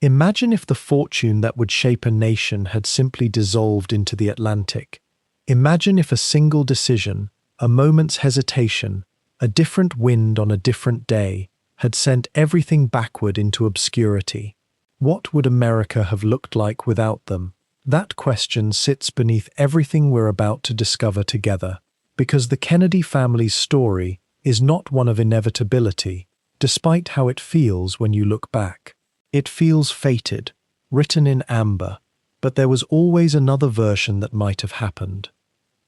Imagine if the fortune that would shape a nation had simply dissolved into the Atlantic. Imagine if a single decision, a moment's hesitation, a different wind on a different day, had sent everything backward into obscurity. What would America have looked like without them? That question sits beneath everything we're about to discover together, because the Kennedy family's story is not one of inevitability, despite how it feels when you look back. It feels fated, written in amber, but there was always another version that might have happened.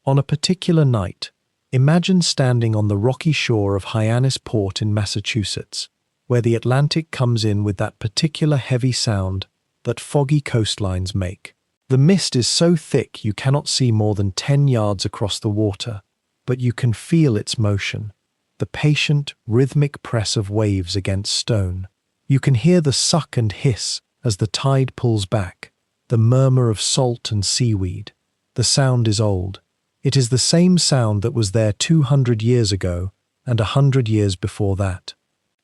On a particular night, imagine standing on the rocky shore of Hyannis Port in Massachusetts, where the Atlantic comes in with that particular heavy sound that foggy coastlines make. The mist is so thick you cannot see more than 10 yards across the water, but you can feel its motion, the patient, rhythmic press of waves against stone. You can hear the suck and hiss as the tide pulls back, the murmur of salt and seaweed. The sound is old. It is the same sound that was there 200 years ago and 100 years before that.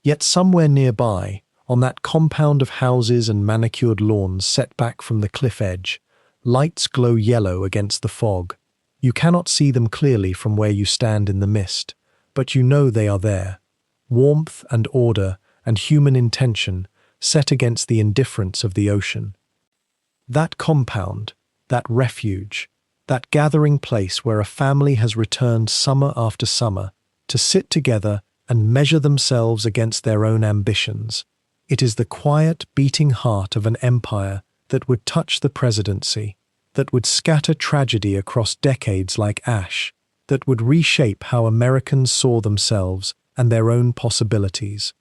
Yet somewhere nearby, on that compound of houses and manicured lawns set back from the cliff edge, lights glow yellow against the fog. You cannot see them clearly from where you stand in the mist, but you know they are there. Warmth and order and human intention set against the indifference of the ocean. That compound, that refuge, that gathering place where a family has returned summer after summer to sit together and measure themselves against their own ambitions. It is the quiet, beating heart of an empire that would touch the presidency, that would scatter tragedy across decades like ash, that would reshape how Americans saw themselves and their own possibilities.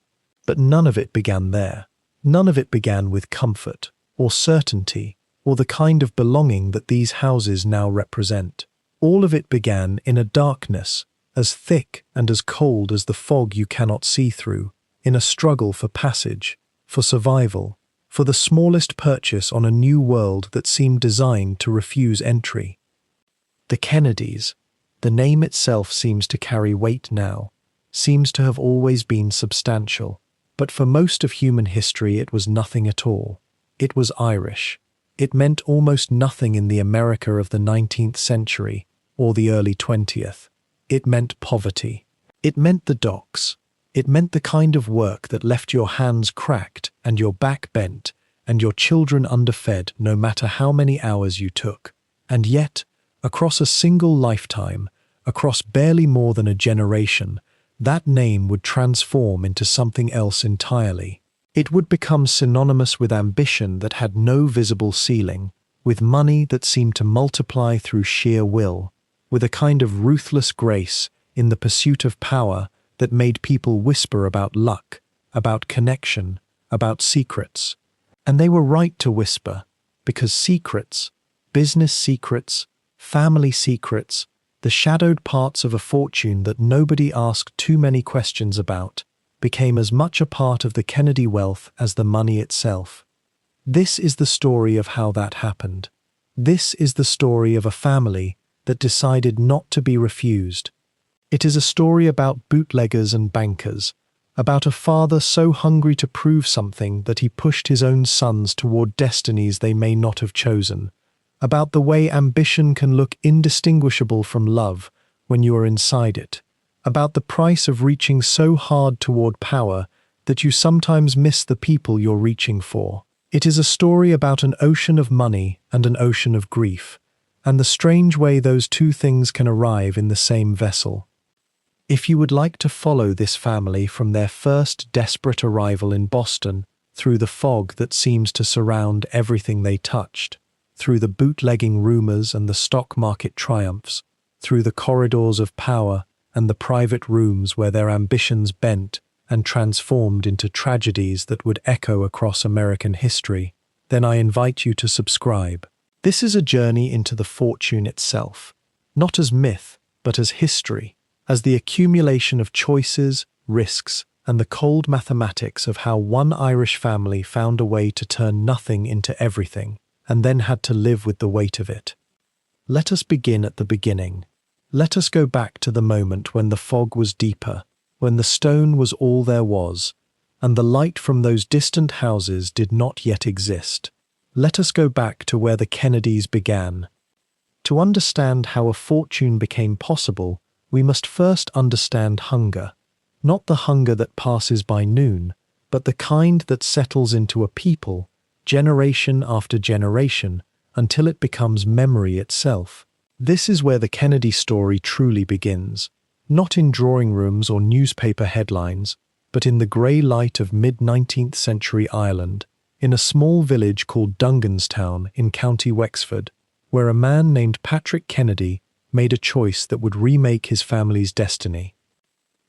But none of it began there. None of it began with comfort, or certainty, or the kind of belonging that these houses now represent. All of it began in a darkness, as thick and as cold as the fog you cannot see through, in a struggle for passage, for survival, for the smallest purchase on a new world that seemed designed to refuse entry. The Kennedys, the name itself seems to carry weight now, seems to have always been substantial, but for most of human history it was nothing at all. It was Irish. It meant almost nothing in the America of the 19th century or the early 20th. It meant poverty. It meant the docks. It meant the kind of work that left your hands cracked and your back bent and your children underfed no matter how many hours you took. And yet, across a single lifetime, across barely more than a generation, that name would transform into something else entirely. It would become synonymous with ambition that had no visible ceiling, with money that seemed to multiply through sheer will, with a kind of ruthless grace in the pursuit of power that made people whisper about luck, about connection, about secrets. And they were right to whisper, because secrets, business secrets, family secrets, the shadowed parts of a fortune that nobody asked too many questions about, became as much a part of the Kennedy wealth as the money itself. This is the story of how that happened. This is the story of a family that decided not to be refused. It is a story about bootleggers and bankers, about a father so hungry to prove something that he pushed his own sons toward destinies they may not have chosen, about the way ambition can look indistinguishable from love when you are inside it, about the price of reaching so hard toward power that you sometimes miss the people you're reaching for. It is a story about an ocean of money and an ocean of grief, and the strange way those two things can arrive in the same vessel. If you would like to follow this family from their first desperate arrival in Boston, through the fog that seems to surround everything they touched, through the bootlegging rumors and the stock market triumphs, through the corridors of power and the private rooms where their ambitions bent and transformed into tragedies that would echo across American history, then I invite you to subscribe. This is a journey into the fortune itself, not as myth, but as history, as the accumulation of choices, risks, and the cold mathematics of how one Irish family found a way to turn nothing into everything, and then had to live with the weight of it. Let us begin at the beginning. Let us go back to the moment when the fog was deeper, when the stone was all there was, and the light from those distant houses did not yet exist. Let us go back to where the Kennedys began. To understand how a fortune became possible, we must first understand hunger. Not the hunger that passes by noon, but the kind that settles into a people, generation after generation, until it becomes memory itself. This is where the Kennedy story truly begins, not in drawing rooms or newspaper headlines, but in the grey light of mid-19th century Ireland, in a small village called Dunganstown in County Wexford, where a man named Patrick Kennedy made a choice that would remake his family's destiny.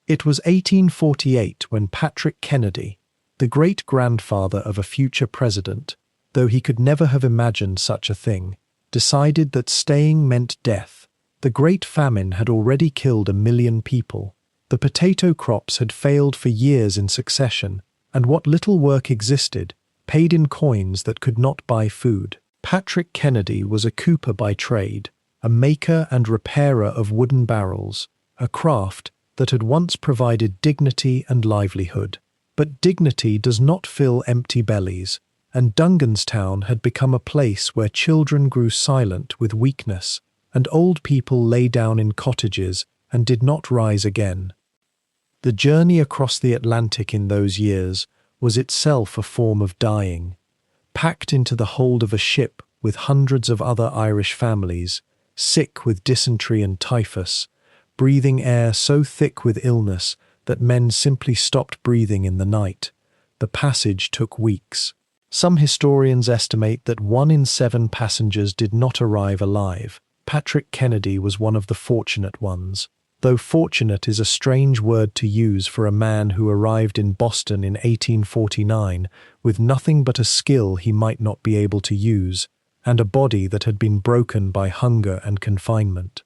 It was 1848 when Patrick Kennedy, the great-grandfather of a future president, though he could never have imagined such a thing, decided that staying meant death. The Great Famine had already killed 1 million people. The potato crops had failed for years in succession, and what little work existed paid in coins that could not buy food. Patrick Kennedy was a cooper by trade, a maker and repairer of wooden barrels, a craft that had once provided dignity and livelihood. But dignity does not fill empty bellies, and Dunganstown had become a place where children grew silent with weakness, and old people lay down in cottages and did not rise again. The journey across the Atlantic in those years was itself a form of dying. Packed into the hold of a ship with hundreds of other Irish families, sick with dysentery and typhus, breathing air so thick with illness that men simply stopped breathing in the night. The passage took weeks. Some historians estimate that 1 in 7 passengers did not arrive alive. Patrick Kennedy was one of the fortunate ones. Though fortunate is a strange word to use for a man who arrived in Boston in 1849 with nothing but a skill he might not be able to use, and a body that had been broken by hunger and confinement.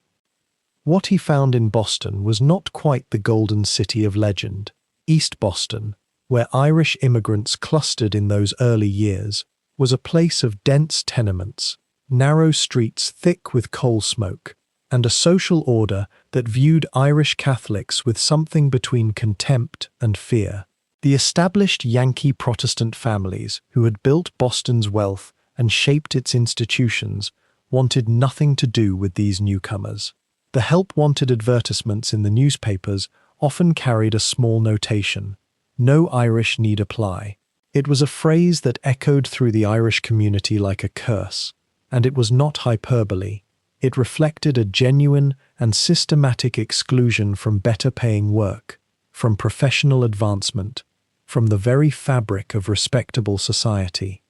What he found in Boston was not quite the golden city of legend. East Boston, where Irish immigrants clustered in those early years, was a place of dense tenements, narrow streets thick with coal smoke, and a social order that viewed Irish Catholics with something between contempt and fear. The established Yankee Protestant families who had built Boston's wealth and shaped its institutions wanted nothing to do with these newcomers. The help-wanted advertisements in the newspapers often carried a small notation, "No Irish need apply." It was a phrase that echoed through the Irish community like a curse, and it was not hyperbole. It reflected a genuine and systematic exclusion from better-paying work, from professional advancement, from the very fabric of respectable society.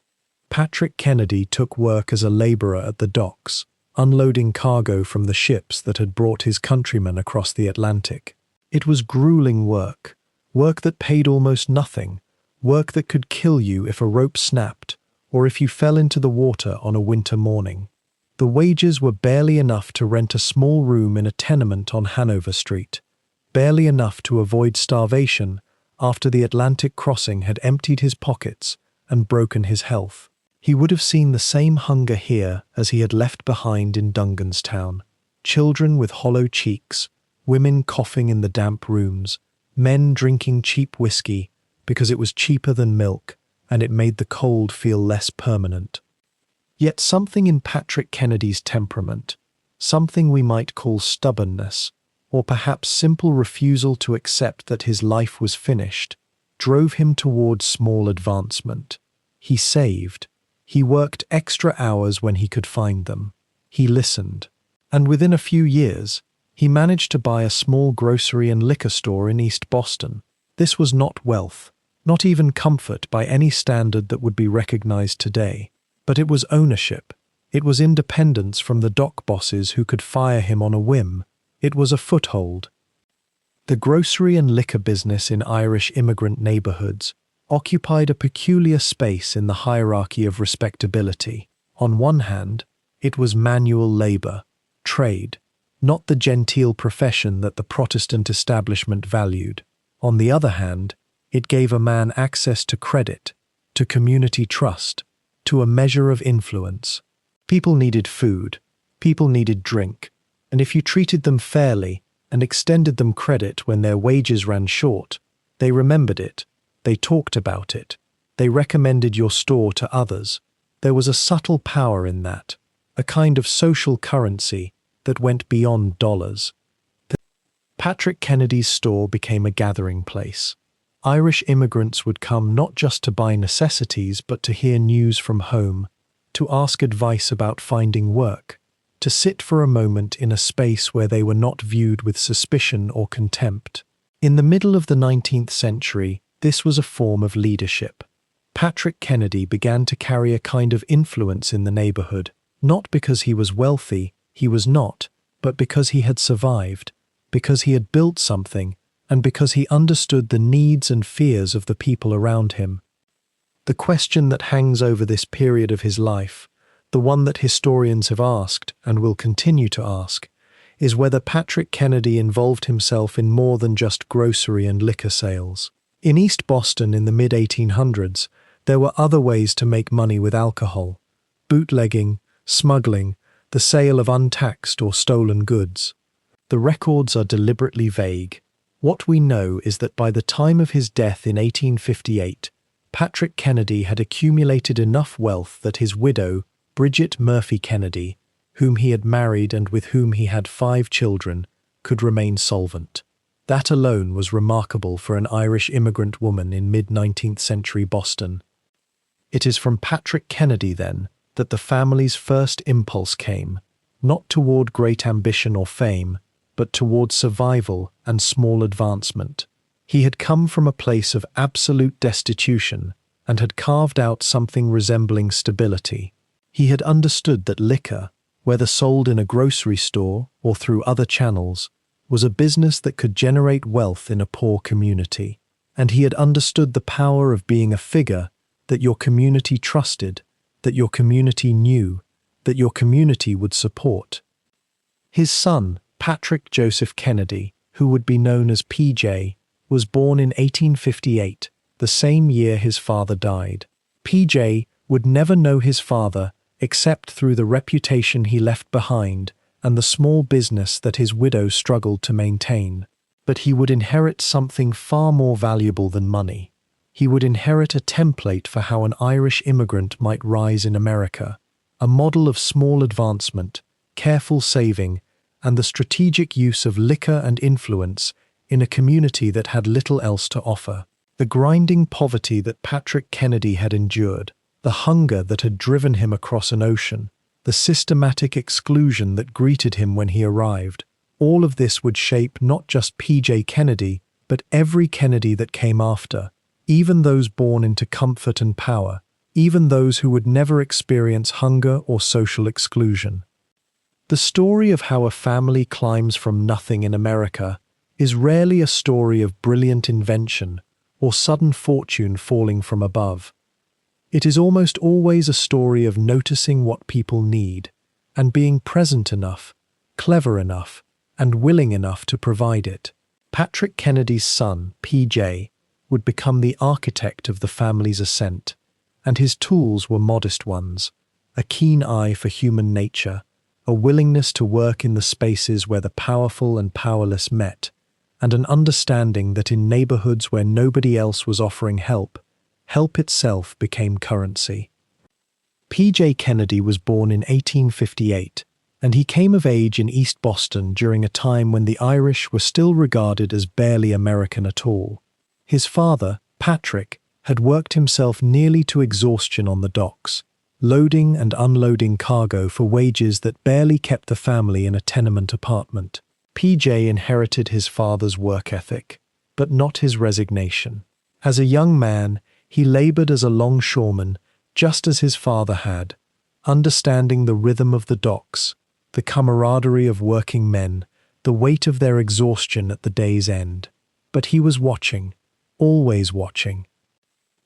Patrick Kennedy took work as a laborer at the docks, unloading cargo from the ships that had brought his countrymen across the Atlantic. It was grueling work, work that paid almost nothing, work that could kill you if a rope snapped or if you fell into the water on a winter morning. The wages were barely enough to rent a small room in a tenement on Hanover Street, barely enough to avoid starvation after the Atlantic crossing had emptied his pockets and broken his health. He would have seen the same hunger here as he had left behind in Dunganstown. Children with hollow cheeks, women coughing in the damp rooms, men drinking cheap whiskey because it was cheaper than milk and it made the cold feel less permanent. Yet something in Patrick Kennedy's temperament, something we might call stubbornness, or perhaps simple refusal to accept that his life was finished, drove him towards small advancement. He saved. He worked extra hours when he could find them. He listened. And within a few years, he managed to buy a small grocery and liquor store in East Boston. This was not wealth, not even comfort by any standard that would be recognized today. But it was ownership. It was independence from the dock bosses who could fire him on a whim. It was a foothold. The grocery and liquor business in Irish immigrant neighborhoods occupied a peculiar space in the hierarchy of respectability. On one hand, it was manual labor, trade, not the genteel profession that the Protestant establishment valued. On the other hand, it gave a man access to credit, to community trust, to a measure of influence. People needed food, people needed drink, and if you treated them fairly and extended them credit when their wages ran short, they remembered it. They talked about it. They recommended your store to others. There was a subtle power in that, a kind of social currency that went beyond dollars. Patrick Kennedy's store became a gathering place. Irish immigrants would come not just to buy necessities but to hear news from home, to ask advice about finding work, to sit for a moment in a space where they were not viewed with suspicion or contempt. In the middle of the 19th century, this was a form of leadership. Patrick Kennedy began to carry a kind of influence in the neighborhood, not because he was wealthy, he was not, but because he had survived, because he had built something, and because he understood the needs and fears of the people around him. The question that hangs over this period of his life, the one that historians have asked and will continue to ask, is whether Patrick Kennedy involved himself in more than just grocery and liquor sales. In East Boston in the mid-1800s, there were other ways to make money with alcohol: bootlegging, smuggling, the sale of untaxed or stolen goods. The records are deliberately vague. What we know is that by the time of his death in 1858, Patrick Kennedy had accumulated enough wealth that his widow, Bridget Murphy Kennedy, whom he had married and with whom he had 5 children, could remain solvent. That alone was remarkable for an Irish immigrant woman in mid-19th century Boston. It is from Patrick Kennedy, then, that the family's first impulse came, not toward great ambition or fame, but toward survival and small advancement. He had come from a place of absolute destitution and had carved out something resembling stability. He had understood that liquor, whether sold in a grocery store or through other channels, was a business that could generate wealth in a poor community, and he had understood the power of being a figure that your community trusted, that your community knew, that your community would support. His son, Patrick Joseph Kennedy, who would be known as PJ, was born in 1858, the same year his father died. PJ would never know his father except through the reputation he left behind and the small business that his widow struggled to maintain. But he would inherit something far more valuable than money. He would inherit a template for how an Irish immigrant might rise in America, a model of small advancement, careful saving, and the strategic use of liquor and influence in a community that had little else to offer. The grinding poverty that Patrick Kennedy had endured, the hunger that had driven him across an ocean, the systematic exclusion that greeted him when he arrived, all of this would shape not just P.J. Kennedy, but every Kennedy that came after, even those born into comfort and power, even those who would never experience hunger or social exclusion. The story of how a family climbs from nothing in America is rarely a story of brilliant invention or sudden fortune falling from above. It is almost always a story of noticing what people need and being present enough, clever enough, and willing enough to provide it. Patrick Kennedy's son, P.J., would become the architect of the family's ascent, and his tools were modest ones: a keen eye for human nature, a willingness to work in the spaces where the powerful and powerless met, and an understanding that in neighborhoods where nobody else was offering help, help itself became currency. P.J. Kennedy was born in 1858, and he came of age in East Boston during a time when the Irish were still regarded as barely American at all. His father, Patrick, had worked himself nearly to exhaustion on the docks, loading and unloading cargo for wages that barely kept the family in a tenement apartment. PJ inherited his father's work ethic, but not his resignation. As a young man, he labored as a longshoreman, just as his father had, understanding the rhythm of the docks, the camaraderie of working men, the weight of their exhaustion at the day's end. But he was watching, always watching.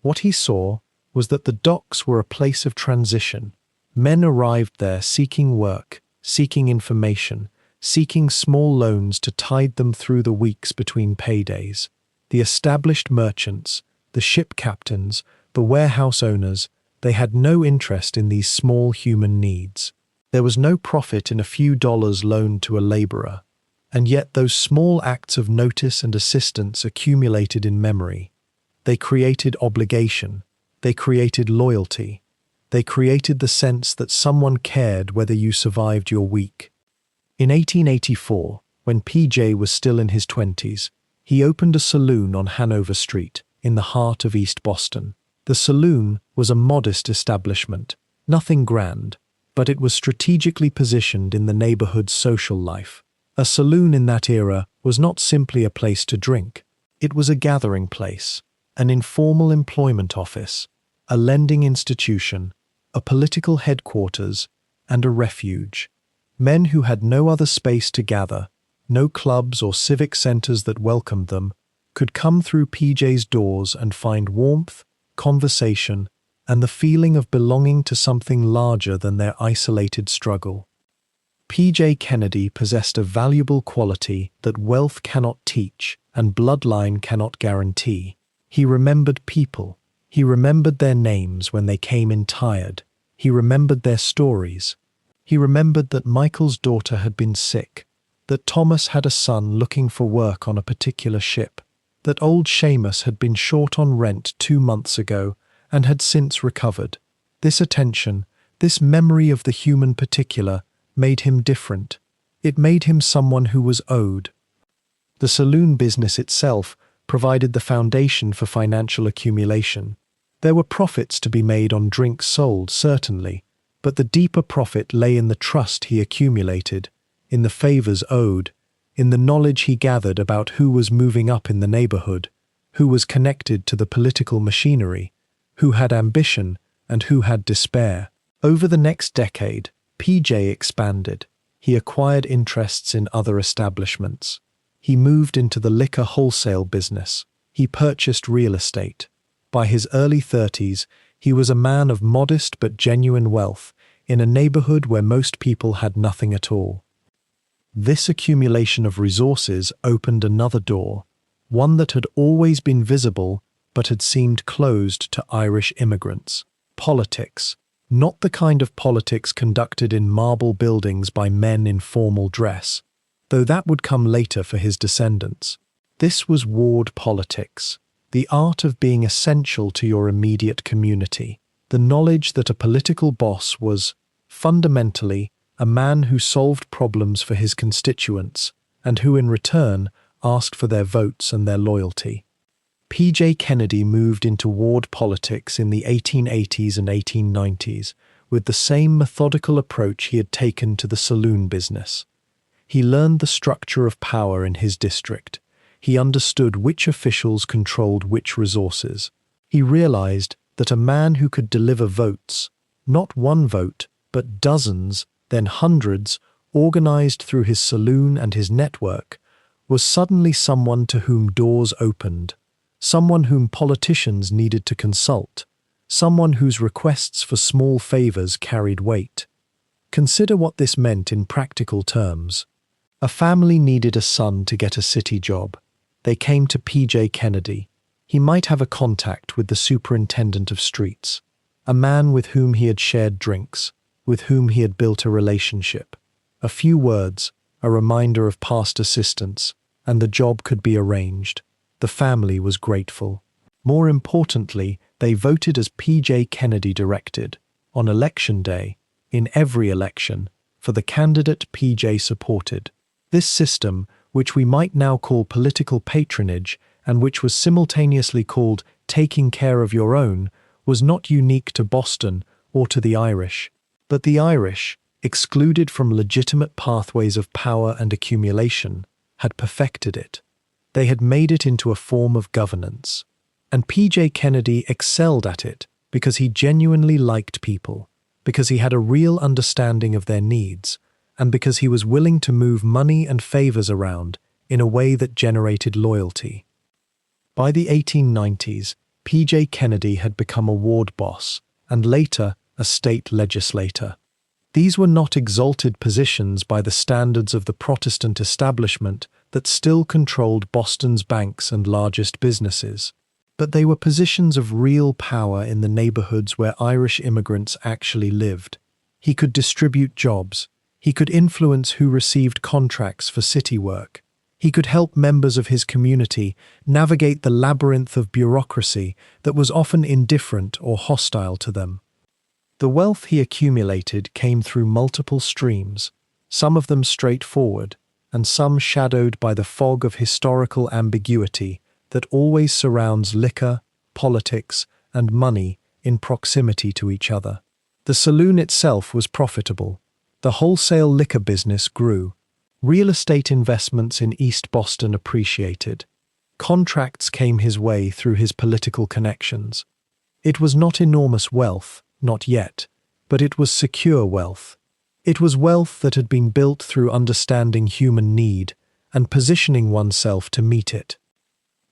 What he saw was that the docks were a place of transition. Men arrived there seeking work, seeking information, seeking small loans to tide them through the weeks between paydays. The established merchants, the ship captains, the warehouse owners, they had no interest in these small human needs. There was no profit in a few dollars loaned to a laborer, and yet those small acts of notice and assistance accumulated in memory. They created obligation. They created loyalty. They created the sense that someone cared whether you survived your week. In 1884, when PJ was still in his 20s, he opened a saloon on Hanover Street, in the heart of East Boston. The saloon was a modest establishment, nothing grand, but it was strategically positioned in the neighborhood's social life. A saloon in that era was not simply a place to drink. It was a gathering place, an informal employment office, a lending institution, a political headquarters, and a refuge. Men who had no other space to gather, no clubs or civic centers that welcomed them, could come through PJ's doors and find warmth, conversation, and the feeling of belonging to something larger than their isolated struggle. P.J. Kennedy possessed a valuable quality that wealth cannot teach and bloodline cannot guarantee. He remembered people. He remembered their names when they came in tired. He remembered their stories. He remembered that Michael's daughter had been sick, that Thomas had a son looking for work on a particular ship, that old Seamus had been short on rent 2 months ago and had since recovered. This attention, this memory of the human particular, made him different. It made him someone who was owed. The saloon business itself provided the foundation for financial accumulation. There were profits to be made on drinks sold, certainly, but the deeper profit lay in the trust he accumulated, in the favors owed, in the knowledge he gathered about who was moving up in the neighborhood, who was connected to the political machinery, who had ambition and who had despair. Over the next decade, PJ expanded. He acquired interests in other establishments. He moved into the liquor wholesale business. He purchased real estate. By his early 30s, he was a man of modest but genuine wealth in a neighborhood where most people had nothing at all. This accumulation of resources opened another door, one that had always been visible but had seemed closed to Irish immigrants. Politics. Not the kind of politics conducted in marble buildings by men in formal dress, though that would come later for his descendants. This was ward politics, the art of being essential to your immediate community, the knowledge that a political boss was, fundamentally, a man who solved problems for his constituents and who in return asked for their votes and their loyalty. P.J. Kennedy moved into ward politics in the 1880s and 1890s with the same methodical approach he had taken to the saloon business. He learned the structure of power in his district. He understood which officials controlled which resources. He realized that a man who could deliver votes, not one vote, but dozens, then hundreds, organized through his saloon and his network, was suddenly someone to whom doors opened, someone whom politicians needed to consult, someone whose requests for small favors carried weight. Consider what this meant in practical terms. A family needed a son to get a city job. They came to P.J. Kennedy. He might have a contact with the superintendent of streets, a man with whom he had shared drinks, with whom he had built a relationship. A few words, a reminder of past assistance, and the job could be arranged. The family was grateful. More importantly, they voted as P.J. Kennedy directed, on election day, in every election, for the candidate P.J. supported. This system, which we might now call political patronage, and which was simultaneously called taking care of your own, was not unique to Boston or to the Irish. But the Irish, excluded from legitimate pathways of power and accumulation, had perfected it. They had made it into a form of governance. And P.J. Kennedy excelled at it because he genuinely liked people, because he had a real understanding of their needs, and because he was willing to move money and favors around in a way that generated loyalty. By the 1890s, P.J. Kennedy had become a ward boss, and later a state legislator. These were not exalted positions by the standards of the Protestant establishment that still controlled Boston's banks and largest businesses, but they were positions of real power in the neighborhoods where Irish immigrants actually lived. He could distribute jobs. He could influence who received contracts for city work. He could help members of his community navigate the labyrinth of bureaucracy that was often indifferent or hostile to them. The wealth he accumulated came through multiple streams, some of them straightforward, and some shadowed by the fog of historical ambiguity that always surrounds liquor, politics, and money in proximity to each other. The saloon itself was profitable. The wholesale liquor business grew. Real estate investments in East Boston appreciated. Contracts came his way through his political connections. It was not enormous wealth, not yet, but it was secure wealth. It was wealth that had been built through understanding human need and positioning oneself to meet it.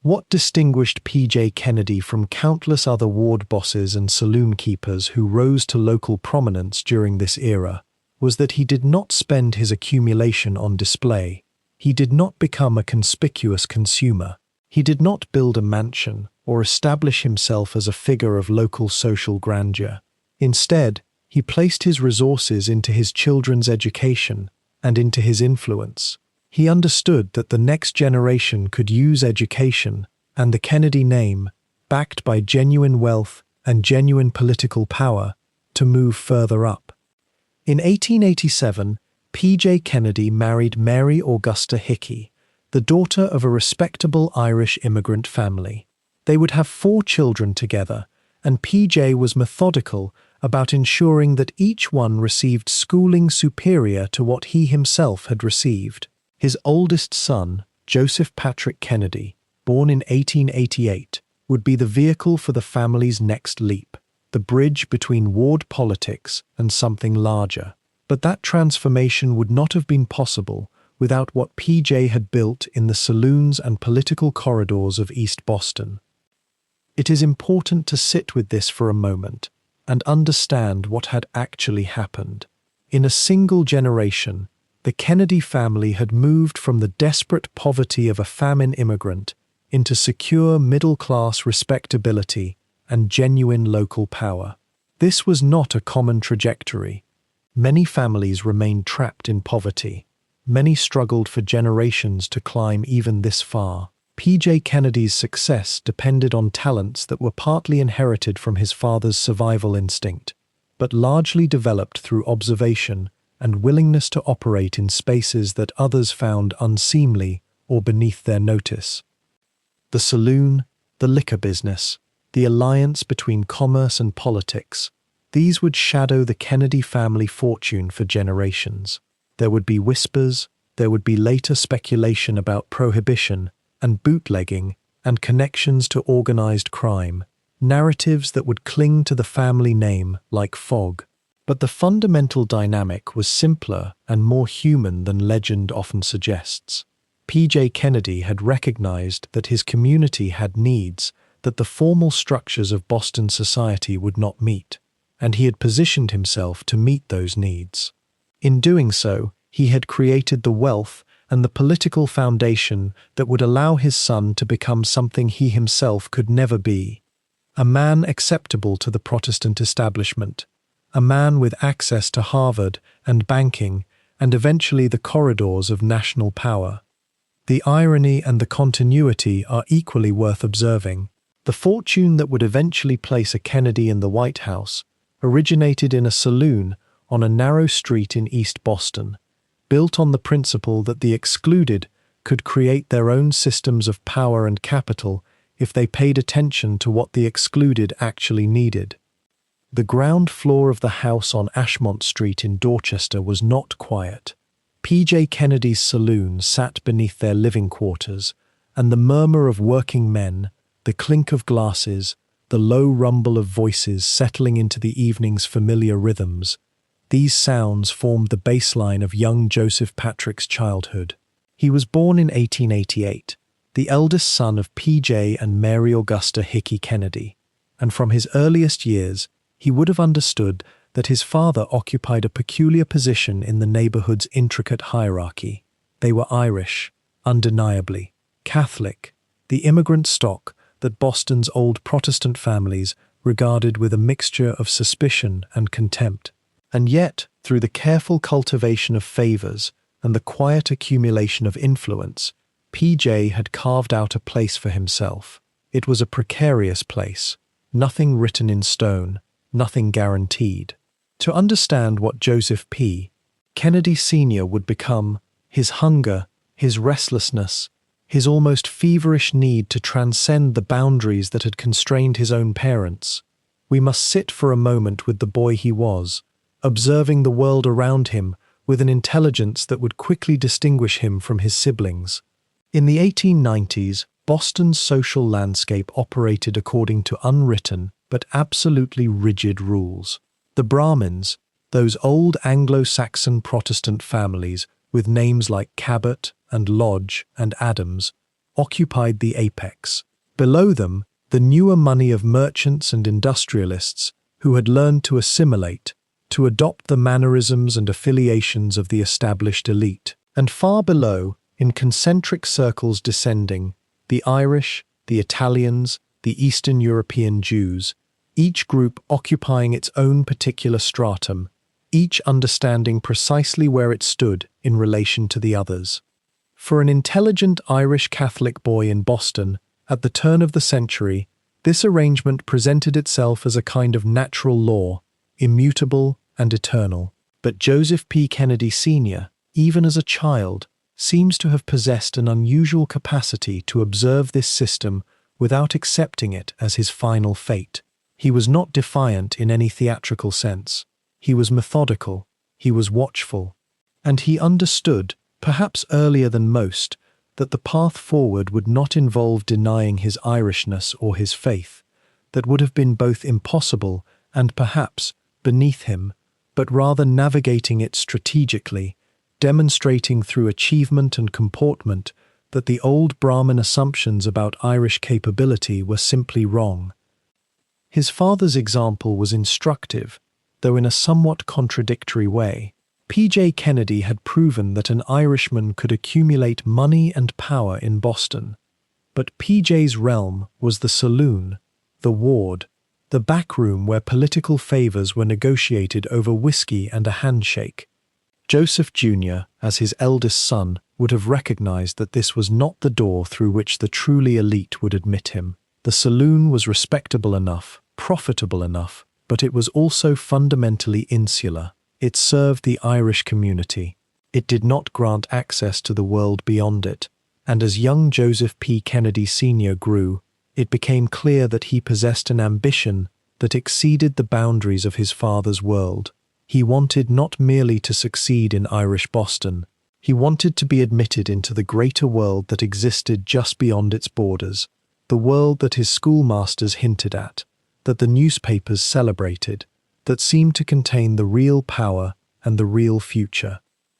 What distinguished P.J. Kennedy from countless other ward bosses and saloon keepers who rose to local prominence during this era was that he did not spend his accumulation on display. He did not become a conspicuous consumer. He did not build a mansion or establish himself as a figure of local social grandeur. Instead, he placed his resources into his children's education and into his influence. He understood that the next generation could use education and the Kennedy name, backed by genuine wealth and genuine political power, to move further up. In 1887, P.J. Kennedy married Mary Augusta Hickey, the daughter of a respectable Irish immigrant family. They would have 4 children together, and P.J. was methodical about ensuring that each one received schooling superior to what he himself had received. His oldest son, Joseph Patrick Kennedy, born in 1888, would be the vehicle for the family's next leap, the bridge between ward politics and something larger. But that transformation would not have been possible without what P.J. had built in the saloons and political corridors of East Boston. It is important to sit with this for a moment and understand what had actually happened. In a single generation, the Kennedy family had moved from the desperate poverty of a famine immigrant into secure middle-class respectability and genuine local power. This was not a common trajectory. Many families remained trapped in poverty. Many struggled for generations to climb even this far. P.J. Kennedy's success depended on talents that were partly inherited from his father's survival instinct, but largely developed through observation and willingness to operate in spaces that others found unseemly or beneath their notice. The saloon, the liquor business, the alliance between commerce and politics, these would shadow the Kennedy family fortune for generations. There would be whispers, there would be later speculation about prohibition and bootlegging and connections to organized crime, narratives that would cling to the family name like fog. But the fundamental dynamic was simpler and more human than legend often suggests. P.J. Kennedy had recognized that his community had needs that the formal structures of Boston society would not meet, and he had positioned himself to meet those needs. In doing so, he had created the wealth and the political foundation that would allow his son to become something he himself could never be: a man acceptable to the Protestant establishment, a man with access to Harvard and banking and eventually the corridors of national power. The irony and the continuity are equally worth observing. The fortune that would eventually place a Kennedy in the White House originated in a saloon on a narrow street in East Boston, built on the principle that the excluded could create their own systems of power and capital if they paid attention to what the excluded actually needed. The ground floor of the house on Ashmont Street in Dorchester was not quiet. P.J. Kennedy's saloon sat beneath their living quarters, and the murmur of working men, the clink of glasses, the low rumble of voices settling into the evening's familiar rhythms, these sounds formed the baseline of young Joseph Patrick's childhood. He was born in 1888, the eldest son of P.J. and Mary Augusta Hickey Kennedy, and from his earliest years, he would have understood that his father occupied a peculiar position in the neighborhood's intricate hierarchy. They were Irish, undeniably, Catholic, the immigrant stock that Boston's old Protestant families regarded with a mixture of suspicion and contempt. And yet, through the careful cultivation of favors and the quiet accumulation of influence, PJ had carved out a place for himself. It was a precarious place, nothing written in stone, nothing guaranteed. To understand what Joseph P. Kennedy Sr. would become, his hunger, his restlessness, his almost feverish need to transcend the boundaries that had constrained his own parents, we must sit for a moment with the boy he was, observing the world around him with an intelligence that would quickly distinguish him from his siblings. In the 1890s, Boston's social landscape operated according to unwritten but absolutely rigid rules. The Brahmins, those old Anglo-Saxon Protestant families with names like Cabot and Lodge and Adams, occupied the apex. Below them, the newer money of merchants and industrialists who had learned to assimilate, to adopt the mannerisms and affiliations of the established elite. And far below, in concentric circles descending, the Irish, the Italians, the Eastern European Jews, each group occupying its own particular stratum, each understanding precisely where it stood in relation to the others. For an intelligent Irish Catholic boy in Boston, at the turn of the century, this arrangement presented itself as a kind of natural law, immutable and eternal. But Joseph P. Kennedy Sr., even as a child, seems to have possessed an unusual capacity to observe this system without accepting it as his final fate. He was not defiant in any theatrical sense. He was methodical, he was watchful, and he understood, perhaps earlier than most, that the path forward would not involve denying his Irishness or his faith, that would have been both impossible and perhaps beneath him, but rather navigating it strategically, demonstrating through achievement and comportment that the old Brahmin assumptions about Irish capability were simply wrong. His father's example was instructive, though in a somewhat contradictory way. P.J. Kennedy had proven that an Irishman could accumulate money and power in Boston. But P.J.'s realm was the saloon, the ward, the back room where political favors were negotiated over whiskey and a handshake. Joseph Jr., as his eldest son, would have recognized that this was not the door through which the truly elite would admit him. The saloon was respectable enough, profitable enough, but it was also fundamentally insular. It served the Irish community. It did not grant access to the world beyond it. And as young Joseph P. Kennedy Sr. grew, it became clear that he possessed an ambition that exceeded the boundaries of his father's world. He wanted not merely to succeed in Irish Boston, he wanted to be admitted into the greater world that existed just beyond its borders, the world that his schoolmasters hinted at, that the newspapers celebrated, that seemed to contain the real power and the real future.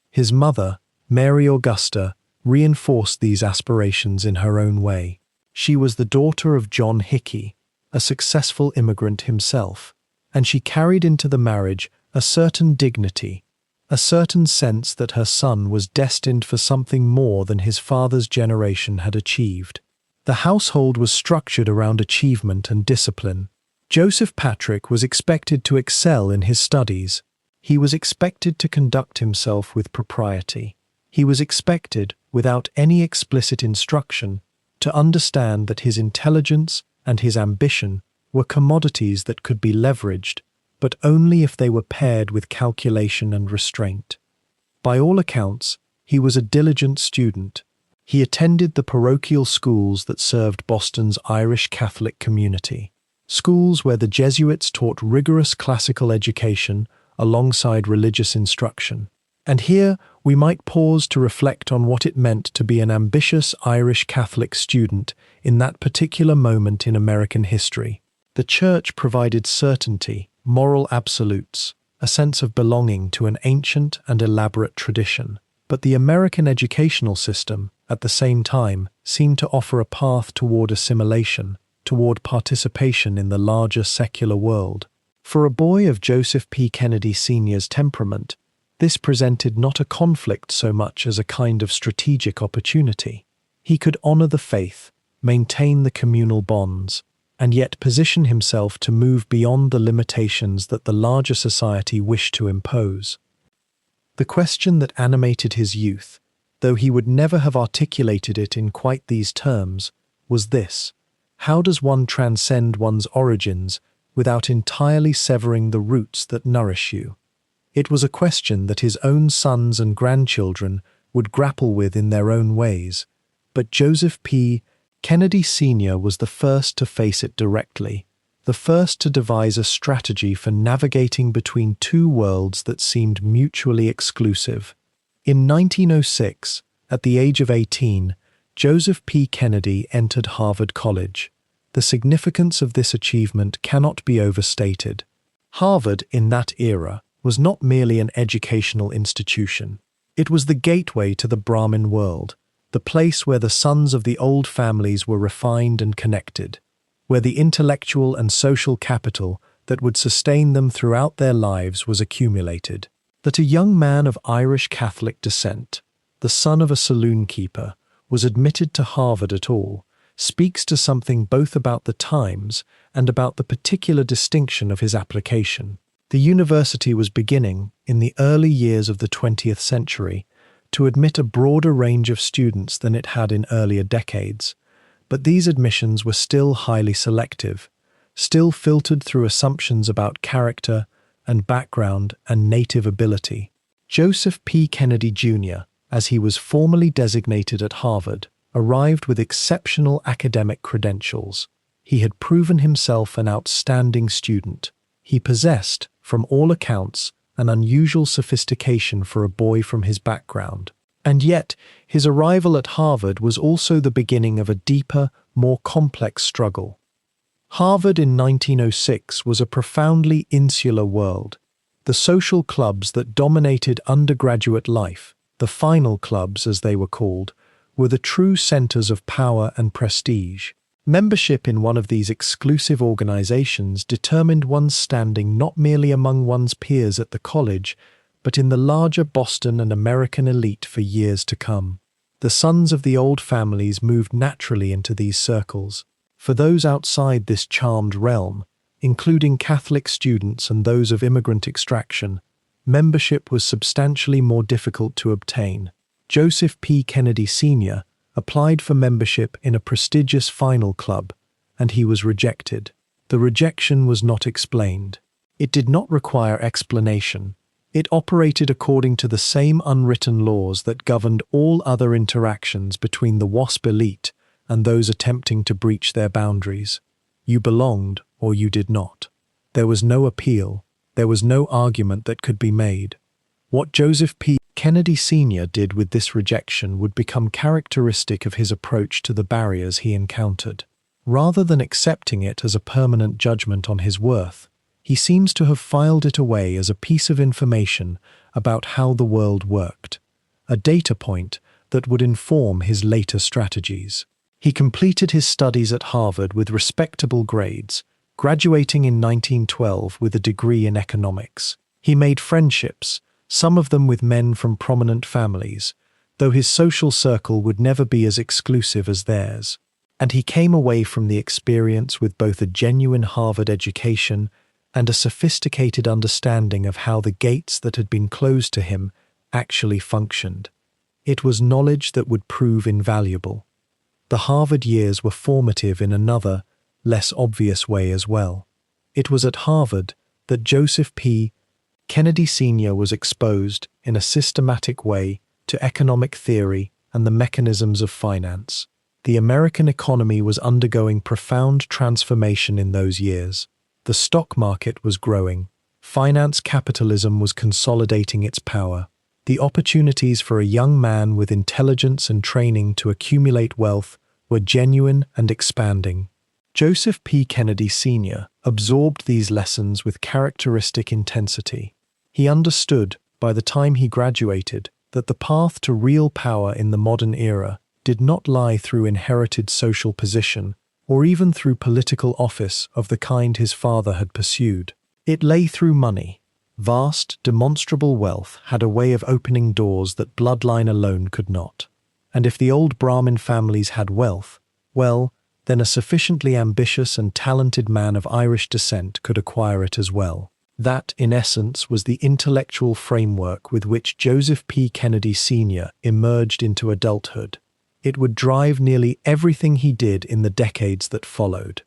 His mother, Mary Augusta, reinforced these aspirations in her own way. She was the daughter of John Hickey, a successful immigrant himself, and she carried into the marriage a certain dignity, a certain sense that her son was destined for something more than his father's generation had achieved. The household was structured around achievement and discipline. Joseph Patrick was expected to excel in his studies. He was expected to conduct himself with propriety. He was expected, without any explicit instruction, to understand that his intelligence and his ambition were commodities that could be leveraged, but only if they were paired with calculation and restraint. By all accounts, he was a diligent student. He attended the parochial schools that served Boston's Irish Catholic community, schools where the Jesuits taught rigorous classical education alongside religious instruction. And here we might pause to reflect on what it meant to be an ambitious Irish Catholic student in that particular moment in American history. The Church provided certainty, moral absolutes, a sense of belonging to an ancient and elaborate tradition. But the American educational system, at the same time, seemed to offer a path toward assimilation, toward participation in the larger secular world. For a boy of Joseph P. Kennedy Sr.'s temperament, this presented not a conflict so much as a kind of strategic opportunity. He could honor the faith, maintain the communal bonds, and yet position himself to move beyond the limitations that the larger society wished to impose. The question that animated his youth, though he would never have articulated it in quite these terms, was this: how does one transcend one's origins without entirely severing the roots that nourish you? It was a question that his own sons and grandchildren would grapple with in their own ways, but Joseph P. Kennedy Sr. was the first to face it directly, the first to devise a strategy for navigating between two worlds that seemed mutually exclusive. In 1906, at the age of 18, Joseph P. Kennedy entered Harvard College. The significance of this achievement cannot be overstated. Harvard, in that era, was not merely an educational institution. It was the gateway to the Brahmin world, the place where the sons of the old families were refined and connected, where the intellectual and social capital that would sustain them throughout their lives was accumulated. That a young man of Irish Catholic descent, the son of a saloon keeper, was admitted to Harvard at all, speaks to something both about the times and about the particular distinction of his application. The university was beginning, in the early years of the 20th century, to admit a broader range of students than it had in earlier decades, but these admissions were still highly selective, still filtered through assumptions about character and background and native ability. Joseph P. Kennedy Jr., as he was formally designated at Harvard, arrived with exceptional academic credentials. He had proven himself an outstanding student. He possessed, from all accounts, an unusual sophistication for a boy from his background. And yet, his arrival at Harvard was also the beginning of a deeper, more complex struggle. Harvard in 1906 was a profoundly insular world. The social clubs that dominated undergraduate life, the final clubs as they were called, were the true centers of power and prestige. Membership in one of these exclusive organizations determined one's standing not merely among one's peers at the college, but in the larger Boston and American elite for years to come. The sons of the old families moved naturally into these circles. For those outside this charmed realm, including Catholic students and those of immigrant extraction, membership was substantially more difficult to obtain. Joseph P. Kennedy Sr. applied for membership in a prestigious final club, and he was rejected. The rejection was not explained. It did not require explanation. It operated according to the same unwritten laws that governed all other interactions between the WASP elite and those attempting to breach their boundaries. You belonged or you did not. There was no appeal. There was no argument that could be made. What Joseph P. Kennedy Sr. did with this rejection would become characteristic of his approach to the barriers he encountered. Rather than accepting it as a permanent judgment on his worth, he seems to have filed it away as a piece of information about how the world worked, a data point that would inform his later strategies. He completed his studies at Harvard with respectable grades, graduating in 1912 with a degree in economics. He made friendships, some of them with men from prominent families, though his social circle would never be as exclusive as theirs. And he came away from the experience with both a genuine Harvard education and a sophisticated understanding of how the gates that had been closed to him actually functioned. It was knowledge that would prove invaluable. The Harvard years were formative in another, less obvious way as well. It was at Harvard that Joseph P. Kennedy Sr. was exposed in a systematic way to economic theory and the mechanisms of finance. The American economy was undergoing profound transformation in those years. The stock market was growing. Finance capitalism was consolidating its power. The opportunities for a young man with intelligence and training to accumulate wealth were genuine and expanding. Joseph P. Kennedy Sr. absorbed these lessons with characteristic intensity. He understood, by the time he graduated, that the path to real power in the modern era did not lie through inherited social position or even through political office of the kind his father had pursued. It lay through money. Vast, demonstrable wealth had a way of opening doors that bloodline alone could not. And if the old Brahmin families had wealth, well, then a sufficiently ambitious and talented man of Irish descent could acquire it as well. That, in essence, was the intellectual framework with which Joseph P. Kennedy Sr. emerged into adulthood. It would drive nearly everything he did in the decades that followed.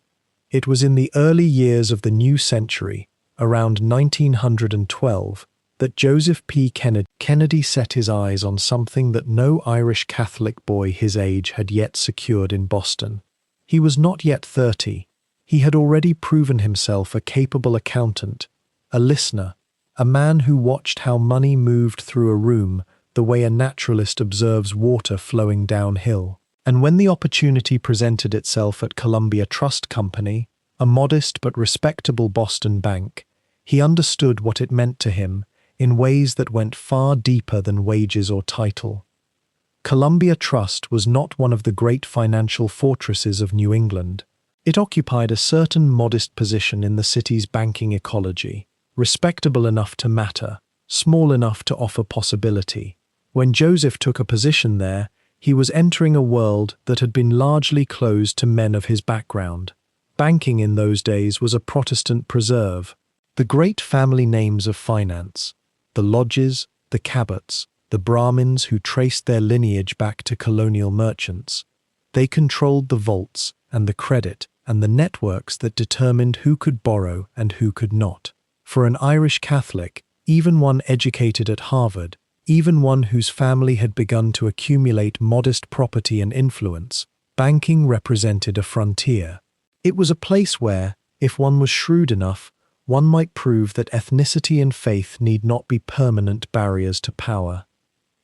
It was in the early years of the new century, around 1912, that Joseph P. Kennedy set his eyes on something that no Irish Catholic boy his age had yet secured in Boston. He was not yet 30. He had already proven himself a capable accountant, a listener, a man who watched how money moved through a room the way a naturalist observes water flowing downhill. And when the opportunity presented itself at Columbia Trust Company, a modest but respectable Boston bank, he understood what it meant to him in ways that went far deeper than wages or title. Columbia Trust was not one of the great financial fortresses of New England. It occupied a certain modest position in the city's banking ecology, respectable enough to matter, small enough to offer possibility. When Joseph took a position there, he was entering a world that had been largely closed to men of his background. Banking in those days was a Protestant preserve. The great family names of finance, the Lodges, the Cabots, the Brahmins who traced their lineage back to colonial merchants, they controlled the vaults and the credit and the networks that determined who could borrow and who could not. For an Irish Catholic, even one educated at Harvard, even one whose family had begun to accumulate modest property and influence, banking represented a frontier. It was a place where, if one was shrewd enough, one might prove that ethnicity and faith need not be permanent barriers to power.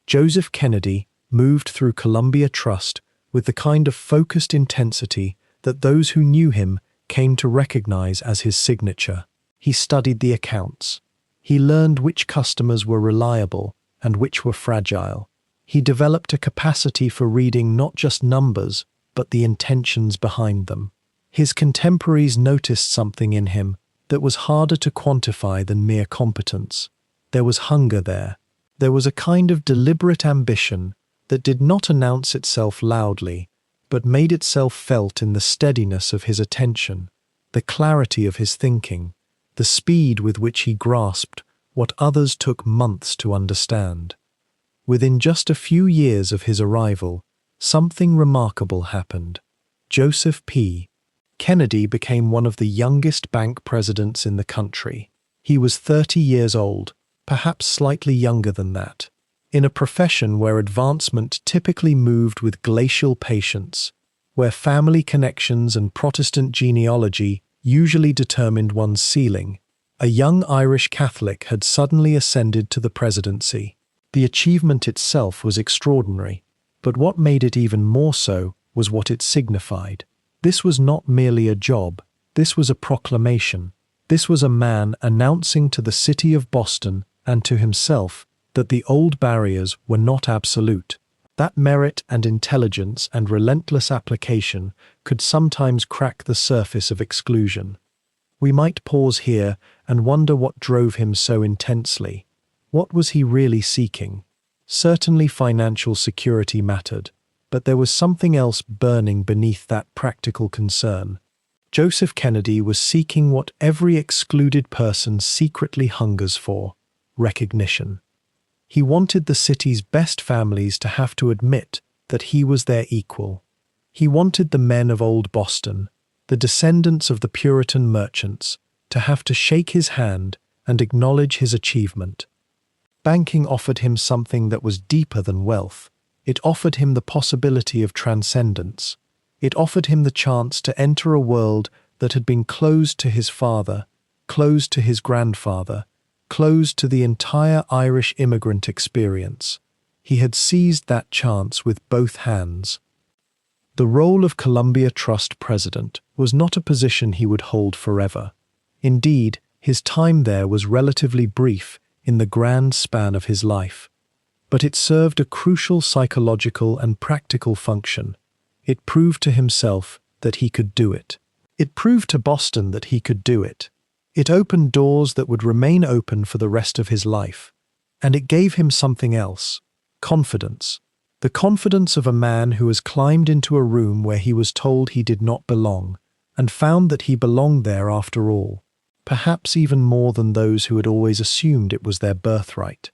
Joseph Kennedy moved through Columbia Trust with the kind of focused intensity that those who knew him came to recognize as his signature. He studied the accounts. He learned which customers were reliable and which were fragile. He developed a capacity for reading not just numbers, but the intentions behind them. His contemporaries noticed something in him that was harder to quantify than mere competence. There was hunger there. There was a kind of deliberate ambition that did not announce itself loudly, but made itself felt in the steadiness of his attention, the clarity of his thinking, the speed with which he grasped what others took months to understand. Within just a few years of his arrival, something remarkable happened. Joseph P. Kennedy became one of the youngest bank presidents in the country. He was 30 years old, perhaps slightly younger than that. In a profession where advancement typically moved with glacial patience, where family connections and Protestant genealogy usually determined one's ceiling, a young Irish Catholic had suddenly ascended to the presidency. The achievement itself was extraordinary, but what made it even more so was what it signified. This was not merely a job, this was a proclamation. This was a man announcing to the city of Boston and to himself that the old barriers were not absolute, that merit and intelligence and relentless application could sometimes crack the surface of exclusion. We might pause here and wonder what drove him so intensely. What was he really seeking? Certainly financial security mattered, but there was something else burning beneath that practical concern. Joseph Kennedy was seeking what every excluded person secretly hungers for: recognition. He wanted the city's best families to have to admit that he was their equal. He wanted the men of old Boston, the descendants of the Puritan merchants, to have to shake his hand and acknowledge his achievement. Banking offered him something that was deeper than wealth. It offered him the possibility of transcendence. It offered him the chance to enter a world that had been closed to his father, closed to his grandfather, closed to the entire Irish immigrant experience. He had seized that chance with both hands. The role of Columbia Trust president was not a position he would hold forever. Indeed, his time there was relatively brief in the grand span of his life. But it served a crucial psychological and practical function. It proved to himself that he could do it. It proved to Boston that he could do it. It opened doors that would remain open for the rest of his life. And it gave him something else: confidence. The confidence of a man who has climbed into a room where he was told he did not belong, and found that he belonged there after all. perhaps even more than those who had always assumed it was their birthright.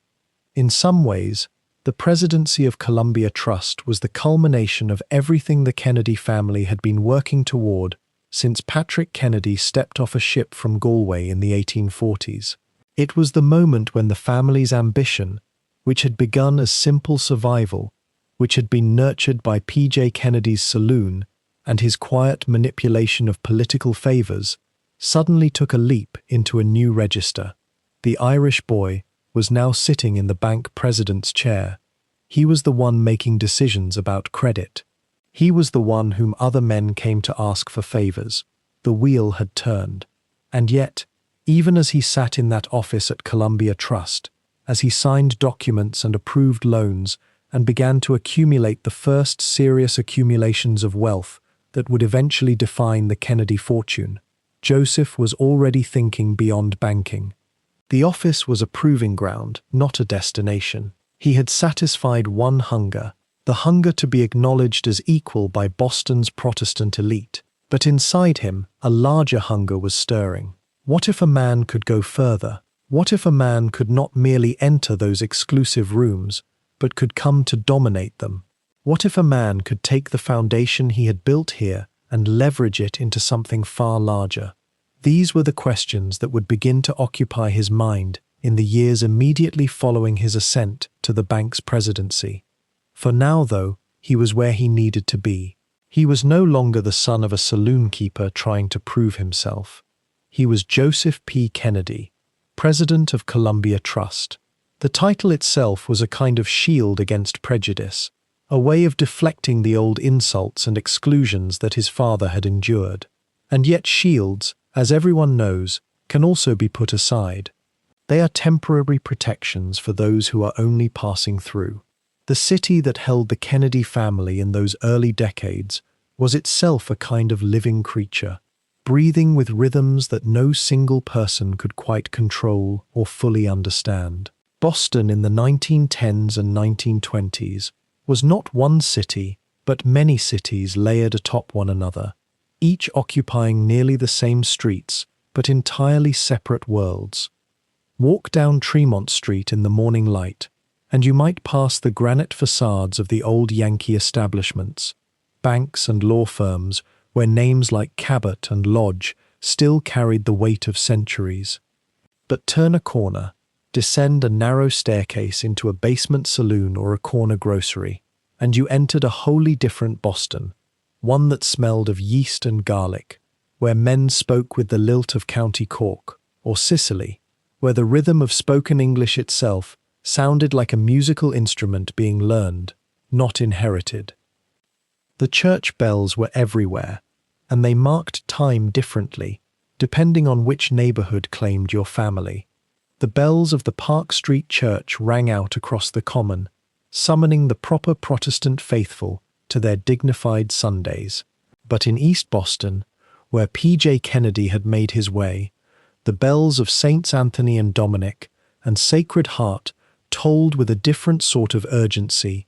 In some ways, the presidency of Columbia Trust was the culmination of everything the Kennedy family had been working toward since Patrick Kennedy stepped off a ship from Galway in the 1840s. It was the moment when the family's ambition, which had begun as simple survival, which had been nurtured by P.J. Kennedy's saloon and his quiet manipulation of political favors, suddenly took a leap into a new register. The Irish boy was now sitting in the bank president's chair. He was the one making decisions about credit. He was the one whom other men came to ask for favors. The wheel had turned. And yet, even as he sat in that office at Columbia Trust, as he signed documents and approved loans and began to accumulate the first serious accumulations of wealth that would eventually define the Kennedy fortune, Joseph was already thinking beyond banking. The office was a proving ground, not a destination. He had satisfied one hunger, the hunger to be acknowledged as equal by Boston's Protestant elite. But inside him, a larger hunger was stirring. What if a man could go further? What if a man could not merely enter those exclusive rooms, but could come to dominate them? What if a man could take the foundation he had built here and leverage it into something far larger? These were the questions that would begin to occupy his mind in the years immediately following his ascent to the bank's presidency. For now, though, he was where he needed to be. He was no longer the son of a saloon keeper trying to prove himself. He was Joseph P. Kennedy, president of Columbia Trust. The title itself was a kind of shield against prejudice, a way of deflecting the old insults and exclusions that his father had endured. And yet shields, as everyone knows, can also be put aside. They are temporary protections for those who are only passing through. The city that held the Kennedy family in those early decades was itself a kind of living creature, breathing with rhythms that no single person could quite control or fully understand. Boston in the 1910s and 1920s was not one city, but many cities layered atop one another, each occupying nearly the same streets, but entirely separate worlds. Walk down Tremont Street in the morning light, and you might pass the granite facades of the old Yankee establishments, banks and law firms where names like Cabot and Lodge still carried the weight of centuries. But turn a corner, descend a narrow staircase into a basement saloon or a corner grocery, and you entered a wholly different Boston, one that smelled of yeast and garlic, where men spoke with the lilt of County Cork, or Sicily, where the rhythm of spoken English itself sounded like a musical instrument being learned, not inherited. The church bells were everywhere, and they marked time differently, depending on which neighborhood claimed your family. The bells of the Park Street Church rang out across the common, summoning the proper Protestant faithful to their dignified Sundays. But in East Boston, where P.J. Kennedy had made his way, the bells of Saints Anthony and Dominic and Sacred Heart tolled with a different sort of urgency,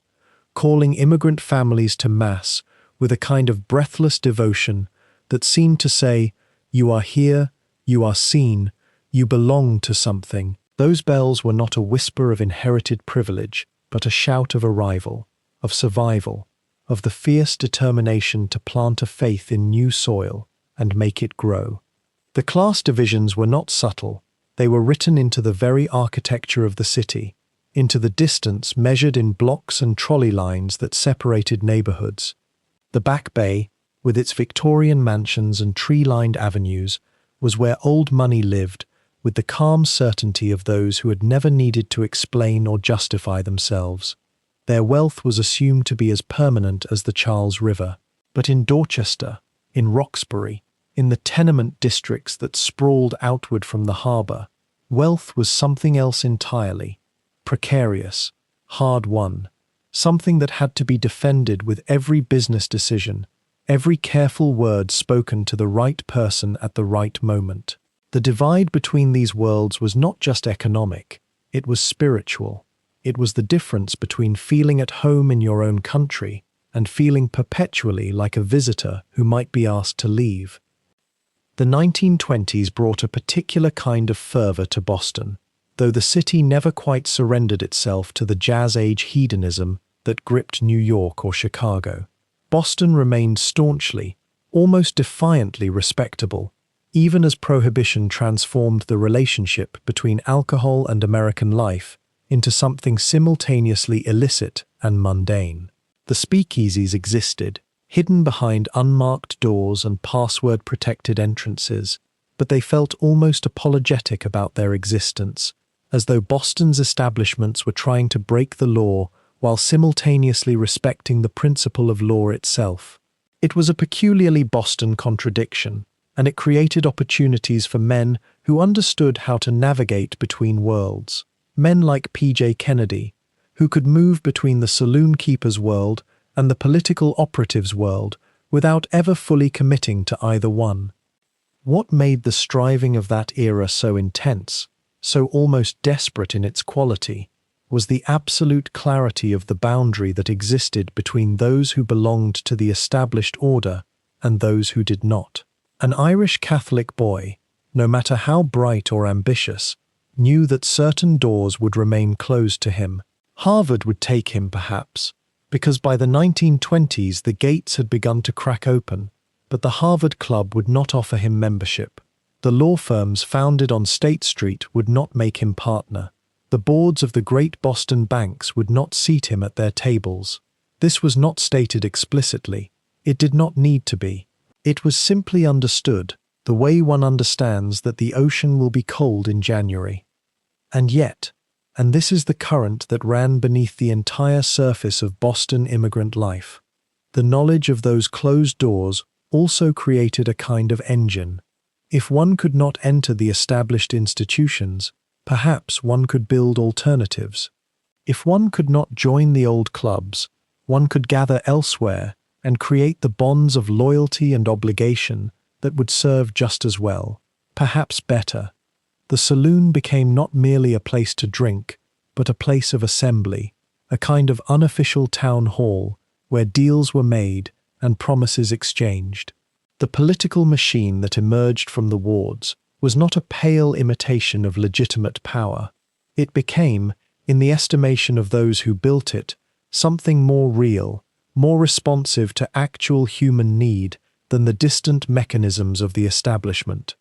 calling immigrant families to Mass with a kind of breathless devotion that seemed to say, "You are here, you are seen, you belong to something." Those bells were not a whisper of inherited privilege, but a shout of arrival, of survival, of the fierce determination to plant a faith in new soil and make it grow. The class divisions were not subtle. They were written into the very architecture of the city, into the distance measured in blocks and trolley lines that separated neighborhoods. The Back Bay, with its Victorian mansions and tree-lined avenues, was where old money lived, with the calm certainty of those who had never needed to explain or justify themselves. Their wealth was assumed to be as permanent as the Charles River. But in Dorchester, in Roxbury, in the tenement districts that sprawled outward from the harbour, wealth was something else entirely, precarious, hard-won, something that had to be defended with every business decision, every careful word spoken to the right person at the right moment. The divide between these worlds was not just economic, it was spiritual. It was the difference between feeling at home in your own country and feeling perpetually like a visitor who might be asked to leave. The 1920s brought a particular kind of fervor to Boston, though the city never quite surrendered itself to the Jazz Age hedonism that gripped New York or Chicago. Boston remained staunchly, almost defiantly respectable, even as Prohibition transformed the relationship between alcohol and American life into something simultaneously illicit and mundane. The speakeasies existed, hidden behind unmarked doors and password-protected entrances, but they felt almost apologetic about their existence, as though Boston's establishments were trying to break the law while simultaneously respecting the principle of law itself. It was a peculiarly Boston contradiction, and it created opportunities for men who understood how to navigate between worlds. Men like P.J. Kennedy, who could move between the saloon keeper's world and the political operative's world without ever fully committing to either one. What made the striving of that era so intense, so almost desperate in its quality, was the absolute clarity of the boundary that existed between those who belonged to the established order and those who did not. An Irish Catholic boy, no matter how bright or ambitious, knew that certain doors would remain closed to him. Harvard would take him, perhaps, because by the 1920s the gates had begun to crack open, but the Harvard Club would not offer him membership. The law firms founded on State Street would not make him partner. The boards of the great Boston banks would not seat him at their tables. This was not stated explicitly. It did not need to be. It was simply understood, the way one understands that the ocean will be cold in January. And yet, and this is the current that ran beneath the entire surface of Boston immigrant life, the knowledge of those closed doors also created a kind of engine. If one could not enter the established institutions, perhaps one could build alternatives. If one could not join the old clubs, one could gather elsewhere and create the bonds of loyalty and obligation that would serve just as well, perhaps better. The saloon became not merely a place to drink, but a place of assembly, a kind of unofficial town hall where deals were made and promises exchanged. The political machine that emerged from the wards was not a pale imitation of legitimate power. It became, in the estimation of those who built it, something more real, more responsive to actual human need than the distant mechanisms of the establishment.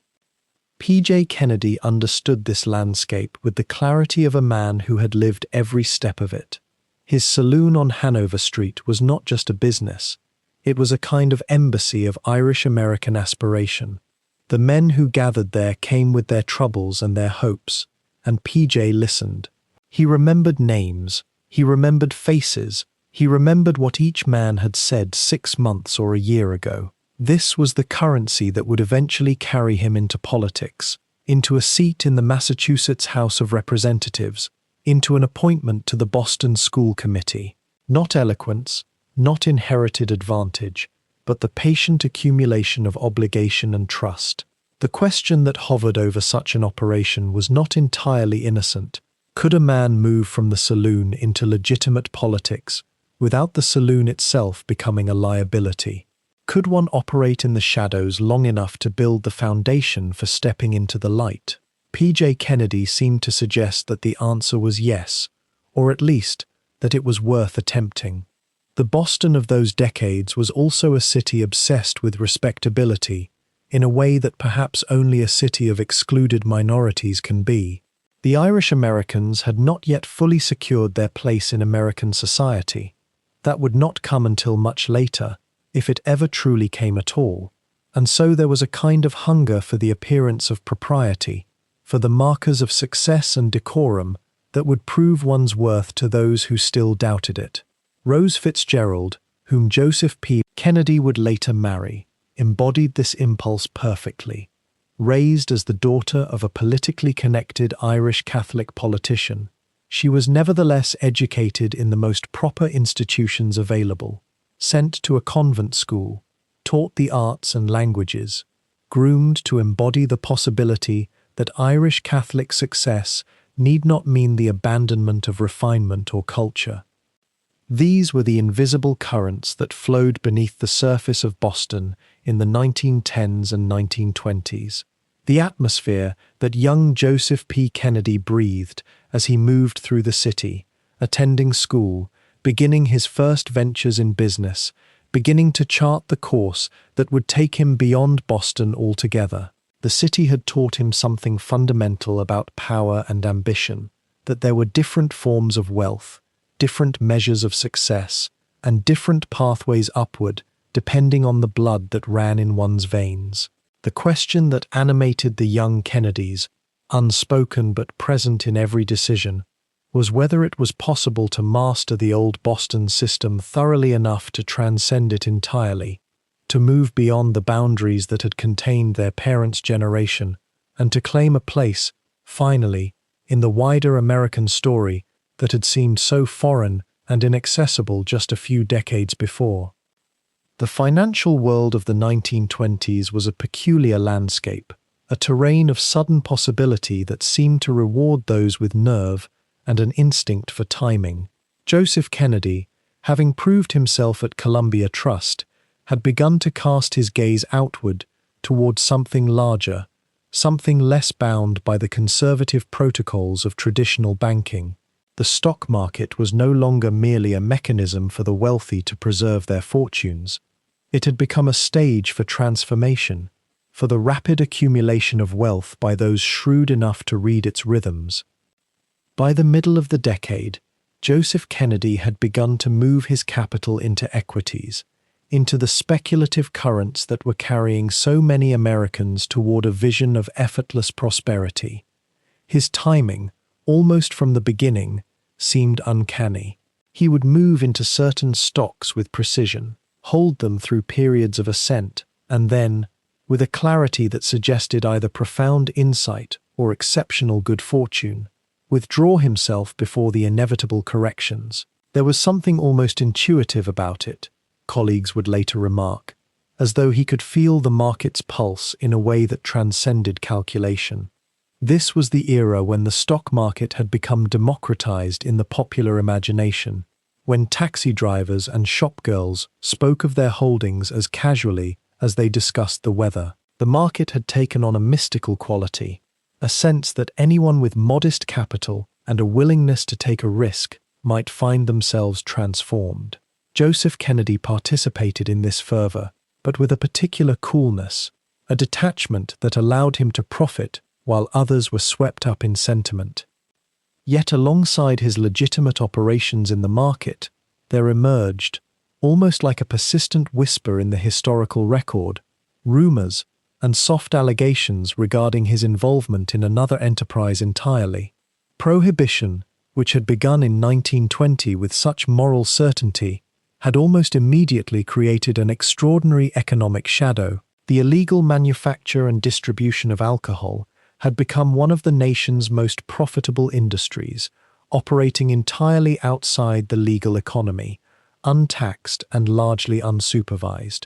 P.J. Kennedy understood this landscape with the clarity of a man who had lived every step of it. His saloon on Hanover Street was not just a business. It was a kind of embassy of Irish-American aspiration. The men who gathered there came with their troubles and their hopes, and P.J. listened. He remembered names, he remembered faces, he remembered what each man had said 6 months or a year ago. This was the currency that would eventually carry him into politics, into a seat in the Massachusetts House of Representatives, into an appointment to the Boston School Committee. Not eloquence, not inherited advantage, but the patient accumulation of obligation and trust. The question that hovered over such an operation was not entirely innocent. Could a man move from the saloon into legitimate politics without the saloon itself becoming a liability? Could one operate in the shadows long enough to build the foundation for stepping into the light? P.J. Kennedy seemed to suggest that the answer was yes, or at least that it was worth attempting. The Boston of those decades was also a city obsessed with respectability, in a way that perhaps only a city of excluded minorities can be. The Irish Americans had not yet fully secured their place in American society. That would not come until much later, if it ever truly came at all, and so there was a kind of hunger for the appearance of propriety, for the markers of success and decorum that would prove one's worth to those who still doubted it. Rose Fitzgerald, whom Joseph P. Kennedy would later marry, embodied this impulse perfectly. Raised as the daughter of a politically connected Irish Catholic politician, she was nevertheless educated in the most proper institutions available, sent to a convent school, taught the arts and languages, groomed to embody the possibility that Irish Catholic success need not mean the abandonment of refinement or culture. These were the invisible currents that flowed beneath the surface of Boston in the 1910s and 1920s. The atmosphere that young Joseph P. Kennedy breathed as he moved through the city, attending school, beginning his first ventures in business, beginning to chart the course that would take him beyond Boston altogether. The city had taught him something fundamental about power and ambition, that there were different forms of wealth, different measures of success, and different pathways upward depending on the blood that ran in one's veins. The question that animated the young Kennedys, unspoken but present in every decision, was whether it was possible to master the old Boston system thoroughly enough to transcend it entirely, to move beyond the boundaries that had contained their parents' generation, and to claim a place, finally, in the wider American story that had seemed so foreign and inaccessible just a few decades before. The financial world of the 1920s was a peculiar landscape, a terrain of sudden possibility that seemed to reward those with nerve and an instinct for timing. Joseph Kennedy, having proved himself at Columbia Trust, had begun to cast his gaze outward towards something larger, something less bound by the conservative protocols of traditional banking. The stock market was no longer merely a mechanism for the wealthy to preserve their fortunes. It had become a stage for transformation, for the rapid accumulation of wealth by those shrewd enough to read its rhythms. By the middle of the decade, Joseph Kennedy had begun to move his capital into equities, into the speculative currents that were carrying so many Americans toward a vision of effortless prosperity. His timing, almost from the beginning, seemed uncanny. He would move into certain stocks with precision, hold them through periods of ascent, and then, with a clarity that suggested either profound insight or exceptional good fortune, withdraw himself before the inevitable corrections. There was something almost intuitive about it, colleagues would later remark, as though he could feel the market's pulse in a way that transcended calculation. This was the era when the stock market had become democratized in the popular imagination, when taxi drivers and shopgirls spoke of their holdings as casually as they discussed the weather. The market had taken on a mystical quality, a sense that anyone with modest capital and a willingness to take a risk might find themselves transformed. Joseph Kennedy participated in this fervor, but with a particular coolness, a detachment that allowed him to profit while others were swept up in sentiment. Yet alongside his legitimate operations in the market, there emerged, almost like a persistent whisper in the historical record, rumors and soft allegations regarding his involvement in another enterprise entirely. Prohibition, which had begun in 1920 with such moral certainty, had almost immediately created an extraordinary economic shadow. The illegal manufacture and distribution of alcohol had become one of the nation's most profitable industries, operating entirely outside the legal economy, untaxed and largely unsupervised.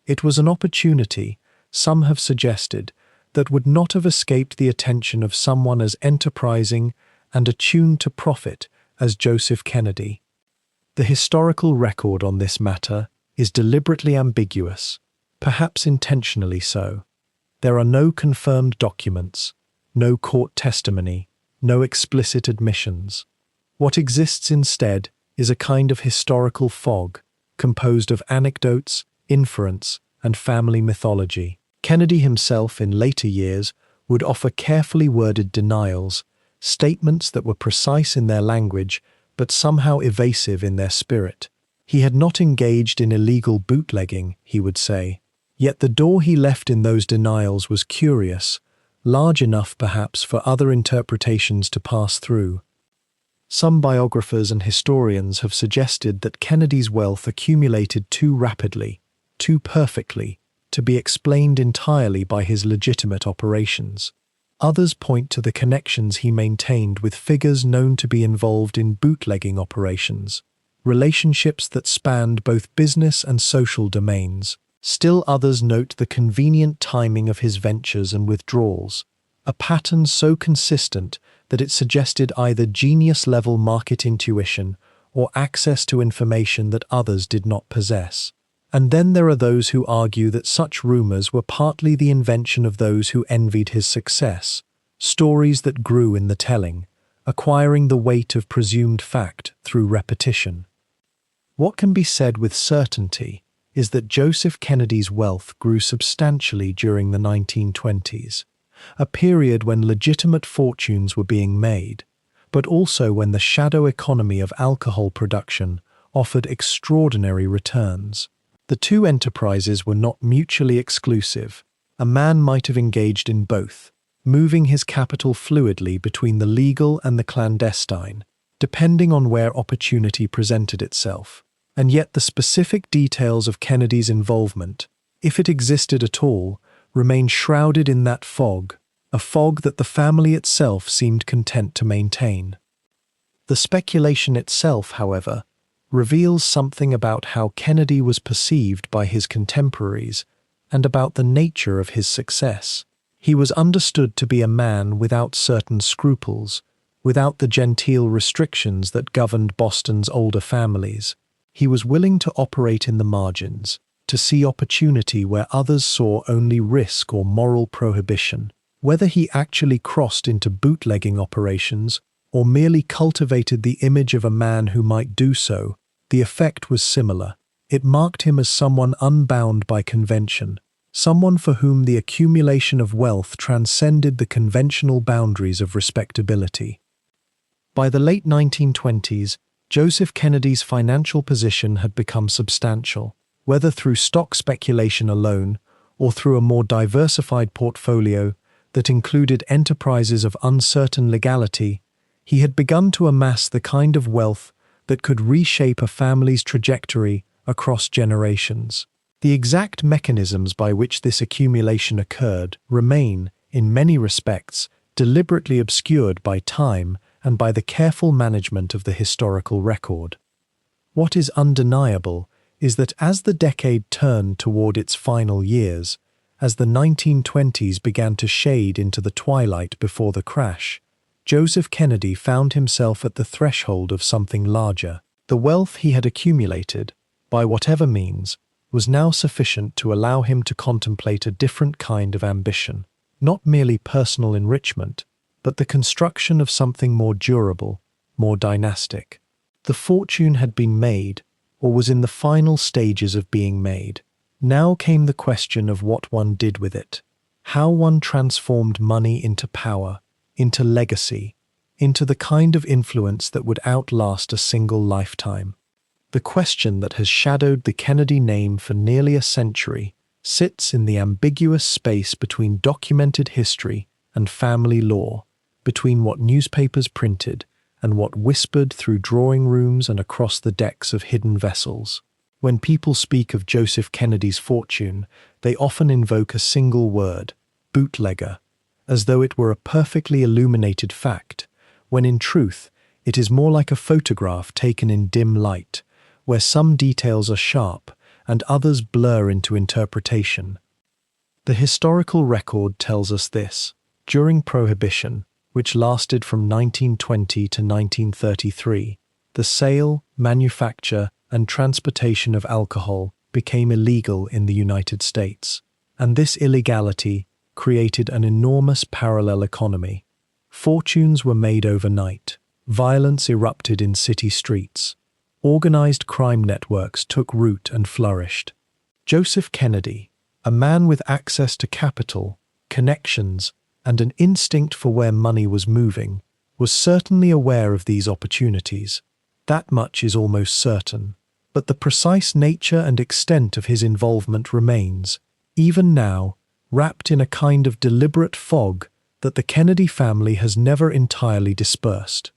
It was an opportunity, some have suggested, that would not have escaped the attention of someone as enterprising and attuned to profit as Joseph Kennedy. The historical record on this matter is deliberately ambiguous, perhaps intentionally so. There are no confirmed documents, no court testimony, no explicit admissions. What exists instead is a kind of historical fog, composed of anecdotes, inference, and family mythology. Kennedy himself, in later years, would offer carefully worded denials, statements that were precise in their language, but somehow evasive in their spirit. He had not engaged in illegal bootlegging, he would say. Yet the door he left in those denials was curious, large enough perhaps for other interpretations to pass through. Some biographers and historians have suggested that Kennedy's wealth accumulated too rapidly, too perfectly, to be explained entirely by his legitimate operations. Others point to the connections he maintained with figures known to be involved in bootlegging operations, relationships that spanned both business and social domains. Still others note the convenient timing of his ventures and withdrawals, a pattern so consistent that it suggested either genius-level market intuition or access to information that others did not possess. And then there are those who argue that such rumors were partly the invention of those who envied his success, stories that grew in the telling, acquiring the weight of presumed fact through repetition. What can be said with certainty is that Joseph Kennedy's wealth grew substantially during the 1920s, a period when legitimate fortunes were being made, but also when the shadow economy of alcohol production offered extraordinary returns. The two enterprises were not mutually exclusive. A man might have engaged in both, moving his capital fluidly between the legal and the clandestine, depending on where opportunity presented itself. And yet the specific details of Kennedy's involvement, if it existed at all, remained shrouded in that fog, a fog that the family itself seemed content to maintain. The speculation itself, however, reveals something about how Kennedy was perceived by his contemporaries and about the nature of his success. He was understood to be a man without certain scruples, without the genteel restrictions that governed Boston's older families. He was willing to operate in the margins, to see opportunity where others saw only risk or moral prohibition. Whether he actually crossed into bootlegging operations or merely cultivated the image of a man who might do so, the effect was similar. It marked him as someone unbound by convention, someone for whom the accumulation of wealth transcended the conventional boundaries of respectability. By the late 1920s, Joseph Kennedy's financial position had become substantial, whether through stock speculation alone or through a more diversified portfolio that included enterprises of uncertain legality. He had begun to amass the kind of wealth that could reshape a family's trajectory across generations. The exact mechanisms by which this accumulation occurred remain, in many respects, deliberately obscured by time and by the careful management of the historical record. What is undeniable is that as the decade turned toward its final years, as the 1920s began to shade into the twilight before the crash, Joseph Kennedy found himself at the threshold of something larger. The wealth he had accumulated, by whatever means, was now sufficient to allow him to contemplate a different kind of ambition, not merely personal enrichment, but the construction of something more durable, more dynastic. The fortune had been made, or was in the final stages of being made. Now came the question of what one did with it, how one transformed money into power, into legacy, into the kind of influence that would outlast a single lifetime. The question that has shadowed the Kennedy name for nearly a century sits in the ambiguous space between documented history and family law, between what newspapers printed and what whispered through drawing rooms and across the decks of hidden vessels. When people speak of Joseph Kennedy's fortune, they often invoke a single word, bootlegger, as though it were a perfectly illuminated fact, when in truth it is more like a photograph taken in dim light, where some details are sharp and others blur into interpretation. The historical record tells us this. During Prohibition, which lasted from 1920 to 1933, the sale, manufacture, and transportation of alcohol became illegal in the United States, and this illegality created an enormous parallel economy. Fortunes were made overnight. Violence erupted in city streets. Organized crime networks took root and flourished. Joseph Kennedy, a man with access to capital, connections, and an instinct for where money was moving, was certainly aware of these opportunities. That much is almost certain. But the precise nature and extent of his involvement remains, even now, wrapped in a kind of deliberate fog that the Kennedy family has never entirely dispersed.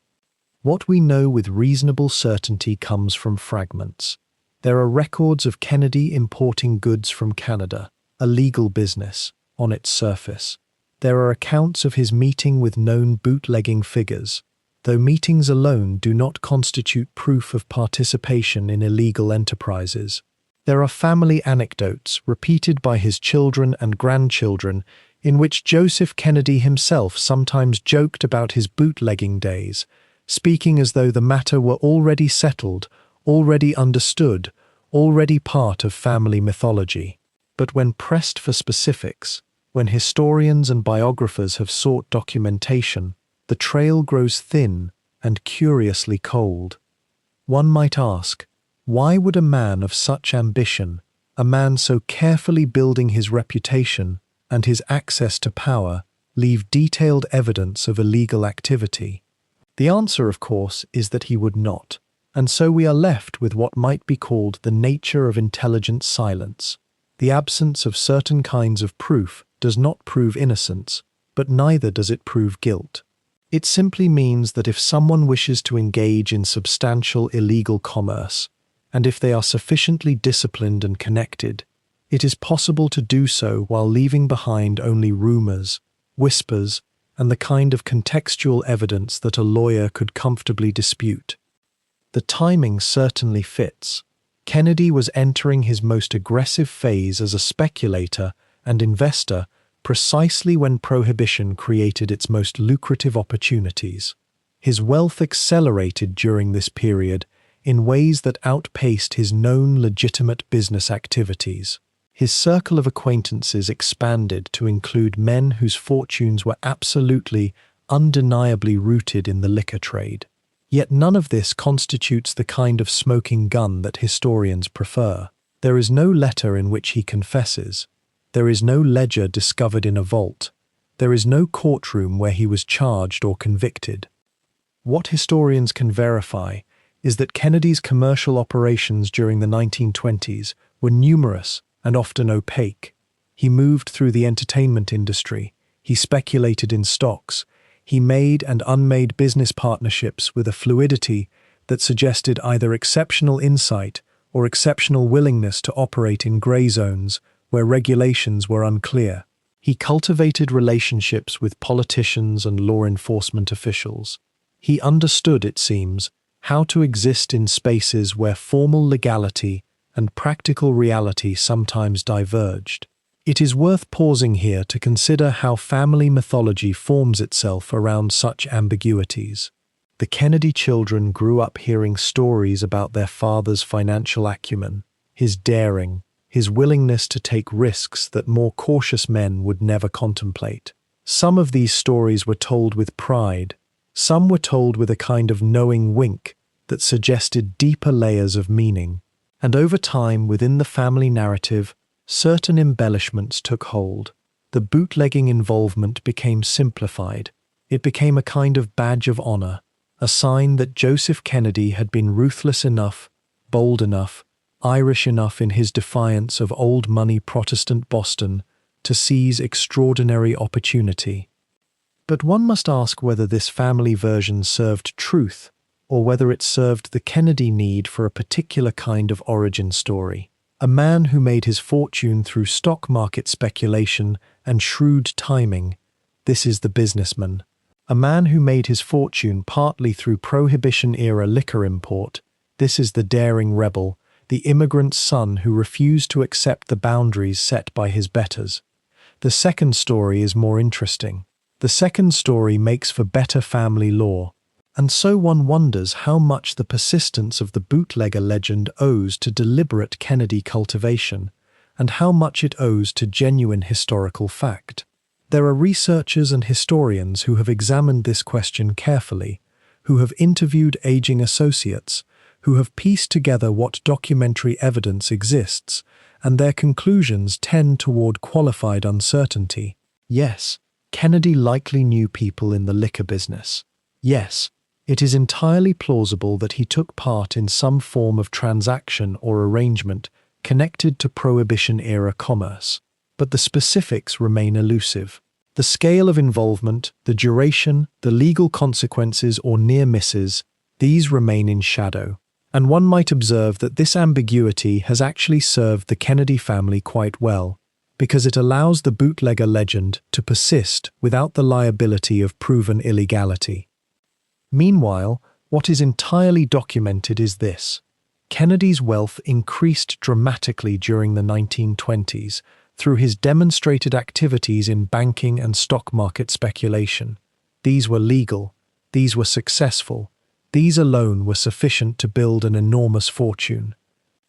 What we know with reasonable certainty comes from fragments. There are records of Kennedy importing goods from Canada, a legal business, on its surface. There are accounts of his meeting with known bootlegging figures, though meetings alone do not constitute proof of participation in illegal enterprises. There are family anecdotes repeated by his children and grandchildren in which Joseph Kennedy himself sometimes joked about his bootlegging days, speaking as though the matter were already settled, already understood, already part of family mythology. But when pressed for specifics, when historians and biographers have sought documentation, the trail grows thin and curiously cold. One might ask, why would a man of such ambition, a man so carefully building his reputation and his access to power, leave detailed evidence of illegal activity? The answer, of course, is that he would not, and so we are left with what might be called the nature of intelligent silence. The absence of certain kinds of proof does not prove innocence, but neither does it prove guilt. It simply means that if someone wishes to engage in substantial illegal commerce, and if they are sufficiently disciplined and connected, it is possible to do so while leaving behind only rumors, whispers, and the kind of contextual evidence that a lawyer could comfortably dispute. The timing certainly fits. Kennedy was entering his most aggressive phase as a speculator and investor precisely when prohibition created its most lucrative opportunities. His wealth accelerated during this period in ways that outpaced his known legitimate business activities. His circle of acquaintances expanded to include men whose fortunes were absolutely, undeniably rooted in the liquor trade. Yet none of this constitutes the kind of smoking gun that historians prefer. There is no letter in which he confesses. There is no ledger discovered in a vault. There is no courtroom where he was charged or convicted. What historians can verify is that Kennedy's commercial operations during the 1920s were numerous and often opaque. He moved through the entertainment industry. He speculated in stocks. He made and unmade business partnerships with a fluidity that suggested either exceptional insight or exceptional willingness to operate in gray zones where regulations were unclear. He cultivated relationships with politicians and law enforcement officials. He understood, it seems, how to exist in spaces where formal legality and practical reality sometimes diverged. It is worth pausing here to consider how family mythology forms itself around such ambiguities. The Kennedy children grew up hearing stories about their father's financial acumen, his daring, his willingness to take risks that more cautious men would never contemplate. Some of these stories were told with pride. Some were told with a kind of knowing wink that suggested deeper layers of meaning. And over time, within the family narrative, certain embellishments took hold. The bootlegging involvement became simplified. It became a kind of badge of honor, a sign that Joseph Kennedy had been ruthless enough, bold enough, Irish enough in his defiance of old money Protestant Boston to seize extraordinary opportunity. But one must ask whether this family version served truth, or whether it served the Kennedy need for a particular kind of origin story. A man who made his fortune through stock market speculation and shrewd timing. This is the businessman. A man who made his fortune partly through Prohibition-era liquor import. This is the daring rebel, the immigrant's son who refused to accept the boundaries set by his betters. The second story is more interesting. The second story makes for better family law. And so one wonders how much the persistence of the bootlegger legend owes to deliberate Kennedy cultivation, and how much it owes to genuine historical fact. There are researchers and historians who have examined this question carefully, who have interviewed aging associates, who have pieced together what documentary evidence exists, and their conclusions tend toward qualified uncertainty. Yes, Kennedy likely knew people in the liquor business. Yes, it is entirely plausible that he took part in some form of transaction or arrangement connected to Prohibition-era commerce. But the specifics remain elusive. The scale of involvement, the duration, the legal consequences or near misses, these remain in shadow. And one might observe that this ambiguity has actually served the Kennedy family quite well, because it allows the bootlegger legend to persist without the liability of proven illegality. Meanwhile, what is entirely documented is this. Kennedy's wealth increased dramatically during the 1920s through his demonstrated activities in banking and stock market speculation. These were legal, these were successful, These alone were sufficient to build an enormous fortune.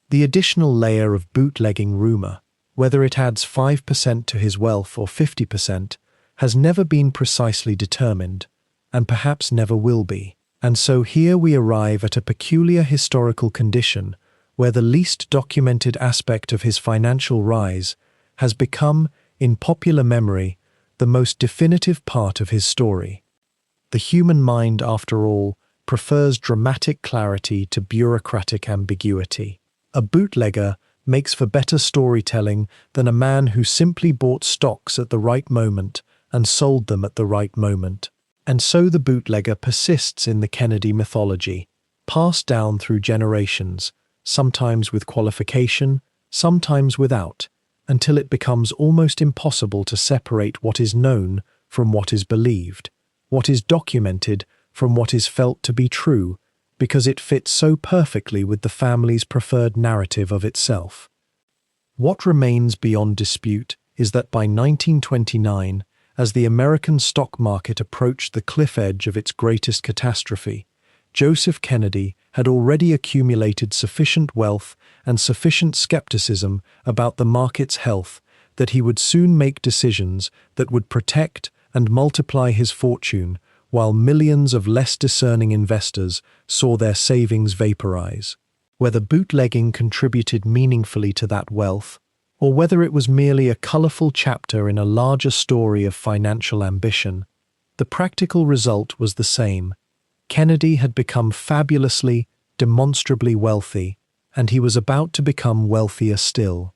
The additional layer of bootlegging rumor, whether it adds 5% to his wealth or 50%, has never been precisely determined, and perhaps never will be. And so here we arrive at a peculiar historical condition where the least documented aspect of his financial rise has become, in popular memory, the most definitive part of his story. The human mind, after all, prefers dramatic clarity to bureaucratic ambiguity. A bootlegger makes for better storytelling than a man who simply bought stocks at the right moment and sold them at the right moment. And so the bootlegger persists in the Kennedy mythology, passed down through generations, sometimes with qualification, sometimes without, until it becomes almost impossible to separate what is known from what is believed, what is documented from what is felt to be true, because it fits so perfectly with the family's preferred narrative of itself. What remains beyond dispute is that by 1929, as the American stock market approached the cliff edge of its greatest catastrophe, Joseph Kennedy had already accumulated sufficient wealth and sufficient skepticism about the market's health that he would soon make decisions that would protect and multiply his fortune, while millions of less discerning investors saw their savings vaporize. Whether bootlegging contributed meaningfully to that wealth, or whether it was merely a colorful chapter in a larger story of financial ambition, the practical result was the same. Kennedy had become fabulously, demonstrably wealthy, and he was about to become wealthier still.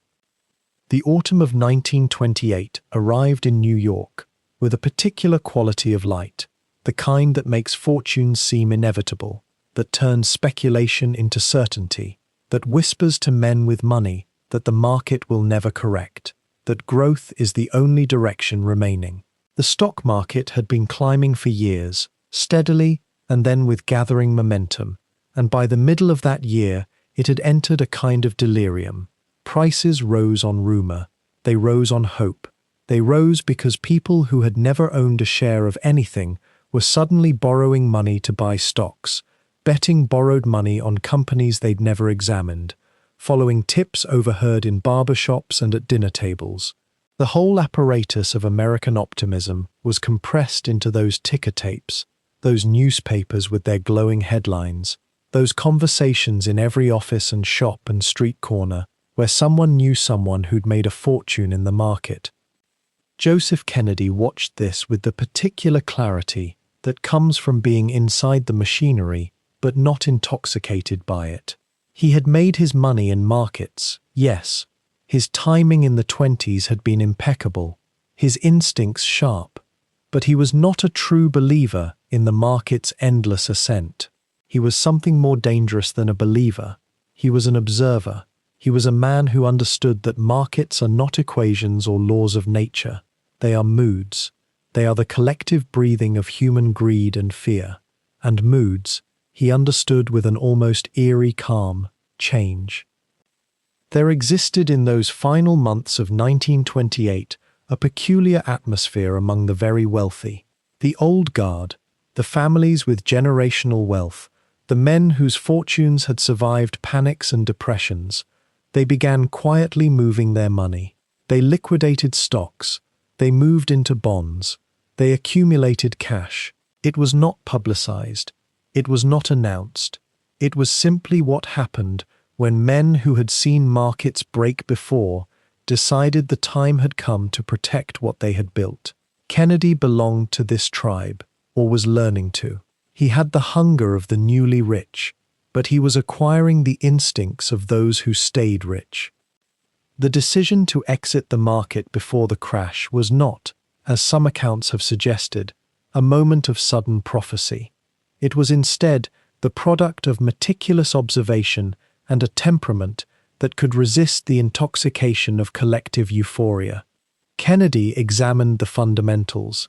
The autumn of 1928 arrived in New York with a particular quality of light, the kind that makes fortunes seem inevitable, that turns speculation into certainty, that whispers to men with money that the market will never correct, that growth is the only direction remaining. The stock market had been climbing for years, steadily and then with gathering momentum, and by the middle of that year it had entered a kind of delirium. Prices rose on rumor, they rose on hope, they rose because people who had never owned a share of anything were suddenly borrowing money to buy stocks, betting borrowed money on companies they'd never examined, following tips overheard in barbershops and at dinner tables. The whole apparatus of American optimism was compressed into those ticker tapes, those newspapers with their glowing headlines, those conversations in every office and shop and street corner where someone knew someone who'd made a fortune in the market. Joseph Kennedy watched this with the particular clarity that comes from being inside the machinery but not intoxicated by it. He had made his money in markets, yes. His timing in the 20s had been impeccable, his instincts sharp, but he was not a true believer in the market's endless ascent. He was something more dangerous than a believer. He was an observer. He was a man who understood that markets are not equations or laws of nature. They are moods. They are the collective breathing of human greed and fear. And moods, he understood with an almost eerie calm, change. There existed in those final months of 1928 a peculiar atmosphere among the very wealthy. The old guard, the families with generational wealth, the men whose fortunes had survived panics and depressions, they began quietly moving their money. They liquidated stocks. They moved into bonds. They accumulated cash. It was not publicized. It was not announced. It was simply what happened when men who had seen markets break before decided the time had come to protect what they had built. Kennedy belonged to this tribe, or was learning to. He had the hunger of the newly rich, but he was acquiring the instincts of those who stayed rich. The decision to exit the market before the crash was not, as some accounts have suggested, a moment of sudden prophecy. It was instead the product of meticulous observation and a temperament that could resist the intoxication of collective euphoria. Kennedy examined the fundamentals.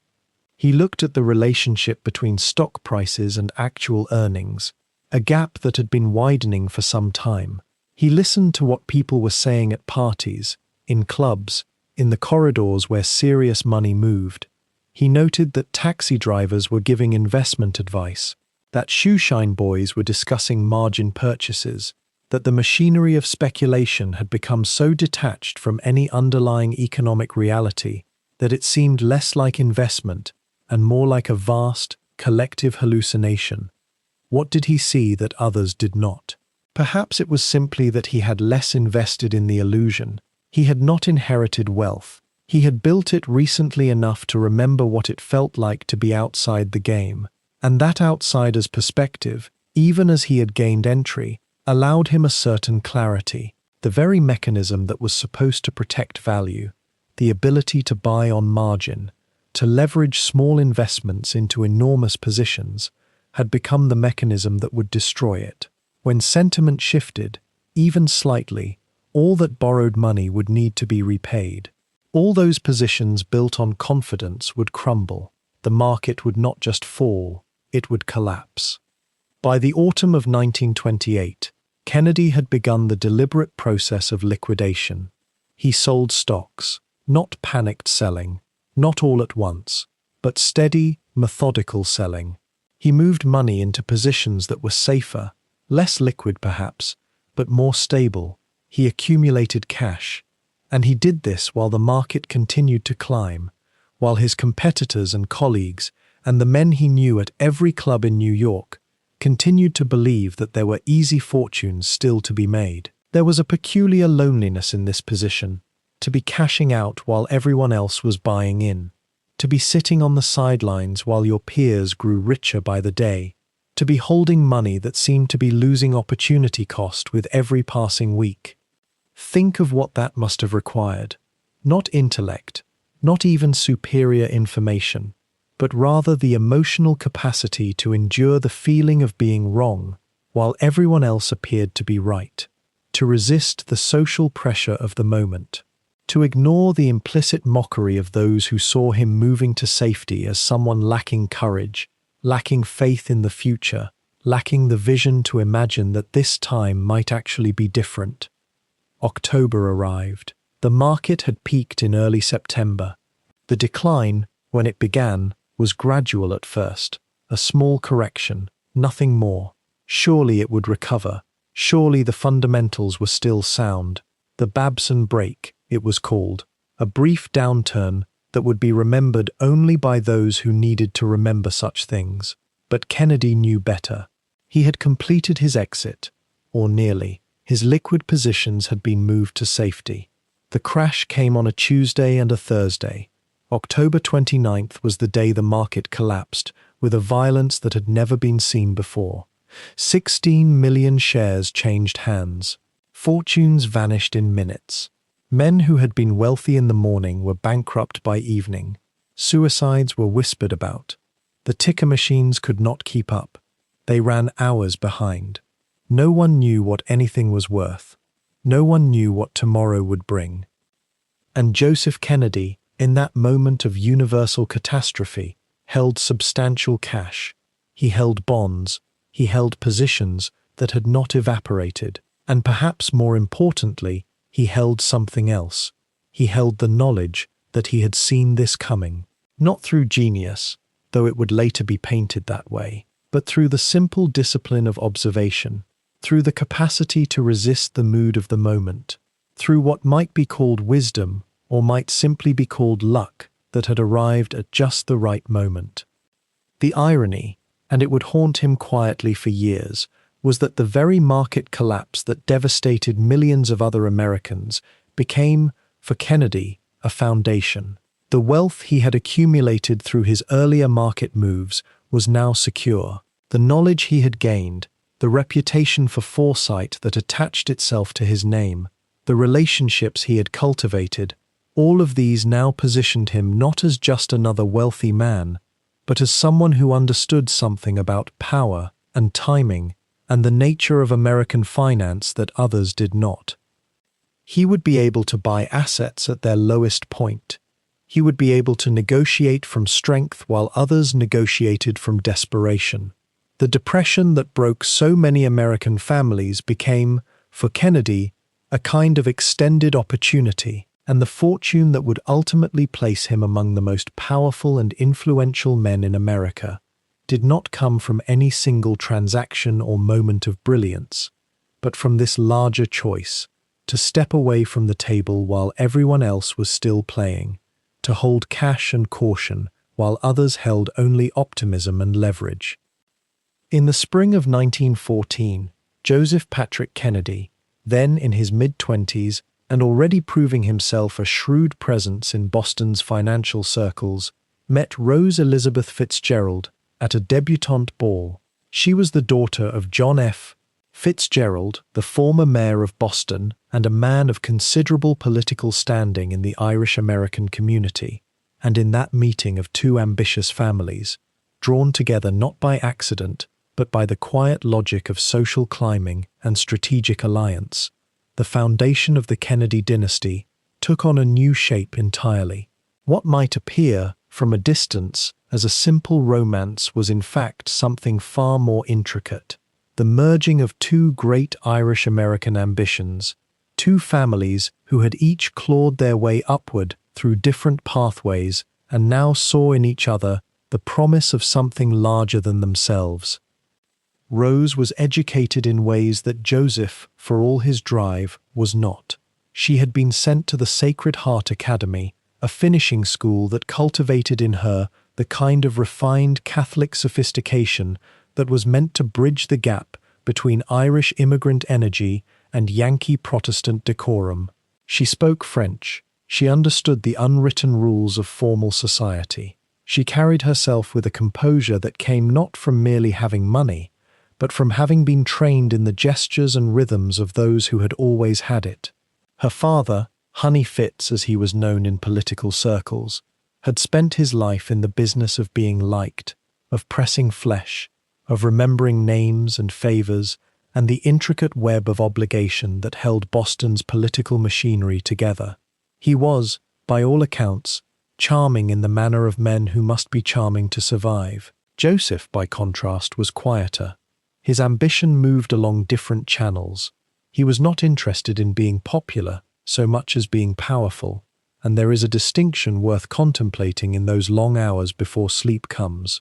He looked at the relationship between stock prices and actual earnings, a gap that had been widening for some time. He listened to what people were saying at parties, in clubs, in the corridors where serious money moved. He noted that taxi drivers were giving investment advice. that shoeshine boys were discussing margin purchases, that the machinery of speculation had become so detached from any underlying economic reality that it seemed less like investment and more like a vast, collective hallucination. What did he see that others did not? Perhaps it was simply that he had less invested in the illusion. He had not inherited wealth. He had built it recently enough to remember what it felt like to be outside the game. And that outsider's perspective, even as he had gained entry, allowed him a certain clarity, the very mechanism that was supposed to protect value, the ability to buy on margin, to leverage small investments into enormous positions, had become the mechanism that would destroy it. When sentiment shifted, even slightly, all that borrowed money would need to be repaid. All those positions built on confidence would crumble. The market would not just fall, it would collapse. By the autumn of 1928, Kennedy had begun the deliberate process of liquidation. He sold stocks, not panicked selling, not all at once, but steady, methodical selling. He moved money into positions that were safer, less liquid perhaps, but more stable. He accumulated cash, and he did this while the market continued to climb, while his competitors and colleagues, and the men he knew at every club in New York, continued to believe that there were easy fortunes still to be made. There was a peculiar loneliness in this position, to be cashing out while everyone else was buying in, to be sitting on the sidelines while your peers grew richer by the day, to be holding money that seemed to be losing opportunity cost with every passing week. Think of what that must have required. Not intellect, not even superior information, but rather the emotional capacity to endure the feeling of being wrong while everyone else appeared to be right, to resist the social pressure of the moment, to ignore the implicit mockery of those who saw him moving to safety as someone lacking courage, lacking faith in the future, lacking the vision to imagine that this time might actually be different. October arrived. The market had peaked in early September. The decline, when it began, was gradual at first, a small correction, nothing more. Surely it would recover. Surely the fundamentals were still sound. The Babson break, it was called, a brief downturn that would be remembered only by those who needed to remember such things. But Kennedy knew better. He had completed his exit, or nearly. His liquid positions had been moved to safety. The crash came on a Tuesday and a Thursday. October 29th was the day the market collapsed, with a violence that had never been seen before. 16 million shares changed hands. Fortunes vanished in minutes. Men who had been wealthy in the morning were bankrupt by evening. Suicides were whispered about. The ticker machines could not keep up. They ran hours behind. No one knew what anything was worth. No one knew what tomorrow would bring. And Joseph Kennedy, in that moment of universal catastrophe, held substantial cash. He held bonds. He held positions that had not evaporated. And perhaps more importantly, he held something else. He held the knowledge that he had seen this coming, not through genius, though it would later be painted that way, but through the simple discipline of observation, through the capacity to resist the mood of the moment, through what might be called wisdom or might simply be called luck that had arrived at just the right moment. The irony, and it would haunt him quietly for years, was that the very market collapse that devastated millions of other Americans became, for Kennedy, a foundation. The wealth he had accumulated through his earlier market moves was now secure. The knowledge he had gained, the reputation for foresight that attached itself to his name, the relationships he had cultivated, all of these now positioned him not as just another wealthy man, but as someone who understood something about power and timing and the nature of American finance that others did not. He would be able to buy assets at their lowest point. He would be able to negotiate from strength while others negotiated from desperation. The depression that broke so many American families became, for Kennedy, a kind of extended opportunity, and the fortune that would ultimately place him among the most powerful and influential men in America did not come from any single transaction or moment of brilliance, but from this larger choice, to step away from the table while everyone else was still playing, to hold cash and caution while others held only optimism and leverage. In the spring of 1914, Joseph Patrick Kennedy, then in his mid-20s and already proving himself a shrewd presence in Boston's financial circles, met Rose Elizabeth Fitzgerald at a debutante ball. She was the daughter of John F. Fitzgerald, the former mayor of Boston and a man of considerable political standing in the Irish-American community, and in that meeting of two ambitious families, drawn together not by accident, but by the quiet logic of social climbing and strategic alliance, the foundation of the Kennedy dynasty took on a new shape entirely. What might appear, from a distance, as a simple romance was in fact something far more intricate. The merging of two great Irish-American ambitions, two families who had each clawed their way upward through different pathways and now saw in each other the promise of something larger than themselves. Rose was educated in ways that Joseph, for all his drive, was not. She had been sent to the Sacred Heart Academy, a finishing school that cultivated in her the kind of refined Catholic sophistication that was meant to bridge the gap between Irish immigrant energy and Yankee Protestant decorum. She spoke French. She understood the unwritten rules of formal society. She carried herself with a composure that came not from merely having money, but from having been trained in the gestures and rhythms of those who had always had it. Her father, Honey Fitz as he was known in political circles, had spent his life in the business of being liked, of pressing flesh, of remembering names and favors, and the intricate web of obligation that held Boston's political machinery together. He was, by all accounts, charming in the manner of men who must be charming to survive. Joseph, by contrast, was quieter. His ambition moved along different channels. He was not interested in being popular so much as being powerful, and there is a distinction worth contemplating in those long hours before sleep comes.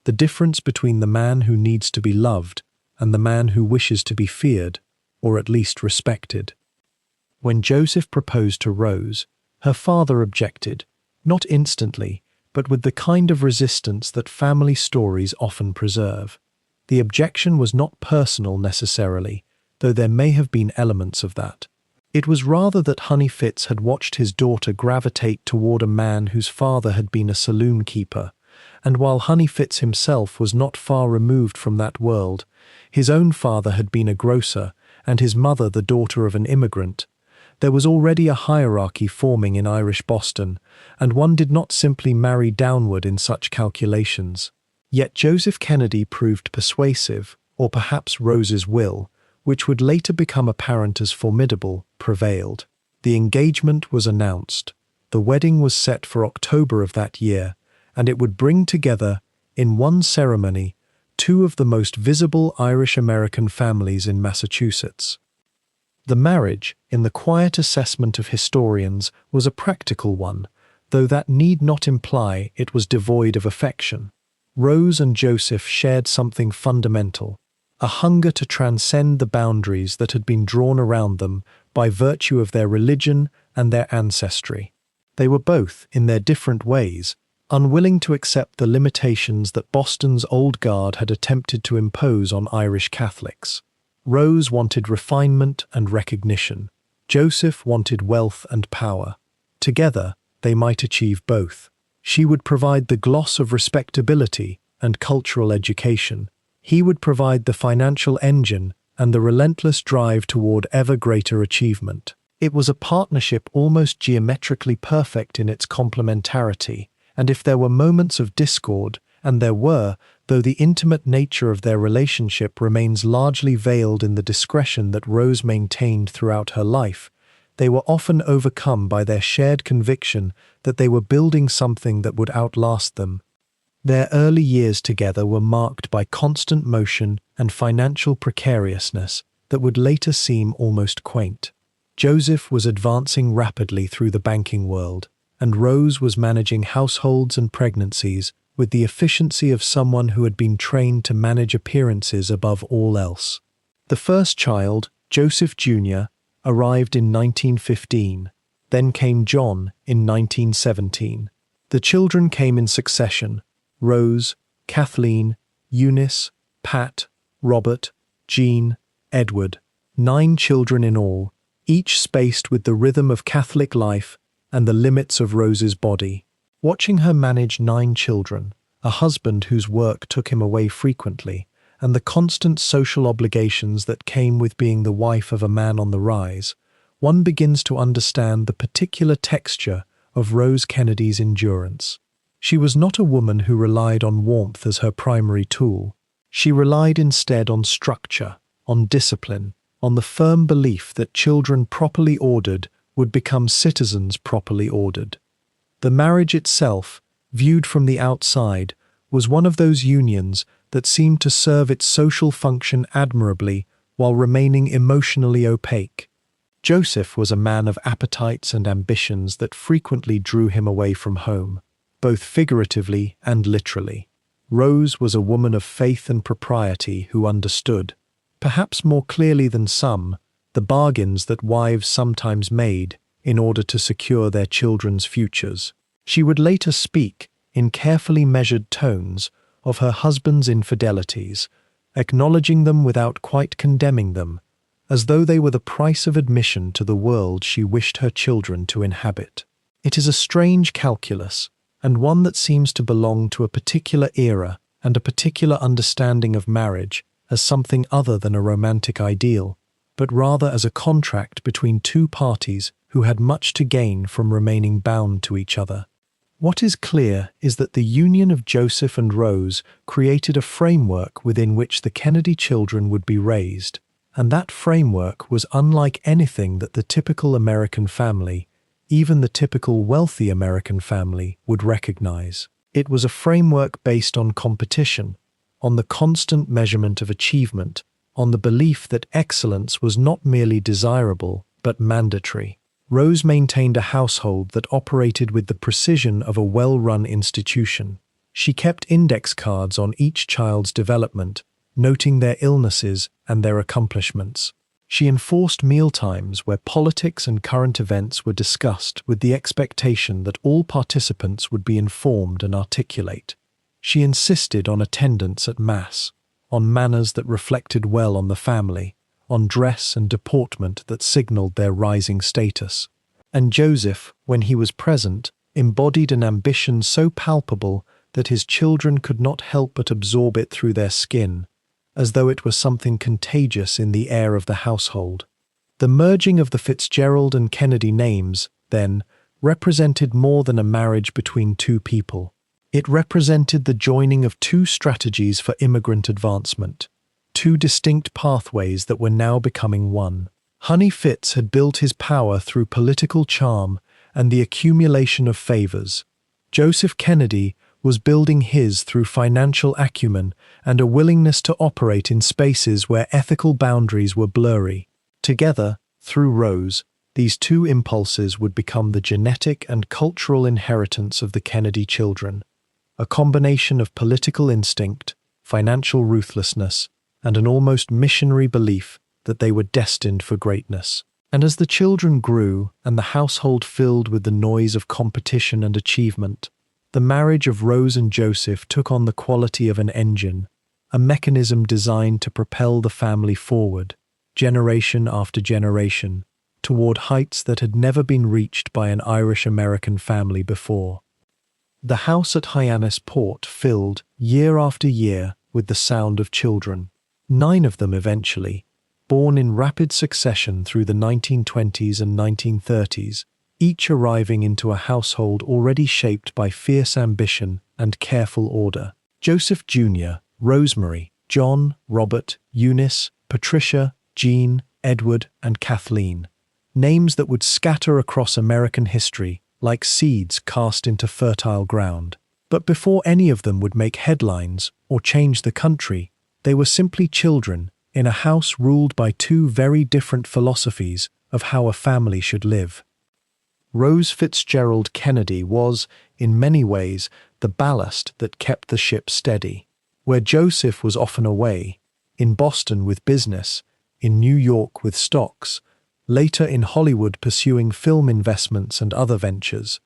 The difference between the man who needs to be loved and the man who wishes to be feared, or at least respected. When Joseph proposed to Rose, her father objected, not instantly, but with the kind of resistance that family stories often preserve. The objection was not personal necessarily, though there may have been elements of that. It was rather that Honey Fitz had watched his daughter gravitate toward a man whose father had been a saloon keeper, and while Honey Fitz himself was not far removed from that world, his own father had been a grocer, and his mother the daughter of an immigrant. There was already a hierarchy forming in Irish Boston, and one did not simply marry downward in such calculations. Yet Joseph Kennedy proved persuasive, or perhaps Rose's will, which would later become apparent as formidable, prevailed. The engagement was announced. The wedding was set for October of that year, and it would bring together, in one ceremony, two of the most visible Irish-American families in Massachusetts. The marriage, in the quiet assessment of historians, was a practical one, though that need not imply it was devoid of affection. Rose and Joseph shared something fundamental, a hunger to transcend the boundaries that had been drawn around them by virtue of their religion and their ancestry. They were both, in their different ways, unwilling to accept the limitations that Boston's old guard had attempted to impose on Irish Catholics. Rose wanted refinement and recognition. Joseph wanted wealth and power. Together, they might achieve both. She would provide the gloss of respectability and cultural education. He would provide the financial engine and the relentless drive toward ever greater achievement. It was a partnership almost geometrically perfect in its complementarity, and if there were moments of discord, and there were, though the intimate nature of their relationship remains largely veiled in the discretion that Rose maintained throughout her life, they were often overcome by their shared conviction that they were building something that would outlast them. Their early years together were marked by constant motion and financial precariousness that would later seem almost quaint. Joseph was advancing rapidly through the banking world, and Rose was managing households and pregnancies with the efficiency of someone who had been trained to manage appearances above all else. The first child, Joseph Jr., arrived in 1915. Then came John in 1917. The children came in succession: Rose, Kathleen, Eunice, Pat, Robert, Jean, Edward. 9 children in all, each spaced with the rhythm of Catholic life and the limits of Rose's body. Watching her manage 9 children, a husband whose work took him away frequently, and the constant social obligations that came with being the wife of a man on the rise, one begins to understand the particular texture of Rose Kennedy's endurance. She was not a woman who relied on warmth as her primary tool. She relied instead on structure, on discipline, on the firm belief that children properly ordered would become citizens properly ordered. The marriage itself, viewed from the outside, was one of those unions that seemed to serve its social function admirably while remaining emotionally opaque. Joseph was a man of appetites and ambitions that frequently drew him away from home, both figuratively and literally. Rose was a woman of faith and propriety who understood, perhaps more clearly than some, the bargains that wives sometimes made in order to secure their children's futures. She would later speak, in carefully measured tones, of her husband's infidelities, acknowledging them without quite condemning them, as though they were the price of admission to the world she wished her children to inhabit. It is a strange calculus, and one that seems to belong to a particular era and a particular understanding of marriage as something other than a romantic ideal, but rather as a contract between 2 parties who had much to gain from remaining bound to each other. What is clear is that the union of Joseph and Rose created a framework within which the Kennedy children would be raised, and that framework was unlike anything that the typical American family, even the typical wealthy American family, would recognize. It was a framework based on competition, on the constant measurement of achievement, on the belief that excellence was not merely desirable, but mandatory. Rose maintained a household that operated with the precision of a well-run institution. She kept index cards on each child's development, noting their illnesses and their accomplishments. She enforced mealtimes where politics and current events were discussed with the expectation that all participants would be informed and articulate. She insisted on attendance at Mass, on manners that reflected well on the family, on dress and deportment that signaled their rising status. And Joseph, when he was present, embodied an ambition so palpable that his children could not help but absorb it through their skin, as though it were something contagious in the air of the household. The merging of the Fitzgerald and Kennedy names, then, represented more than a marriage between 2 people. It represented the joining of 2 strategies for immigrant advancement, 2 distinct pathways that were now becoming one. Honey Fitz had built his power through political charm and the accumulation of favors. Joseph Kennedy was building his through financial acumen and a willingness to operate in spaces where ethical boundaries were blurry. Together, through Rose, these 2 impulses would become the genetic and cultural inheritance of the Kennedy children, a combination of political instinct, financial ruthlessness, and an almost missionary belief that they were destined for greatness. And as the children grew and the household filled with the noise of competition and achievement, the marriage of Rose and Joseph took on the quality of an engine, a mechanism designed to propel the family forward, generation after generation, toward heights that had never been reached by an Irish-American family before. The house at Hyannis Port filled, year after year, with the sound of children. 9 of them eventually, born in rapid succession through the 1920s and 1930s, each arriving into a household already shaped by fierce ambition and careful order. Joseph Jr., Rosemary, John, Robert, Eunice, Patricia, Jean, Edward, and Kathleen. Names that would scatter across American history like seeds cast into fertile ground. But before any of them would make headlines or change the country, they were simply children in a house ruled by 2 very different philosophies of how a family should live. Rose Fitzgerald Kennedy was, in many ways, the ballast that kept the ship steady. Where Joseph was often away, in Boston with business, in New York with stocks, later in Hollywood pursuing film investments and other ventures,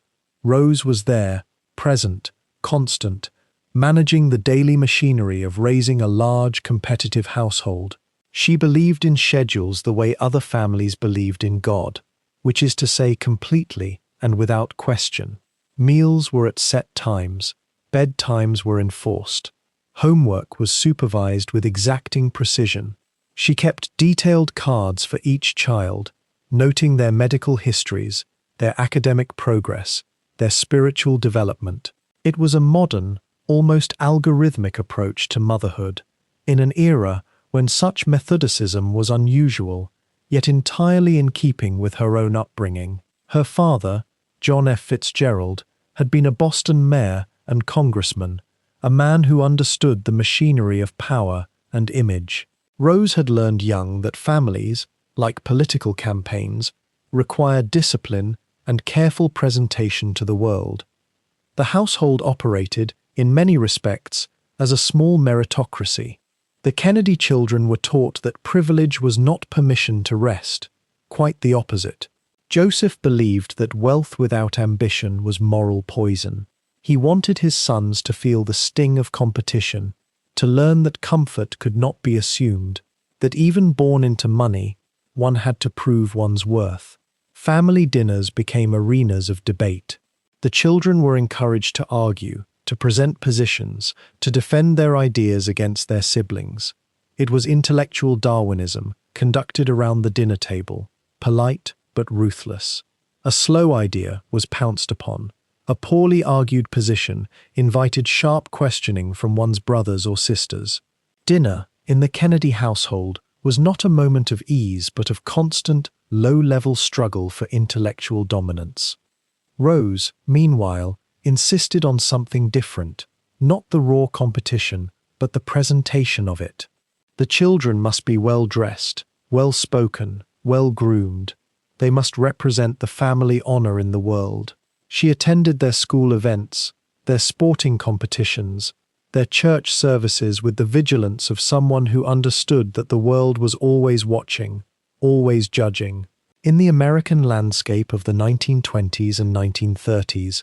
Rose was there, present, constant, managing the daily machinery of raising a large, competitive household. She believed in schedules the way other families believed in God, which is to say completely and without question. Meals were at set times, bedtimes were enforced. Homework was supervised with exacting precision. She kept detailed cards for each child, noting their medical histories, their academic progress, their spiritual development. It was a modern, almost algorithmic approach to motherhood, in an era when such methodicism was unusual, yet entirely in keeping with her own upbringing. Her father, John F. Fitzgerald, had been a Boston mayor and congressman, a man who understood the machinery of power and image. Rose had learned young that families, like political campaigns, require discipline and careful presentation to the world. The household operated, in many respects, as a small meritocracy. The Kennedy children were taught that privilege was not permission to rest, quite the opposite. Joseph believed that wealth without ambition was moral poison. He wanted his sons to feel the sting of competition, to learn that comfort could not be assumed, that even born into money, one had to prove one's worth. Family dinners became arenas of debate. The children were encouraged to argue, to present positions, to defend their ideas against their siblings. It was intellectual Darwinism, conducted around the dinner table, polite but ruthless. A slow idea was pounced upon. A poorly argued position invited sharp questioning from one's brothers or sisters. Dinner, in the Kennedy household, was not a moment of ease but of constant, low-level struggle for intellectual dominance. Rose, meanwhile, insisted on something different, not the raw competition, but the presentation of it. The children must be well-dressed, well-spoken, well-groomed. They must represent the family honor in the world. She attended their school events, their sporting competitions, their church services with the vigilance of someone who understood that the world was always watching, always judging. In the American landscape of the 1920s and 1930s,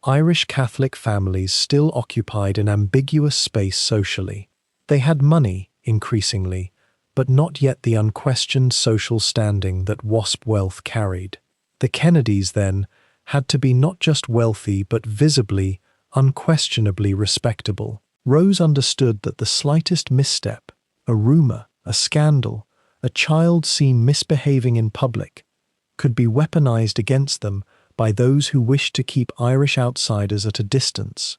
Irish Catholic families still occupied an ambiguous space socially. They had money, increasingly, but not yet the unquestioned social standing that WASP wealth carried. The Kennedys, then, had to be not just wealthy but visibly, unquestionably respectable. Rose understood that the slightest misstep, a rumor, a scandal, a child seen misbehaving in public, could be weaponized against them by those who wished to keep Irish outsiders at a distance.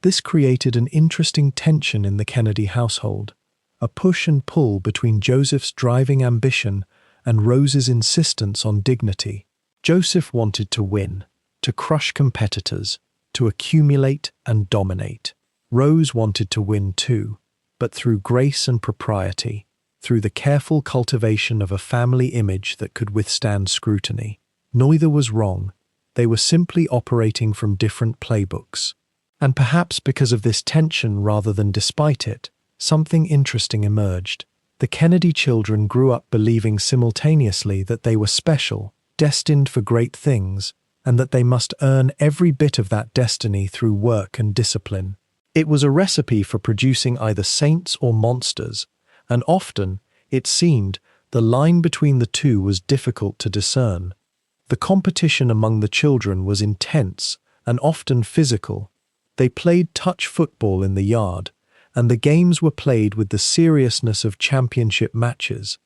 This created an interesting tension in the Kennedy household, a push and pull between Joseph's driving ambition and Rose's insistence on dignity. Joseph wanted to win, to crush competitors, to accumulate and dominate. Rose wanted to win too, but through grace and propriety, through the careful cultivation of a family image that could withstand scrutiny. Neither was wrong. They were simply operating from different playbooks. And perhaps because of this tension rather than despite it, something interesting emerged. The Kennedy children grew up believing simultaneously that they were special, destined for great things, and that they must earn every bit of that destiny through work and discipline. It was a recipe for producing either saints or monsters, and often, it seemed, the line between the two was difficult to discern. The competition among the children was intense and often physical. They played touch football in the yard, and the games were played with the seriousness of championship matches.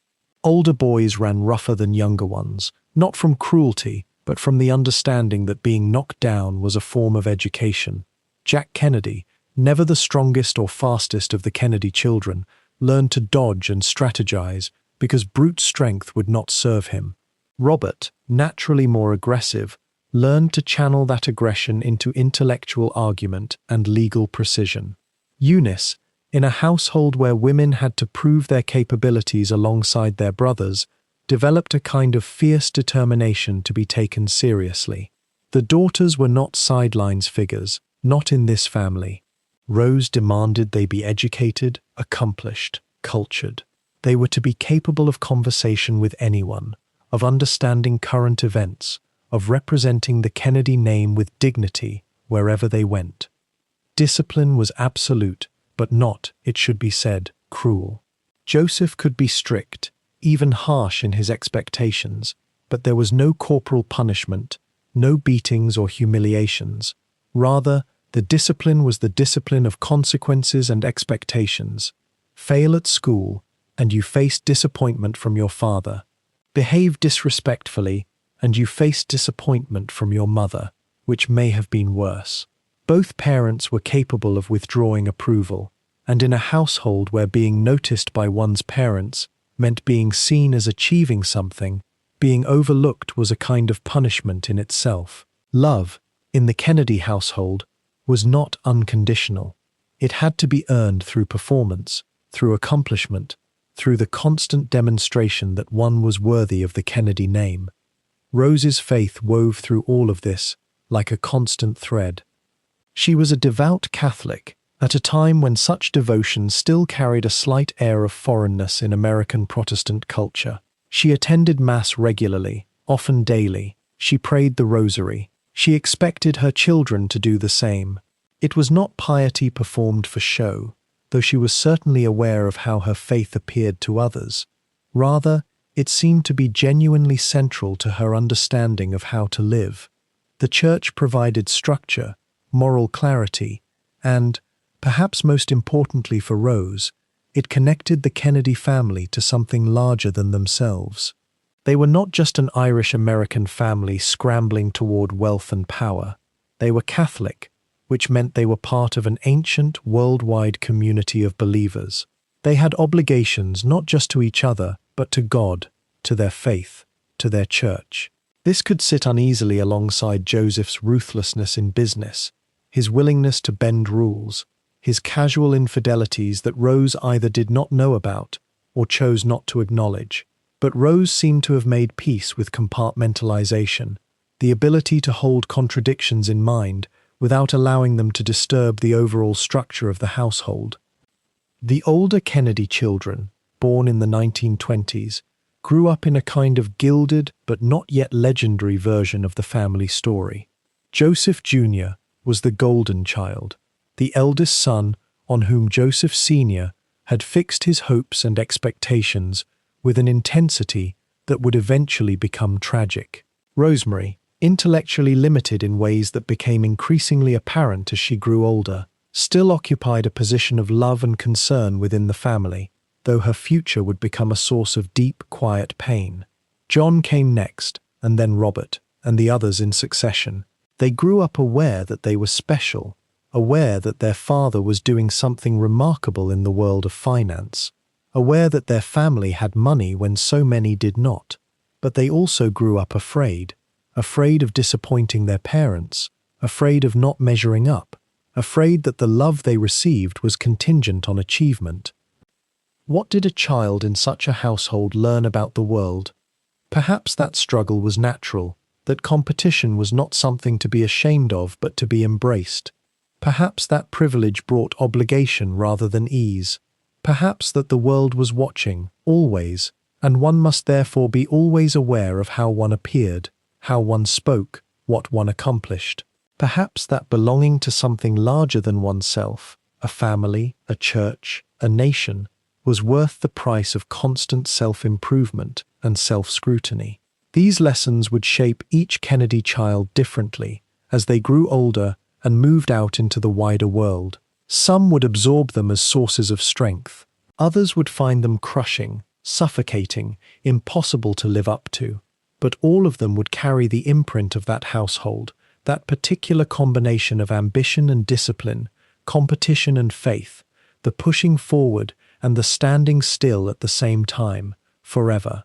Older boys ran rougher than younger ones, not from cruelty, but from the understanding that being knocked down was a form of education. Jack Kennedy, never the strongest or fastest of the Kennedy children, learned to dodge and strategize because brute strength would not serve him. Robert, naturally more aggressive, learned to channel that aggression into intellectual argument and legal precision. Eunice, in a household where women had to prove their capabilities alongside their brothers, developed a kind of fierce determination to be taken seriously. The daughters were not sidelines figures, not in this family. Rose demanded they be educated, accomplished, cultured. They were to be capable of conversation with anyone, of understanding current events, of representing the Kennedy name with dignity wherever they went. Discipline was absolute, but not, it should be said, cruel. Joseph could be strict, even harsh in his expectations, but there was no corporal punishment, no beatings or humiliations. Rather, the discipline was the discipline of consequences and expectations. Fail at school, and you faced disappointment from your father. Behave disrespectfully, and you faced disappointment from your mother, which may have been worse. Both parents were capable of withdrawing approval, and in a household where being noticed by one's parents meant being seen as achieving something, being overlooked was a kind of punishment in itself. Love, in the Kennedy household, was not unconditional. It had to be earned through performance, through accomplishment, through the constant demonstration that one was worthy of the Kennedy name. Rose's faith wove through all of this, like a constant thread. She was a devout Catholic, at a time when such devotion still carried a slight air of foreignness in American Protestant culture. She attended Mass regularly, often daily. She prayed the Rosary. She expected her children to do the same. It was not piety performed for show, though she was certainly aware of how her faith appeared to others. Rather, it seemed to be genuinely central to her understanding of how to live. The Church provided structure, moral clarity, and, perhaps most importantly for Rose, it connected the Kennedy family to something larger than themselves. They were not just an Irish-American family scrambling toward wealth and power. They were Catholic, which meant they were part of an ancient, worldwide community of believers. They had obligations not just to each other, but to God, to their faith, to their church. This could sit uneasily alongside Joseph's ruthlessness in business, his willingness to bend rules, his casual infidelities that Rose either did not know about or chose not to acknowledge. But Rose seemed to have made peace with compartmentalization, the ability to hold contradictions in mind without allowing them to disturb the overall structure of the household. The older Kennedy children, born in the 1920s, grew up in a kind of gilded but not yet legendary version of the family story. Joseph Jr. was the golden child, the eldest son on whom Joseph Sr. had fixed his hopes and expectations with an intensity that would eventually become tragic. Rosemary, intellectually limited in ways that became increasingly apparent as she grew older, still occupied a position of love and concern within the family, though her future would become a source of deep, quiet pain. John came next, and then Robert, and the others in succession. They grew up aware that they were special, aware that their father was doing something remarkable in the world of finance, aware that their family had money when so many did not. But they also grew up afraid of disappointing their parents, afraid of not measuring up, afraid that the love they received was contingent on achievement. What did a child in such a household learn about the world? Perhaps that struggle was natural, that competition was not something to be ashamed of but to be embraced. Perhaps that privilege brought obligation rather than ease. Perhaps that the world was watching, always, and one must therefore be always aware of how one appeared, how one spoke, what one accomplished. Perhaps that belonging to something larger than oneself, a family, a church, a nation, was worth the price of constant self-improvement and self-scrutiny. These lessons would shape each Kennedy child differently as they grew older and moved out into the wider world. Some would absorb them as sources of strength. Others would find them crushing, suffocating, impossible to live up to. But all of them would carry the imprint of that household, that particular combination of ambition and discipline, competition and faith, the pushing forward and the standing still at the same time, forever.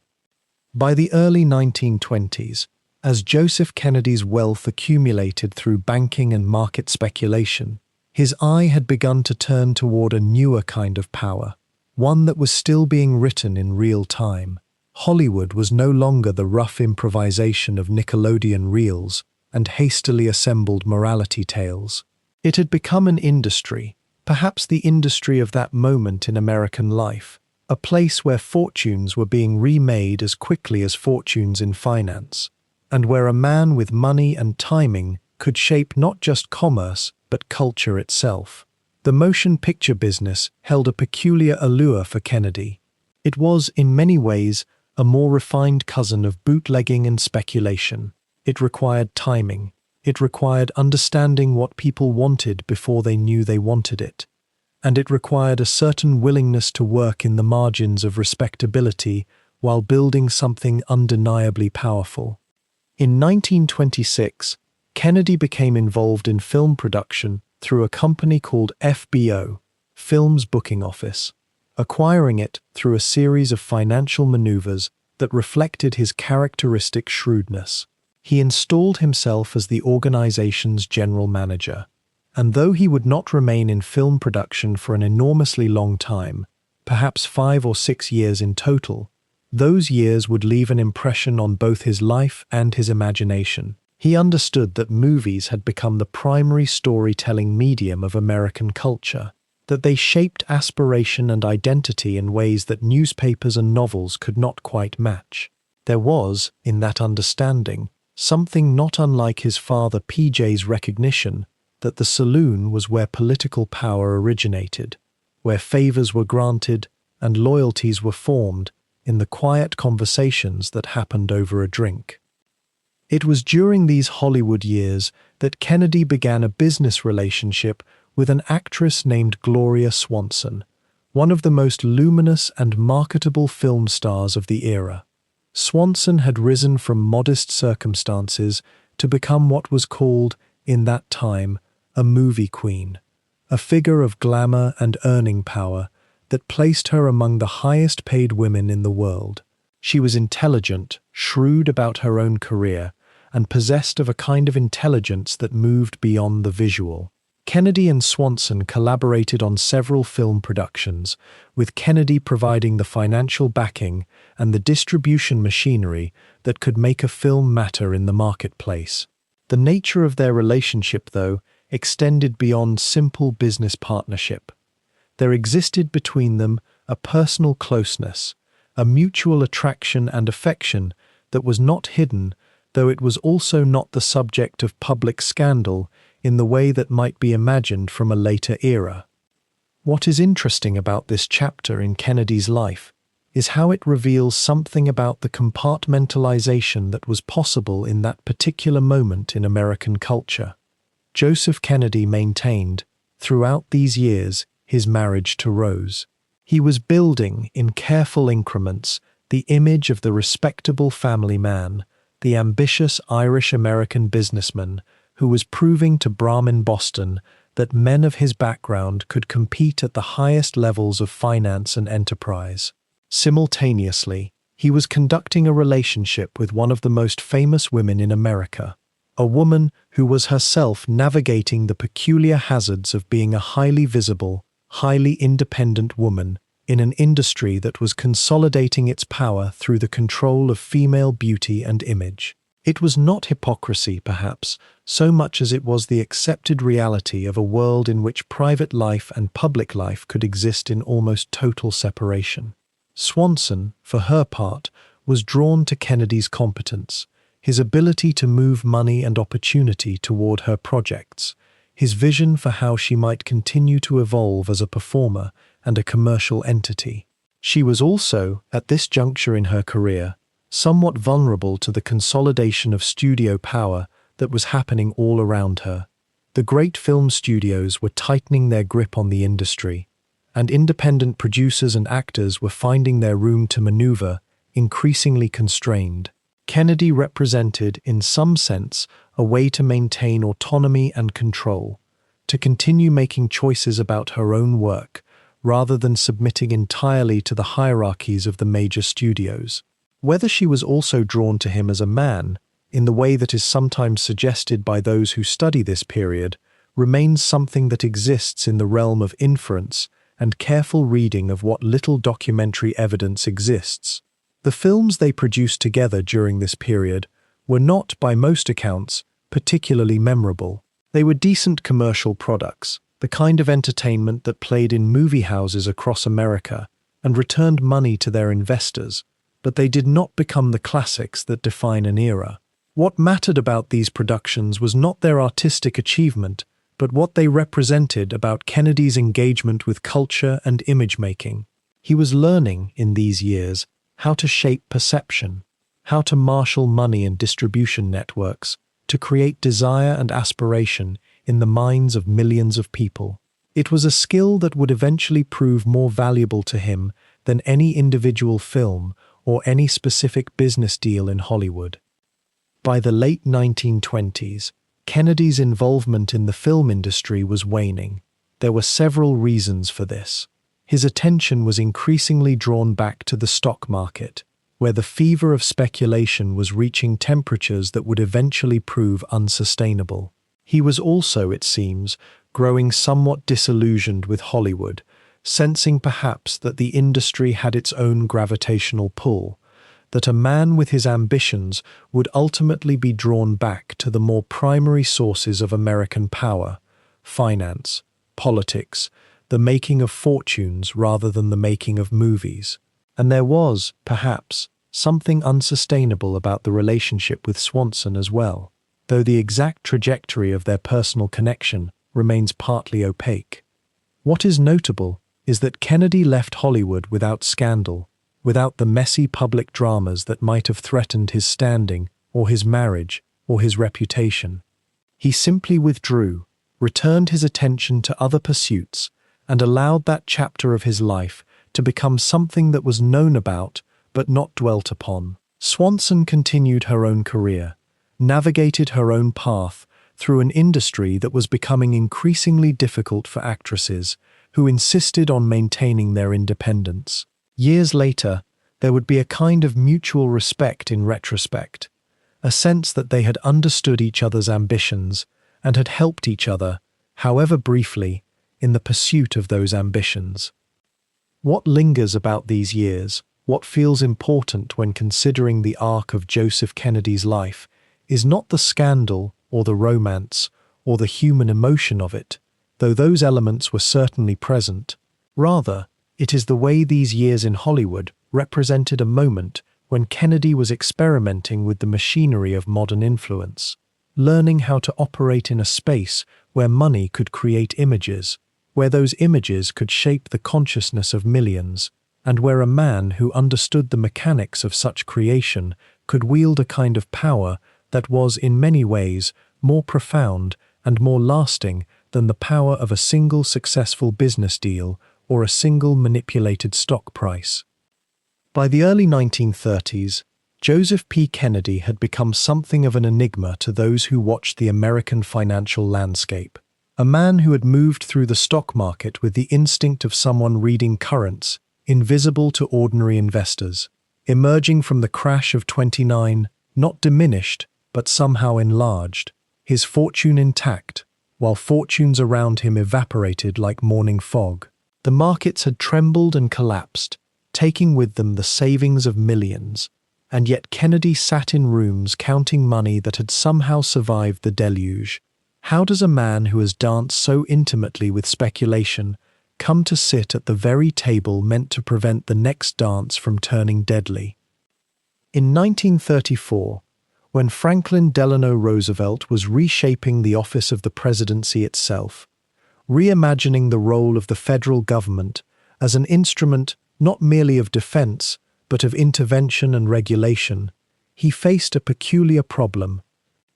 By the early 1920s, as Joseph Kennedy's wealth accumulated through banking and market speculation, his eye had begun to turn toward a newer kind of power, one that was still being written in real time, Hollywood was no longer the rough improvisation of Nickelodeon reels and hastily assembled morality tales. It had become an industry, perhaps the industry of that moment in American life, a place where fortunes were being remade as quickly as fortunes in finance, and where a man with money and timing could shape not just commerce but culture itself. The motion picture business held a peculiar allure for Kennedy. It was, in many ways, a more refined cousin of bootlegging and speculation. It required timing. It required understanding what people wanted before they knew they wanted it. And it required a certain willingness to work in the margins of respectability while building something undeniably powerful. In 1926, Kennedy became involved in film production through a company called FBO, Films Booking Office, acquiring it through a series of financial maneuvers that reflected his characteristic shrewdness. He installed himself as the organization's general manager, and though he would not remain in film production for an enormously long time, perhaps 5 or 6 years in total, those years would leave an impression on both his life and his imagination. He understood that movies had become the primary storytelling medium of American culture, that they shaped aspiration and identity in ways that newspapers and novels could not quite match. There was, in that understanding, something not unlike his father PJ's recognition that the saloon was where political power originated, where favors were granted and loyalties were formed in the quiet conversations that happened over a drink. It was during these Hollywood years that Kennedy began a business relationship with an actress named Gloria Swanson, one of the most luminous and marketable film stars of the era. Swanson had risen from modest circumstances to become what was called, in that time, a movie queen, a figure of glamour and earning power that placed her among the highest-paid women in the world. She was intelligent, shrewd about her own career, and possessed of a kind of intelligence that moved beyond the visual. Kennedy and Swanson collaborated on several film productions, with Kennedy providing the financial backing and the distribution machinery that could make a film matter in the marketplace. The nature of their relationship, though, extended beyond simple business partnership. There existed between them a personal closeness, a mutual attraction and affection that was not hidden, though it was also not the subject of public scandal in the way that might be imagined from a later era. What is interesting about this chapter in Kennedy's life is how it reveals something about the compartmentalization that was possible in that particular moment in American culture. Joseph Kennedy maintained, throughout these years, his marriage to Rose. He was building, in careful increments, the image of the respectable family man, the ambitious Irish-American businessman who was proving to Brahmin Boston that men of his background could compete at the highest levels of finance and enterprise. Simultaneously, he was conducting a relationship with one of the most famous women in America, a woman who was herself navigating the peculiar hazards of being a highly visible, highly independent woman in an industry that was consolidating its power through the control of female beauty and image. It was not hypocrisy, perhaps, so much as it was the accepted reality of a world in which private life and public life could exist in almost total separation. Swanson, for her part, was drawn to Kennedy's competence, his ability to move money and opportunity toward her projects, his vision for how she might continue to evolve as a performer and a commercial entity. She was also, at this juncture in her career, somewhat vulnerable to the consolidation of studio power that was happening all around her. The great film studios were tightening their grip on the industry, and independent producers and actors were finding their room to maneuver, increasingly constrained. Kennedy represented, in some sense, a way to maintain autonomy and control, to continue making choices about her own work, rather than submitting entirely to the hierarchies of the major studios. Whether she was also drawn to him as a man, in the way that is sometimes suggested by those who study this period, remains something that exists in the realm of inference and careful reading of what little documentary evidence exists. The films they produced together during this period were not, by most accounts, particularly memorable. They were decent commercial products, the kind of entertainment that played in movie houses across America and returned money to their investors, but they did not become the classics that define an era. What mattered about these productions was not their artistic achievement, but what they represented about Kennedy's engagement with culture and image-making. He was learning, in these years, how to shape perception, how to marshal money and distribution networks, to create desire and aspiration in the minds of millions of people. It was a skill that would eventually prove more valuable to him than any individual film or any specific business deal in Hollywood. By the late 1920s, Kennedy's involvement in the film industry was waning. There were several reasons for this. His attention was increasingly drawn back to the stock market, where the fever of speculation was reaching temperatures that would eventually prove unsustainable. He was also, it seems, growing somewhat disillusioned with Hollywood, sensing perhaps that the industry had its own gravitational pull, that a man with his ambitions would ultimately be drawn back to the more primary sources of American power, finance, politics, the making of fortunes rather than the making of movies. And there was, perhaps, something unsustainable about the relationship with Swanson as well, though the exact trajectory of their personal connection remains partly opaque. What is notable is that Kennedy left Hollywood without scandal, without the messy public dramas that might have threatened his standing or his marriage or his reputation. He simply withdrew, returned his attention to other pursuits, and allowed that chapter of his life to become something that was known about but not dwelt upon. Swanson continued her own career, navigated her own path through an industry that was becoming increasingly difficult for actresses who insisted on maintaining their independence. Years later, there would be a kind of mutual respect in retrospect, a sense that they had understood each other's ambitions and had helped each other, however briefly, in the pursuit of those ambitions. What lingers about these years, what feels important when considering the arc of Joseph Kennedy's life, is not the scandal or the romance or the human emotion of it, though those elements were certainly present. Rather, it is the way these years in Hollywood represented a moment when Kennedy was experimenting with the machinery of modern influence, learning how to operate in a space where money could create images, where those images could shape the consciousness of millions, and where a man who understood the mechanics of such creation could wield a kind of power that was, in many ways, more profound and more lasting than the power of a single successful business deal or a single manipulated stock price. By the early 1930s, Joseph P. Kennedy had become something of an enigma to those who watched the American financial landscape. A man who had moved through the stock market with the instinct of someone reading currents, invisible to ordinary investors, emerging from the crash of '29, not diminished, but somehow enlarged, his fortune intact, while fortunes around him evaporated like morning fog. The markets had trembled and collapsed, taking with them the savings of millions, and yet Kennedy sat in rooms counting money that had somehow survived the deluge. How does a man who has danced so intimately with speculation come to sit at the very table meant to prevent the next dance from turning deadly? In 1934, when Franklin Delano Roosevelt was reshaping the office of the presidency itself, reimagining the role of the federal government as an instrument not merely of defense, but of intervention and regulation, he faced a peculiar problem.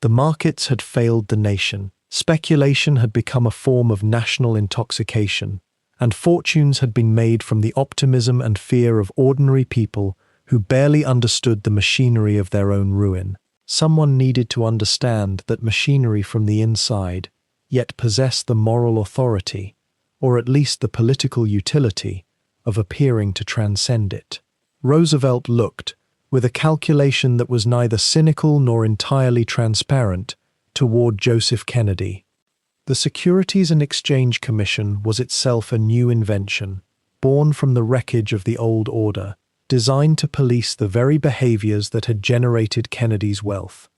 The markets had failed the nation, speculation had become a form of national intoxication, and fortunes had been made from the optimism and fear of ordinary people who barely understood the machinery of their own ruin. Someone needed to understand that machinery from the inside, yet possess the moral authority, or at least the political utility, of appearing to transcend it. Roosevelt looked, with a calculation that was neither cynical nor entirely transparent, toward Joseph Kennedy. The Securities and Exchange Commission was itself a new invention, born from the wreckage of the old order, designed to police the very behaviors that had generated Kennedy's wealth.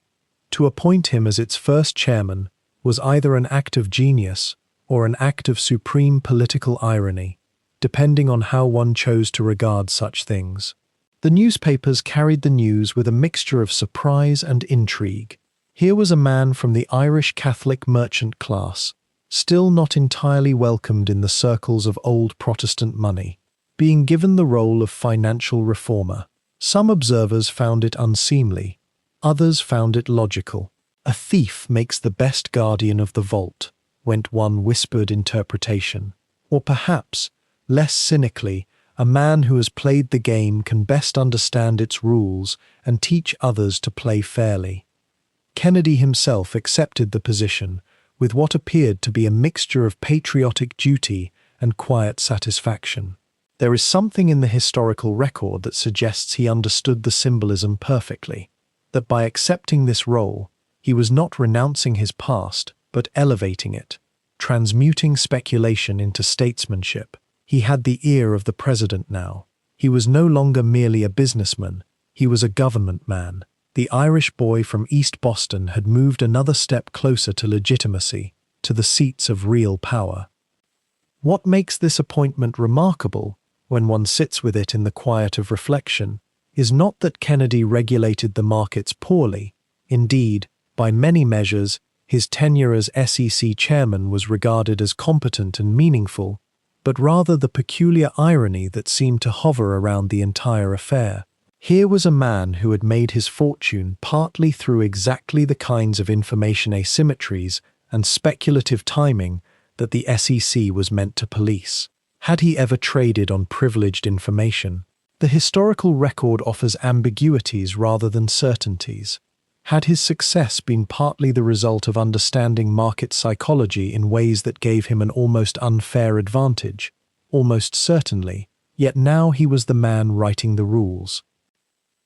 To appoint him as its first chairman was either an act of genius or an act of supreme political irony, depending on how one chose to regard such things. The newspapers carried the news with a mixture of surprise and intrigue. Here was a man from the Irish Catholic merchant class, still not entirely welcomed in the circles of old Protestant money, being given the role of financial reformer. Some observers found it unseemly, others found it logical. A thief makes the best guardian of the vault, went one whispered interpretation. Or perhaps, less cynically, a man who has played the game can best understand its rules and teach others to play fairly. Kennedy himself accepted the position with what appeared to be a mixture of patriotic duty and quiet satisfaction. There is something in the historical record that suggests he understood the symbolism perfectly, that by accepting this role, he was not renouncing his past, but elevating it, transmuting speculation into statesmanship. He had the ear of the president now. He was no longer merely a businessman, he was a government man. The Irish boy from East Boston had moved another step closer to legitimacy, to the seats of real power. What makes this appointment remarkable, when one sits with it in the quiet of reflection, is not that Kennedy regulated the markets poorly. Indeed, by many measures, his tenure as SEC chairman was regarded as competent and meaningful, but rather the peculiar irony that seemed to hover around the entire affair. Here was a man who had made his fortune partly through exactly the kinds of information asymmetries and speculative timing that the SEC was meant to police. Had he ever traded on privileged information? The historical record offers ambiguities rather than certainties. Had his success been partly the result of understanding market psychology in ways that gave him an almost unfair advantage? Almost certainly, yet now he was the man writing the rules.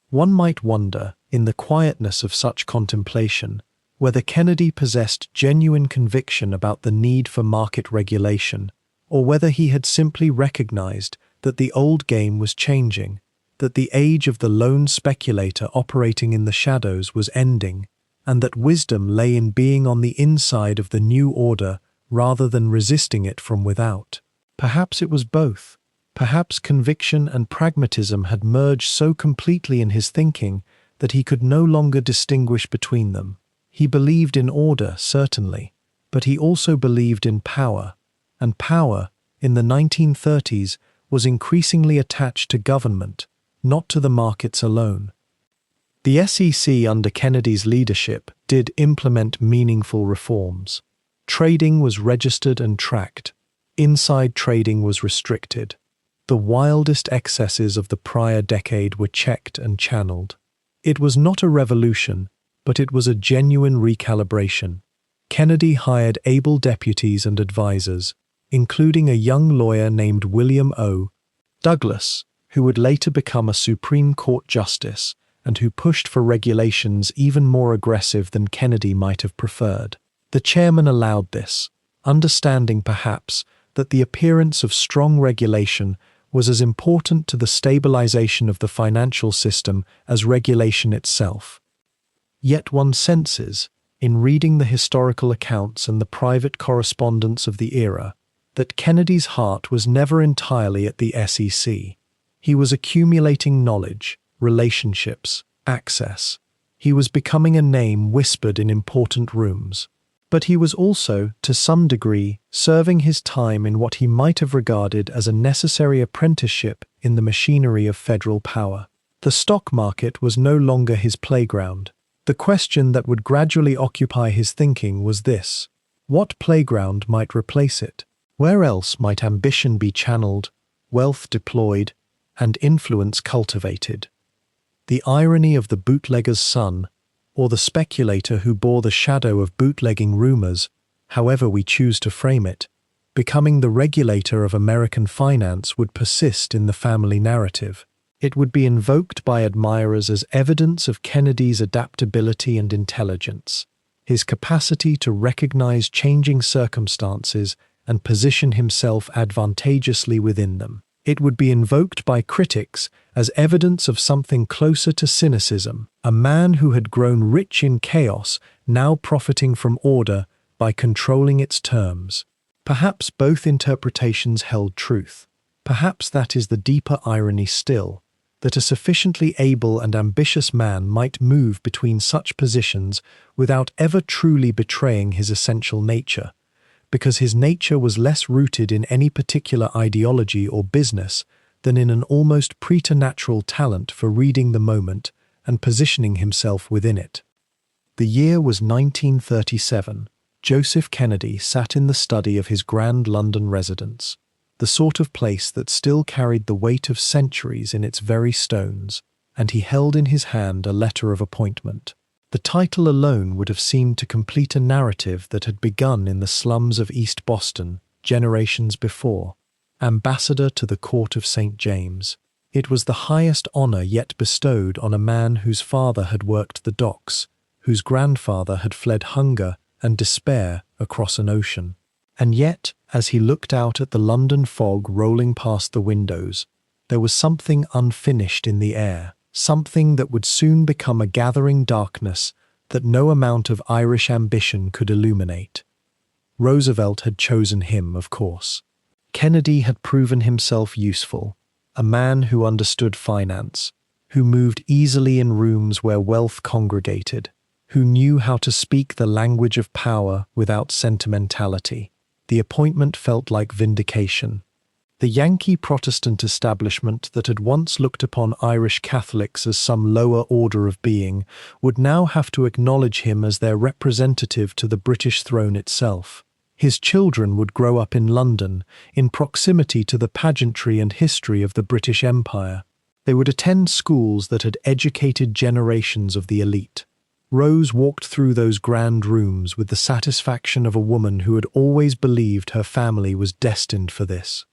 One might wonder, in the quietness of such contemplation, whether Kennedy possessed genuine conviction about the need for market regulation, or whether he had simply recognized that the old game was changing, that the age of the lone speculator operating in the shadows was ending, and that wisdom lay in being on the inside of the new order rather than resisting it from without. Perhaps it was both. Perhaps conviction and pragmatism had merged so completely in his thinking that he could no longer distinguish between them. He believed in order, certainly, but he also believed in power, and power, in the 1930s, was increasingly attached to government, not to the markets alone. The SEC under Kennedy's leadership did implement meaningful reforms. Trading was registered and tracked. Inside trading was restricted. The wildest excesses of the prior decade were checked and channeled. It was not a revolution, but it was a genuine recalibration. Kennedy hired able deputies and advisors, including a young lawyer named William O. Douglas, who would later become a Supreme Court justice and who pushed for regulations even more aggressive than Kennedy might have preferred. The chairman allowed this, understanding perhaps that the appearance of strong regulation was as important to the stabilization of the financial system as regulation itself. Yet one senses, in reading the historical accounts and the private correspondence of the era, that Kennedy's heart was never entirely at the SEC. He was accumulating knowledge, relationships, access. He was becoming a name whispered in important rooms. But he was also, to some degree, serving his time in what he might have regarded as a necessary apprenticeship in the machinery of federal power. The stock market was no longer his playground. The question that would gradually occupy his thinking was this: what playground might replace it? Where else might ambition be channeled, wealth deployed, and influence cultivated? The irony of the bootlegger's son, or the speculator who bore the shadow of bootlegging rumors, however we choose to frame it, becoming the regulator of American finance would persist in the family narrative. It would be invoked by admirers as evidence of Kennedy's adaptability and intelligence, his capacity to recognize changing circumstances and position himself advantageously within them. It would be invoked by critics as evidence of something closer to cynicism, a man who had grown rich in chaos, now profiting from order by controlling its terms. Perhaps both interpretations held truth. Perhaps that is the deeper irony still, that a sufficiently able and ambitious man might move between such positions without ever truly betraying his essential nature, because his nature was less rooted in any particular ideology or business than in an almost preternatural talent for reading the moment and positioning himself within it. The year was 1937. Joseph Kennedy sat in the study of his grand London residence, the sort of place that still carried the weight of centuries in its very stones, and he held in his hand a letter of appointment. The title alone would have seemed to complete a narrative that had begun in the slums of East Boston generations before. Ambassador to the Court of St. James. It was the highest honor yet bestowed on a man whose father had worked the docks, whose grandfather had fled hunger and despair across an ocean. And yet, as he looked out at the London fog rolling past the windows, there was something unfinished in the air, something that would soon become a gathering darkness that no amount of Irish ambition could illuminate. Roosevelt had chosen him, of course. Kennedy had proven himself useful, a man who understood finance, who moved easily in rooms where wealth congregated, who knew how to speak the language of power without sentimentality. The appointment felt like vindication. The Yankee Protestant establishment that had once looked upon Irish Catholics as some lower order of being would now have to acknowledge him as their representative to the British throne itself. His children would grow up in London, in proximity to the pageantry and history of the British Empire. They would attend schools that had educated generations of the elite. Rose walked through those grand rooms with the satisfaction of a woman who had always believed her family was destined for this.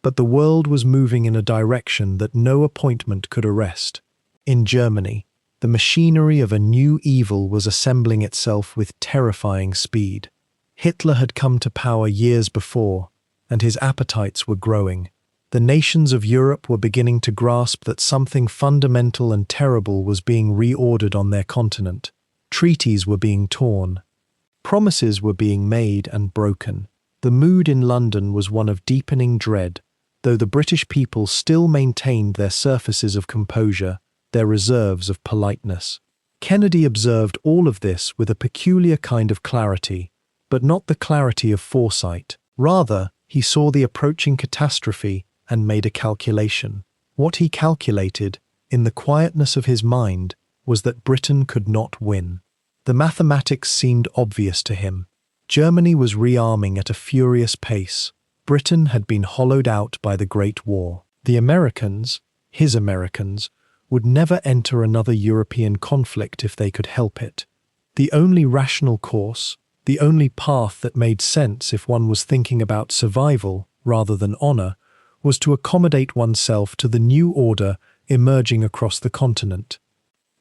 But the world was moving in a direction that no appointment could arrest. In Germany, the machinery of a new evil was assembling itself with terrifying speed. Hitler had come to power years before, and his appetites were growing. The nations of Europe were beginning to grasp that something fundamental and terrible was being reordered on their continent. Treaties were being torn. Promises were being made and broken. The mood in London was one of deepening dread, though the British people still maintained their surfaces of composure, their reserves of politeness. Kennedy observed all of this with a peculiar kind of clarity, but not the clarity of foresight. Rather, he saw the approaching catastrophe and made a calculation. What he calculated, in the quietness of his mind, was that Britain could not win. The mathematics seemed obvious to him. Germany was rearming at a furious pace. Britain had been hollowed out by the Great War. The Americans, his Americans, would never enter another European conflict if they could help it. The only rational course, the only path that made sense if one was thinking about survival rather than honor, was to accommodate oneself to the new order emerging across the continent.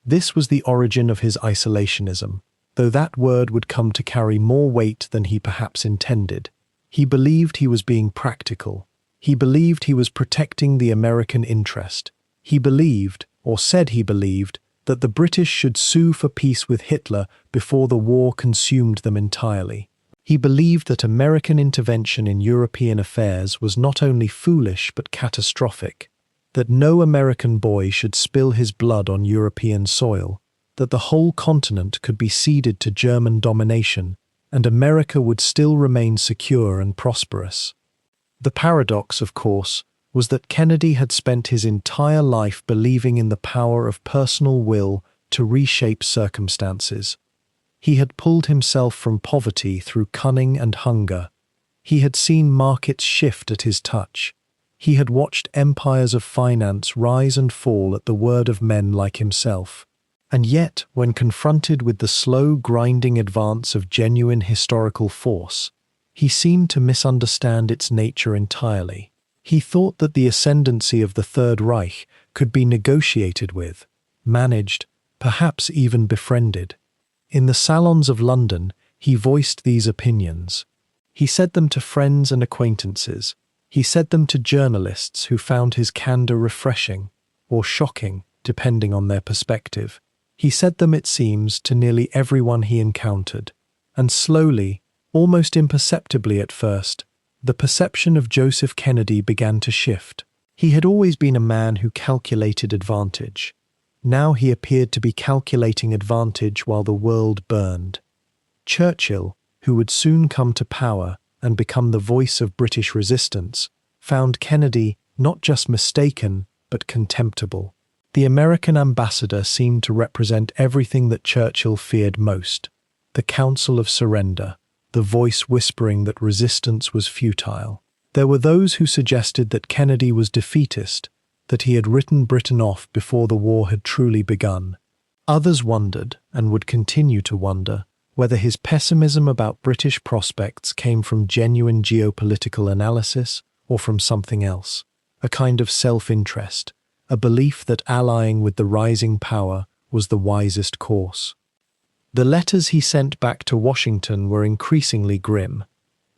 This was the origin of his isolationism, though that word would come to carry more weight than he perhaps intended. He believed he was being practical. He believed he was protecting the American interest. He believed, or said he believed, that the British should sue for peace with Hitler before the war consumed them entirely. He believed that American intervention in European affairs was not only foolish but catastrophic, that no American boy should spill his blood on European soil, that the whole continent could be ceded to German domination, and America would still remain secure and prosperous. The paradox, of course, was that Kennedy had spent his entire life believing in the power of personal will to reshape circumstances. He had pulled himself from poverty through cunning and hunger. He had seen markets shift at his touch. He had watched empires of finance rise and fall at the word of men like himself. And yet, when confronted with the slow, grinding advance of genuine historical force, he seemed to misunderstand its nature entirely. He thought that the ascendancy of the Third Reich could be negotiated with, managed, perhaps even befriended. In the salons of London, he voiced these opinions. He said them to friends and acquaintances. He said them to journalists who found his candor refreshing or shocking, depending on their perspective. He said them, it seems, to nearly everyone he encountered. And slowly, almost imperceptibly at first, the perception of Joseph Kennedy began to shift. He had always been a man who calculated advantage. Now he appeared to be calculating advantage while the world burned. Churchill, who would soon come to power and become the voice of British resistance, found Kennedy not just mistaken, but contemptible. The American ambassador seemed to represent everything that Churchill feared most: the counsel of surrender, the voice whispering that resistance was futile. There were those who suggested that Kennedy was defeatist, that he had written Britain off before the war had truly begun. Others wondered, and would continue to wonder, whether his pessimism about British prospects came from genuine geopolitical analysis or from something else, a kind of self-interest, a belief that allying with the rising power was the wisest course. The letters he sent back to Washington were increasingly grim.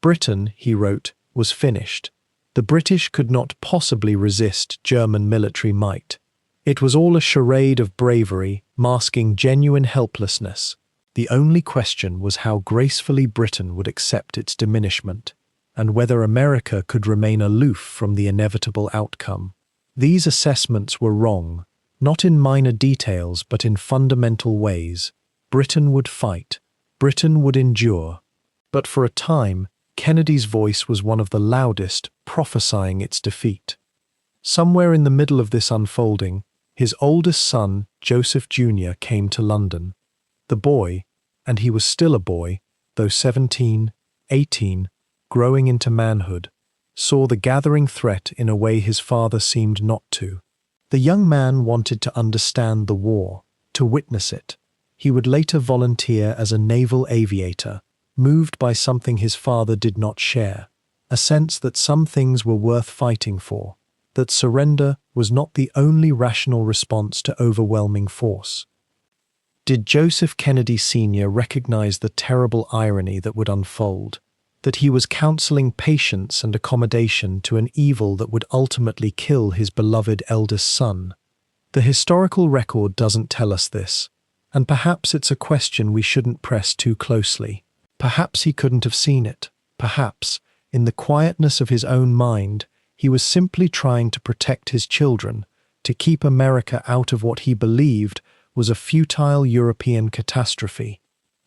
Britain, he wrote, was finished. The British could not possibly resist German military might. It was all a charade of bravery, masking genuine helplessness. The only question was how gracefully Britain would accept its diminishment, and whether America could remain aloof from the inevitable outcome. These assessments were wrong, not in minor details but in fundamental ways. Britain would fight. Britain would endure. But for a time, Kennedy's voice was one of the loudest, prophesying its defeat. Somewhere in the middle of this unfolding, his oldest son, Joseph Jr., came to London. The boy, and he was still a boy, though 17, 18, growing into manhood, saw the gathering threat in a way his father seemed not to. The young man wanted to understand the war, to witness it. He would later volunteer as a naval aviator, moved by something his father did not share, a sense that some things were worth fighting for, that surrender was not the only rational response to overwhelming force. Did Joseph Kennedy Sr. recognize the terrible irony that would unfold, that he was counseling patience and accommodation to an evil that would ultimately kill his beloved eldest son? The historical record doesn't tell us this, and perhaps it's a question we shouldn't press too closely. Perhaps he couldn't have seen it. Perhaps, in the quietness of his own mind, he was simply trying to protect his children, to keep America out of what he believed was a futile European catastrophe.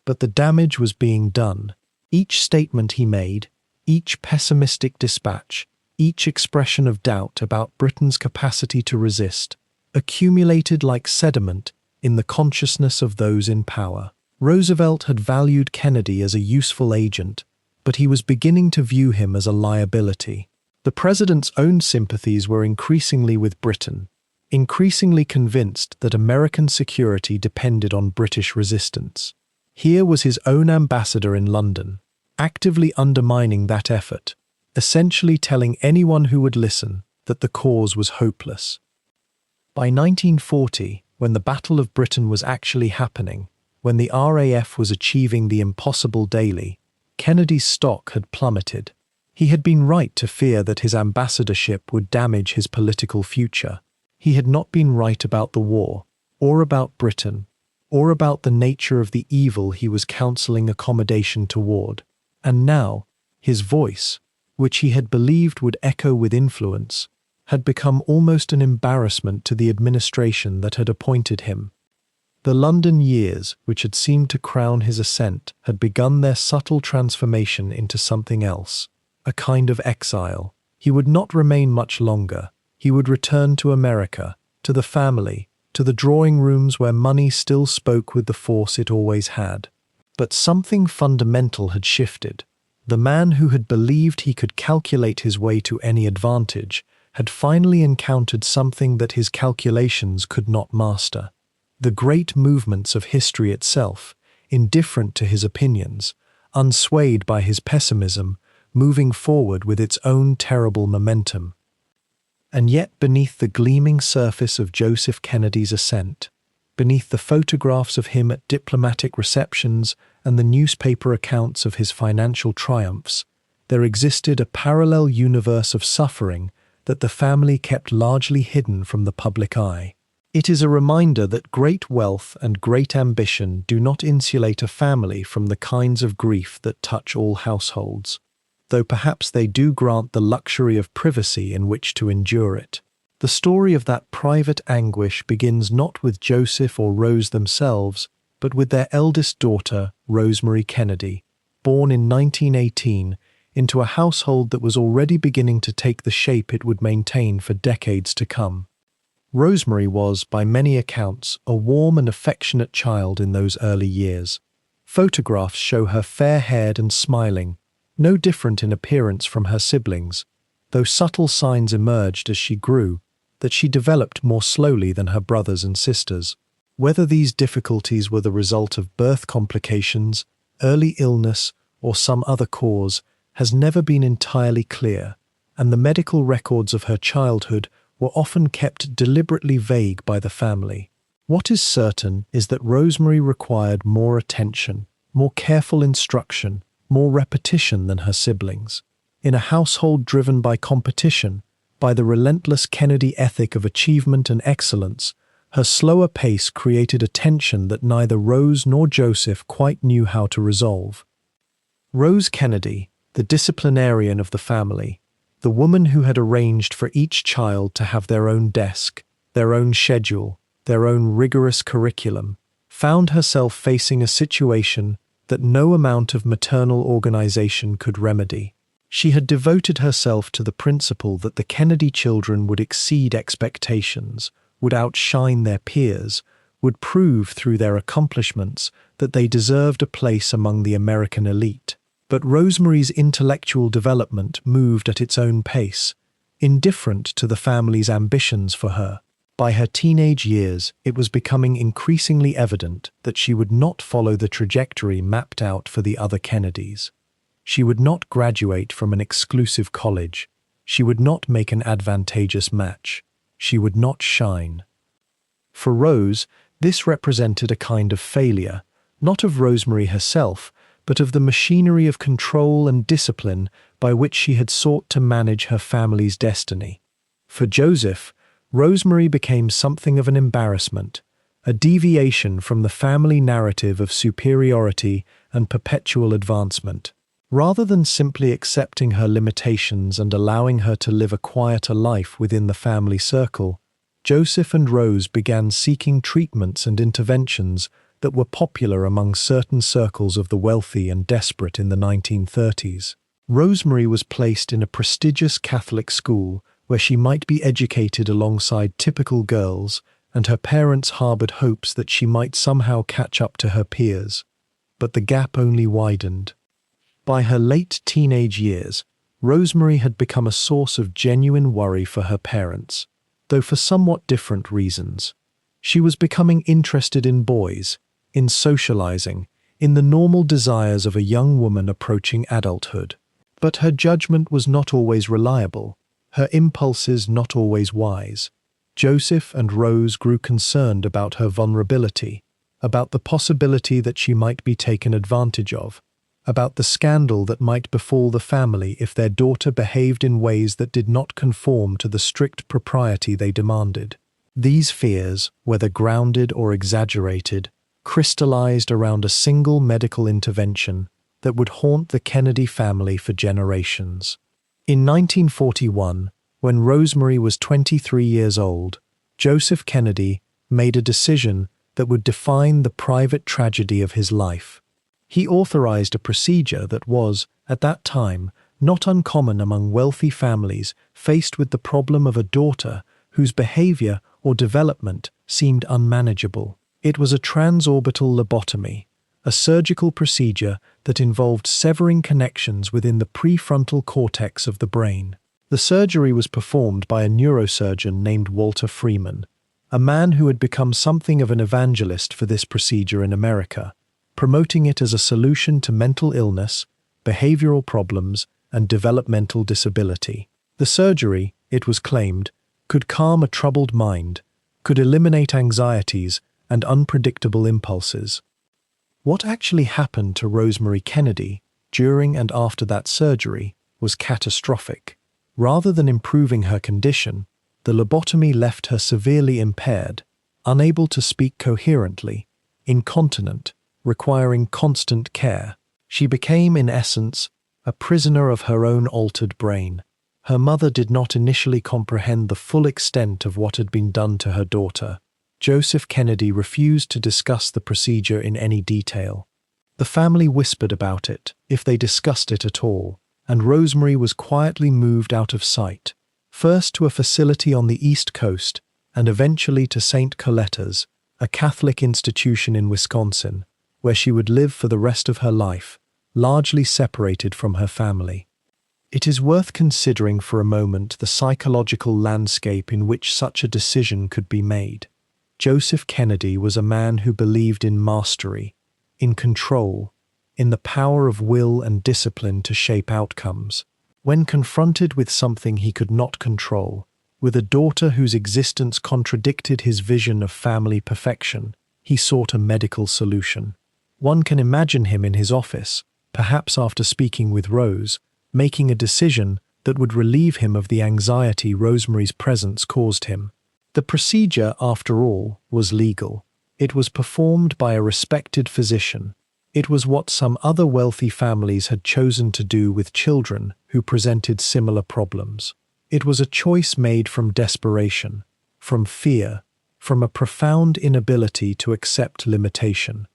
But the damage was being done. Each statement he made, each pessimistic dispatch, each expression of doubt about Britain's capacity to resist, accumulated like sediment in the consciousness of those in power. Roosevelt had valued Kennedy as a useful agent, but he was beginning to view him as a liability. The president's own sympathies were increasingly with Britain, increasingly convinced that American security depended on British resistance. Here was his own ambassador in London, actively undermining that effort, essentially telling anyone who would listen that the cause was hopeless. By 1940, when the Battle of Britain was actually happening, when the RAF was achieving the impossible daily, Kennedy's stock had plummeted. He had been right to fear that his ambassadorship would damage his political future. He had not been right about the war, or about Britain, or about the nature of the evil he was counseling accommodation toward. And now, his voice, which he had believed would echo with influence, had become almost an embarrassment to the administration that had appointed him. The London years, which had seemed to crown his ascent, had begun their subtle transformation into something else, a kind of exile. He would not remain much longer. He would return to America, to the family, to the drawing rooms where money still spoke with the force it always had. But something fundamental had shifted. The man who had believed he could calculate his way to any advantage had finally encountered something that his calculations could not master. The great movements of history itself, indifferent to his opinions, unswayed by his pessimism, moving forward with its own terrible momentum. And yet beneath the gleaming surface of Joseph Kennedy's ascent, beneath the photographs of him at diplomatic receptions and the newspaper accounts of his financial triumphs, there existed a parallel universe of suffering that the family kept largely hidden from the public eye. It is a reminder that great wealth and great ambition do not insulate a family from the kinds of grief that touch all households, though perhaps they do grant the luxury of privacy in which to endure it. The story of that private anguish begins not with Joseph or Rose themselves, but with their eldest daughter, Rosemary Kennedy, born in 1918 into a household that was already beginning to take the shape it would maintain for decades to come. Rosemary was, by many accounts, a warm and affectionate child in those early years. Photographs show her fair-haired and smiling, no different in appearance from her siblings, though subtle signs emerged as she grew that she developed more slowly than her brothers and sisters. Whether these difficulties were the result of birth complications, early illness, or some other cause has never been entirely clear, and the medical records of her childhood were often kept deliberately vague by the family. What is certain is that Rosemary required more attention, more careful instruction, more repetition than her siblings. In a household driven by competition, by the relentless Kennedy ethic of achievement and excellence, her slower pace created a tension that neither Rose nor Joseph quite knew how to resolve. Rose Kennedy, the disciplinarian of the family, the woman who had arranged for each child to have their own desk, their own schedule, their own rigorous curriculum, found herself facing a situation that no amount of maternal organization could remedy. She had devoted herself to the principle that the Kennedy children would exceed expectations, would outshine their peers, would prove through their accomplishments that they deserved a place among the American elite. But Rosemary's intellectual development moved at its own pace, indifferent to the family's ambitions for her. By her teenage years, it was becoming increasingly evident that she would not follow the trajectory mapped out for the other Kennedys. She would not graduate from an exclusive college. She would not make an advantageous match. She would not shine. For Rose, this represented a kind of failure, not of Rosemary herself, but of the machinery of control and discipline by which she had sought to manage her family's destiny. For Joseph, Rosemary became something of an embarrassment, a deviation from the family narrative of superiority and perpetual advancement. Rather than simply accepting her limitations and allowing her to live a quieter life within the family circle, Joseph and Rose began seeking treatments and interventions that were popular among certain circles of the wealthy and desperate in the 1930s. Rosemary was placed in a prestigious Catholic school where she might be educated alongside typical girls, and her parents harbored hopes that she might somehow catch up to her peers. But the gap only widened. By her late teenage years, Rosemary had become a source of genuine worry for her parents, though for somewhat different reasons. She was becoming interested in boys, in socializing, in the normal desires of a young woman approaching adulthood. But her judgment was not always reliable, her impulses not always wise. Joseph and Rose grew concerned about her vulnerability, about the possibility that she might be taken advantage of, about the scandal that might befall the family if their daughter behaved in ways that did not conform to the strict propriety they demanded. These fears, whether grounded or exaggerated, crystallized around a single medical intervention that would haunt the Kennedy family for generations. In 1941, when Rosemary was 23 years old, Joseph Kennedy made a decision that would define the private tragedy of his life. He authorized a procedure that was, at that time, not uncommon among wealthy families faced with the problem of a daughter whose behavior or development seemed unmanageable. It was a transorbital lobotomy, a surgical procedure that involved severing connections within the prefrontal cortex of the brain. The surgery was performed by a neurosurgeon named Walter Freeman, a man who had become something of an evangelist for this procedure in America, promoting it as a solution to mental illness, behavioral problems, and developmental disability. The surgery, it was claimed, could calm a troubled mind, could eliminate anxieties and unpredictable impulses. What actually happened to Rosemary Kennedy during and after that surgery was catastrophic. Rather than improving her condition, the lobotomy left her severely impaired, unable to speak coherently, incontinent, requiring constant care. She became, in essence, a prisoner of her own altered brain. Her mother did not initially comprehend the full extent of what had been done to her daughter. Joseph Kennedy refused to discuss the procedure in any detail. The family whispered about it, if they discussed it at all, and Rosemary was quietly moved out of sight, first to a facility on the East Coast and eventually to St. Coletta's, a Catholic institution in Wisconsin, where she would live for the rest of her life, largely separated from her family. It is worth considering for a moment the psychological landscape in which such a decision could be made. Joseph Kennedy was a man who believed in mastery, in control, in the power of will and discipline to shape outcomes. When confronted with something he could not control, with a daughter whose existence contradicted his vision of family perfection, he sought a medical solution. One can imagine him in his office, perhaps after speaking with Rose, making a decision that would relieve him of the anxiety Rosemary's presence caused him. The procedure, after all, was legal. It was performed by a respected physician. It was what some other wealthy families had chosen to do with children who presented similar problems. It was a choice made from desperation, from fear, from a profound inability to accept limitation.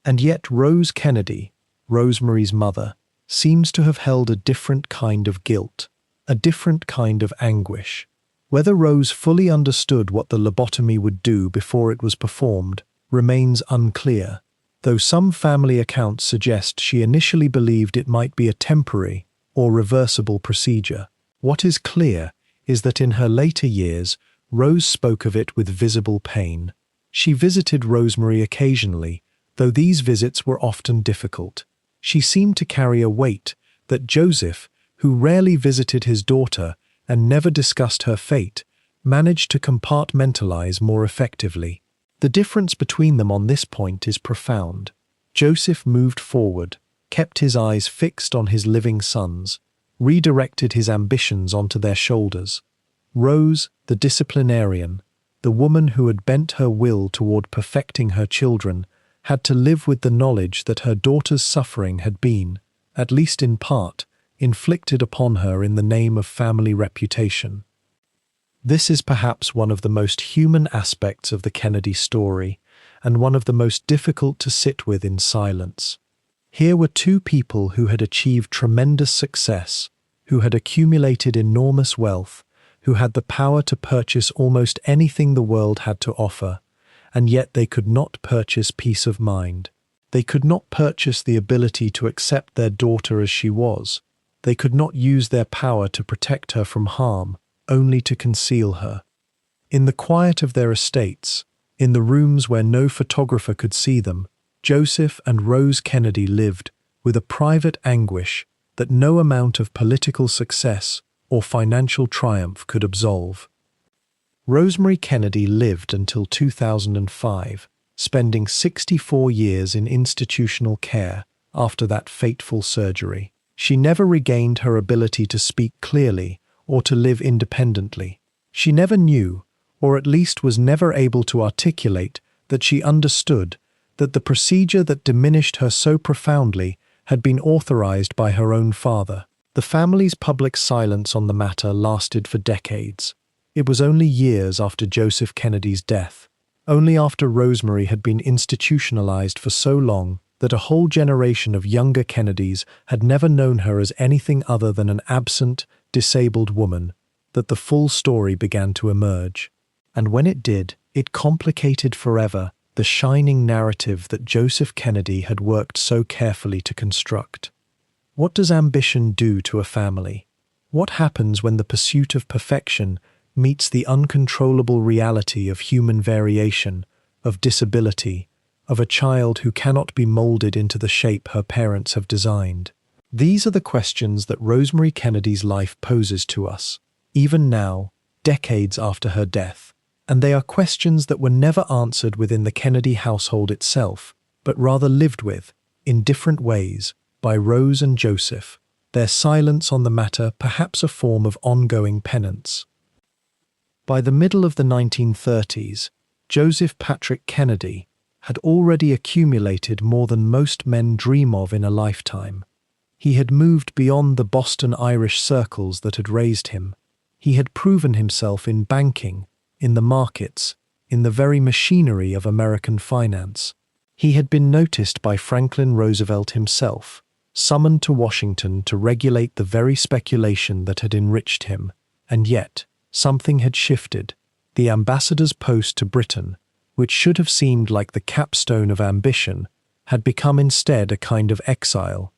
And yet Rose Kennedy, Rosemary's mother, seems to have held a different kind of guilt, a different kind of anguish. Whether Rose fully understood what the lobotomy would do before it was performed remains unclear, though some family accounts suggest she initially believed it might be a temporary or reversible procedure. What is clear is that in her later years, Rose spoke of it with visible pain. She visited Rosemary occasionally, though these visits were often difficult. She seemed to carry a weight that Joseph, who rarely visited his daughter and never discussed her fate, managed to compartmentalize more effectively. The difference between them on this point is profound. Joseph moved forward, kept his eyes fixed on his living sons, redirected his ambitions onto their shoulders. Rose, the disciplinarian, the woman who had bent her will toward perfecting her children, had to live with the knowledge that her daughter's suffering had been, at least in part, inflicted upon her in the name of family reputation. This is perhaps one of the most human aspects of the Kennedy story, and one of the most difficult to sit with in silence. Here were two people who had achieved tremendous success, who had accumulated enormous wealth, who had the power to purchase almost anything the world had to offer, and yet they could not purchase peace of mind. They could not purchase the ability to accept their daughter as she was. They could not use their power to protect her from harm, only to conceal her. In the quiet of their estates, in the rooms where no photographer could see them, Joseph and Rose Kennedy lived with a private anguish that no amount of political success or financial triumph could absolve. Rosemary Kennedy lived until 2005, spending 64 years in institutional care after that fateful surgery. She never regained her ability to speak clearly or to live independently. She never knew, or at least was never able to articulate, that she understood that the procedure that diminished her so profoundly had been authorized by her own father. The family's public silence on the matter lasted for decades. It was only years after Joseph Kennedy's death, only after Rosemary had been institutionalized for so long that a whole generation of younger Kennedys had never known her as anything other than an absent, disabled woman, that the full story began to emerge. And when it did, it complicated forever the shining narrative that Joseph Kennedy had worked so carefully to construct. What does ambition do to a family? What happens when the pursuit of perfection meets the uncontrollable reality of human variation, of disability, of a child who cannot be molded into the shape her parents have designed? These are the questions that Rosemary Kennedy's life poses to us, even now, decades after her death. And they are questions that were never answered within the Kennedy household itself, but rather lived with, in different ways, by Rose and Joseph, their silence on the matter perhaps a form of ongoing penance. By the middle of the 1930s, Joseph Patrick Kennedy had already accumulated more than most men dream of in a lifetime. He had moved beyond the Boston Irish circles that had raised him. He had proven himself in banking, in the markets, in the very machinery of American finance. He had been noticed by Franklin Roosevelt himself, summoned to Washington to regulate the very speculation that had enriched him, and yet something had shifted. The ambassador's post to Britain, which should have seemed like the capstone of ambition, had become instead a kind of exile.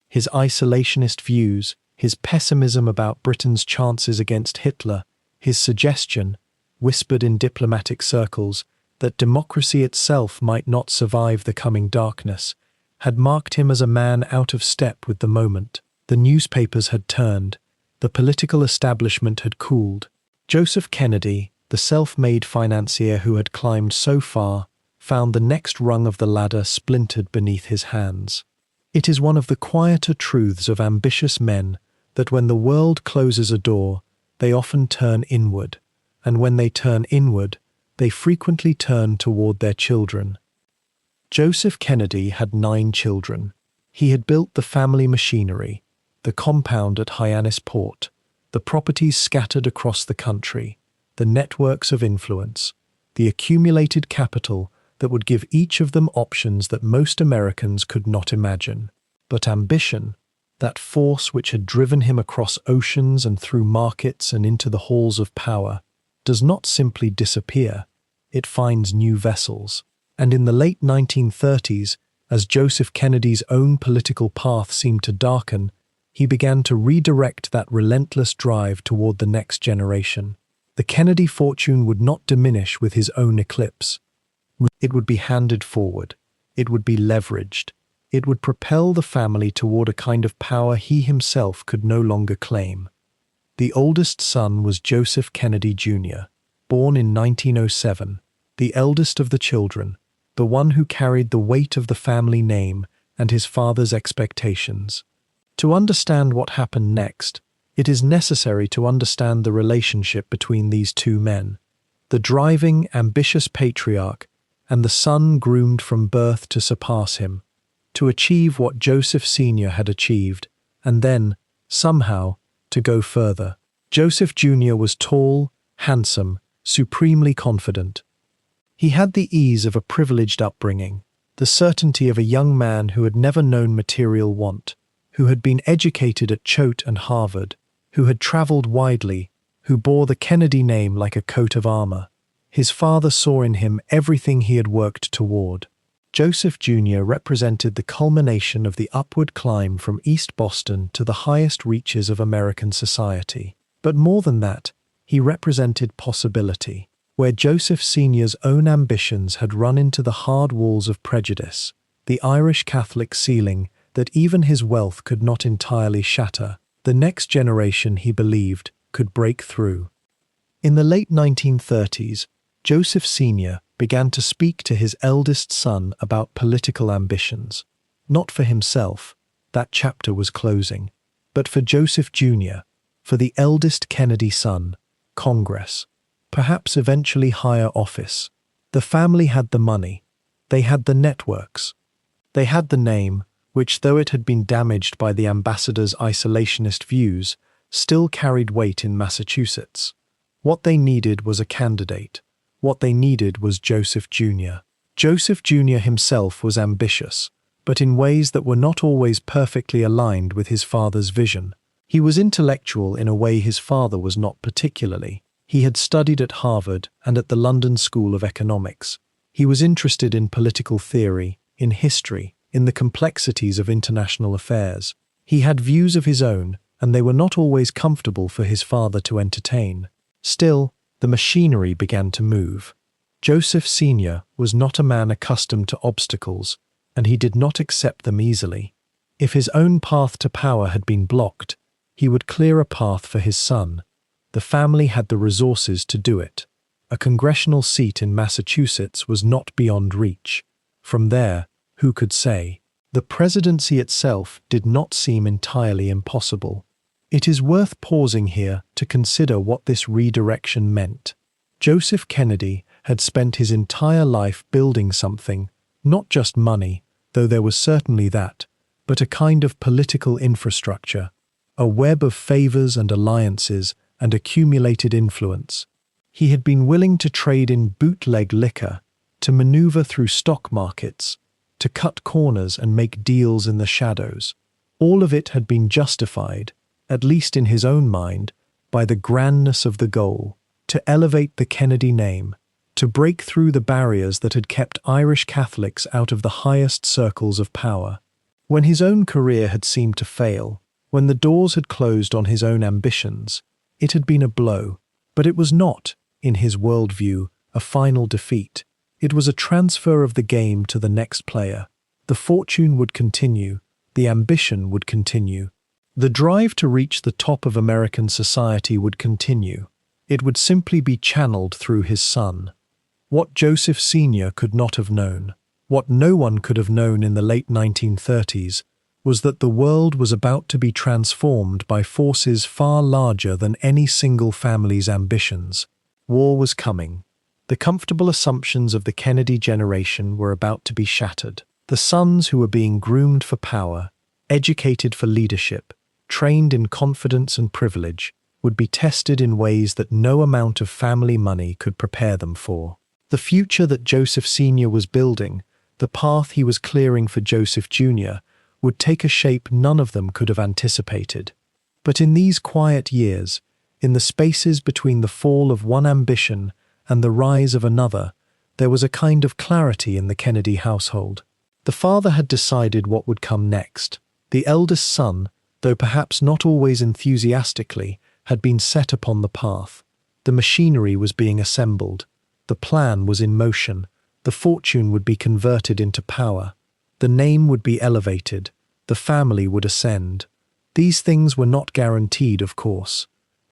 His isolationist views, his pessimism about Britain's chances against Hitler, his suggestion, whispered in diplomatic circles, that democracy itself might not survive the coming darkness, had marked him as a man out of step with the moment. The newspapers had turned, the political establishment had cooled. Joseph Kennedy, the self-made financier who had climbed so far, found the next rung of the ladder splintered beneath his hands. It is one of the quieter truths of ambitious men that when the world closes a door, they often turn inward, and when they turn inward, they frequently turn toward their children. Joseph Kennedy had 9 children. He had built the family machinery, the compound at Hyannis Port, the properties scattered across the country, the networks of influence, the accumulated capital that would give each of them options that most Americans could not imagine. But ambition, that force which had driven him across oceans and through markets and into the halls of power, does not simply disappear, it finds new vessels. And in the late 1930s, as Joseph Kennedy's own political path seemed to darken, he began to redirect that relentless drive toward the next generation. The Kennedy fortune would not diminish with his own eclipse. It would be handed forward. It would be leveraged. It would propel the family toward a kind of power he himself could no longer claim. The oldest son was Joseph Kennedy Jr., born in 1907, the eldest of the children, the one who carried the weight of the family name and his father's expectations. To understand what happened next, it is necessary to understand the relationship between these two men, the driving, ambitious patriarch and the son groomed from birth to surpass him, to achieve what Joseph Sr. had achieved, and then, somehow, to go further. Joseph Jr. was tall, handsome, supremely confident. He had the ease of a privileged upbringing, the certainty of a young man who had never known material want, who had been educated at Choate and Harvard, who had traveled widely, who bore the Kennedy name like a coat of armor. His father saw in him everything he had worked toward. Joseph Jr. represented the culmination of the upward climb from East Boston to the highest reaches of American society. But more than that, he represented possibility. Where Joseph Sr.'s own ambitions had run into the hard walls of prejudice, the Irish Catholic ceiling that even his wealth could not entirely shatter, the next generation, he believed, could break through. In the late 1930s, Joseph Sr. began to speak to his eldest son about political ambitions. Not for himself, that chapter was closing, but for Joseph Jr., for the eldest Kennedy son, Congress, perhaps eventually higher office. The family had the money. They had the networks. They had the name, which, though it had been damaged by the ambassador's isolationist views, still carried weight in Massachusetts. What they needed was a candidate. What they needed was Joseph Jr. Joseph Jr. himself was ambitious, but in ways that were not always perfectly aligned with his father's vision. He was intellectual in a way his father was not particularly. He had studied at Harvard and at the London School of Economics. He was interested in political theory, in history, in the complexities of international affairs. He had views of his own, and they were not always comfortable for his father to entertain. Still, the machinery began to move. Joseph Sr. was not a man accustomed to obstacles, and he did not accept them easily. If his own path to power had been blocked, he would clear a path for his son. The family had the resources to do it. A congressional seat in Massachusetts was not beyond reach. From there, who could say? the presidency itself did not seem entirely impossible. It is worth pausing here to consider what this redirection meant. Joseph Kennedy had spent his entire life building something, not just money, though there was certainly that, but a kind of political infrastructure, a web of favors and alliances and accumulated influence. He had been willing to trade in bootleg liquor, to maneuver through stock markets, to cut corners and make deals in the shadows. All of it had been justified, at least in his own mind, by the grandness of the goal, to elevate the Kennedy name, to break through the barriers that had kept Irish Catholics out of the highest circles of power. When his own career had seemed to fail, when the doors had closed on his own ambitions, it had been a blow, but it was not, in his worldview, a final defeat. It was a transfer of the game to the next player. The fortune would continue, the ambition would continue. The drive to reach the top of American society would continue. It would simply be channeled through his son. What Joseph Sr. could not have known, what no one could have known in the late 1930s, was that the world was about to be transformed by forces far larger than any single family's ambitions. War was coming. The comfortable assumptions of the Kennedy generation were about to be shattered. The sons who were being groomed for power, educated for leadership, trained in confidence and privilege, would be tested in ways that no amount of family money could prepare them for. The future that Joseph Sr. was building, the path he was clearing for Joseph Jr., would take a shape none of them could have anticipated. But in these quiet years, in the spaces between the fall of one ambition and the rise of another, there was a kind of clarity in the Kennedy household. The father had decided what would come next. The eldest son, though perhaps not always enthusiastically, had been set upon the path. The machinery was being assembled. The plan was in motion. The fortune would be converted into power. The name would be elevated. The family would ascend. These things were not guaranteed, of course.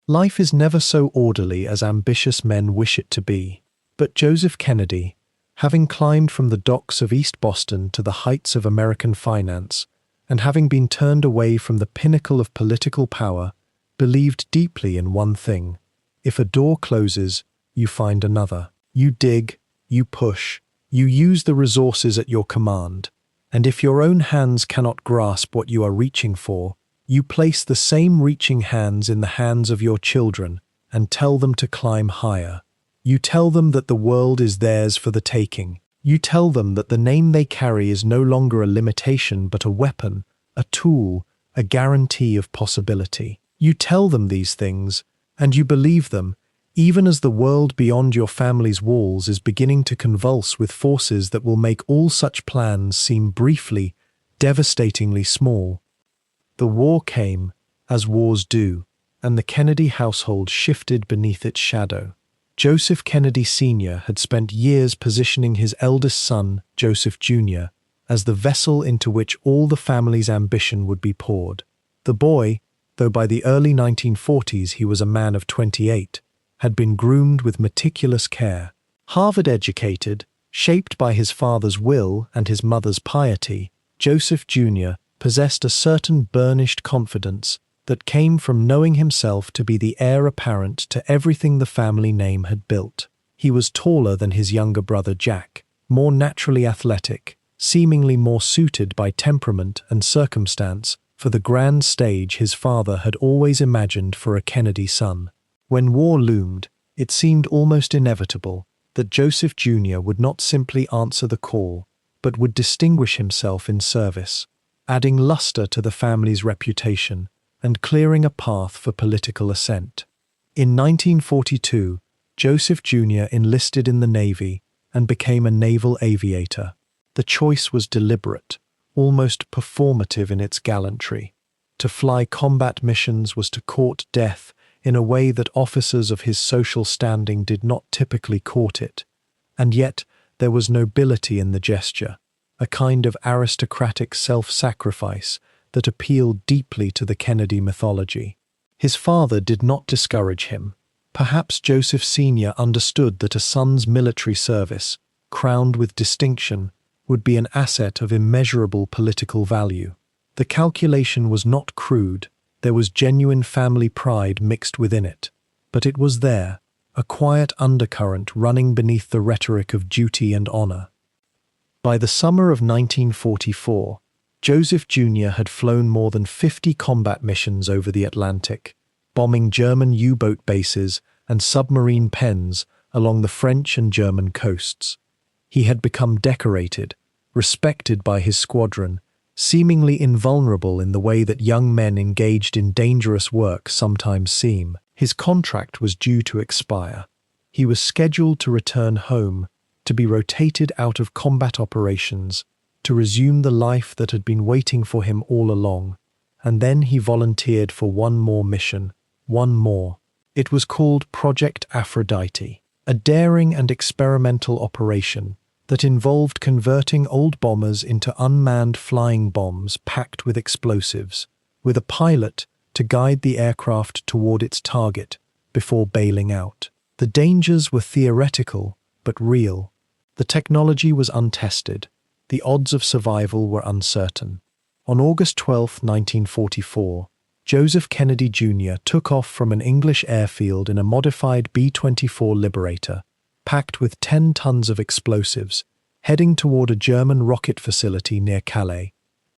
Life is never so orderly as ambitious men wish it to be. But Joseph Kennedy, having climbed from the docks of East Boston to the heights of American finance, and having been turned away from the pinnacle of political power, believed deeply in one thing. If a door closes, you find another. You dig, you push, you use the resources at your command. And if your own hands cannot grasp what you are reaching for, you place the same reaching hands in the hands of your children and tell them to climb higher. You tell them that the world is theirs for the taking. You tell them that the name they carry is no longer a limitation but a weapon, a tool, a guarantee of possibility. You tell them these things, and you believe them, even as the world beyond your family's walls is beginning to convulse with forces that will make all such plans seem briefly, devastatingly small. The war came, as wars do, and the Kennedy household shifted beneath its shadow. Joseph Kennedy Sr. had spent years positioning his eldest son, Joseph Jr., as the vessel into which all the family's ambition would be poured. The boy, though by the early 1940s he was a man of 28, had been groomed with meticulous care. Harvard-educated, shaped by his father's will and his mother's piety, Joseph Jr. possessed a certain burnished confidence that came from knowing himself to be the heir apparent to everything the family name had built. He was taller than his younger brother Jack, more naturally athletic, seemingly more suited by temperament and circumstance for the grand stage his father had always imagined for a Kennedy son. When war loomed, it seemed almost inevitable that Joseph Jr. would not simply answer the call, but would distinguish himself in service, adding luster to the family's reputation and clearing a path for political ascent. In 1942, Joseph Jr. enlisted in the Navy and became a naval aviator. The choice was deliberate, almost performative in its gallantry. To fly combat missions was to court death in a way that officers of his social standing did not typically court it, and yet there was nobility in the gesture, a kind of aristocratic self-sacrifice that appealed deeply to the Kennedy mythology. His father did not discourage him. Perhaps Joseph Sr. understood that a son's military service, crowned with distinction, would be an asset of immeasurable political value. The calculation was not crude, there was genuine family pride mixed within it. But it was there, a quiet undercurrent running beneath the rhetoric of duty and honor. By the summer of 1944, Joseph Jr. had flown more than 50 combat missions over the Atlantic, bombing German U-boat bases and submarine pens along the French and German coasts. He had become decorated, respected by his squadron, seemingly invulnerable in the way that young men engaged in dangerous work sometimes seem. His contract was due to expire. He was scheduled to return home, to be rotated out of combat operations, to resume the life that had been waiting for him all along. And then he volunteered for one more mission, one more. It was called Project Aphrodite, a daring and experimental operation that involved converting old bombers into unmanned flying bombs packed with explosives, with a pilot to guide the aircraft toward its target before bailing out. The dangers were theoretical, but real. The technology was untested. The odds of survival were uncertain. On August 12, 1944, Joseph Kennedy Jr. took off from an English airfield in a modified B-24 Liberator, packed with 10 tons of explosives, heading toward a German rocket facility near Calais.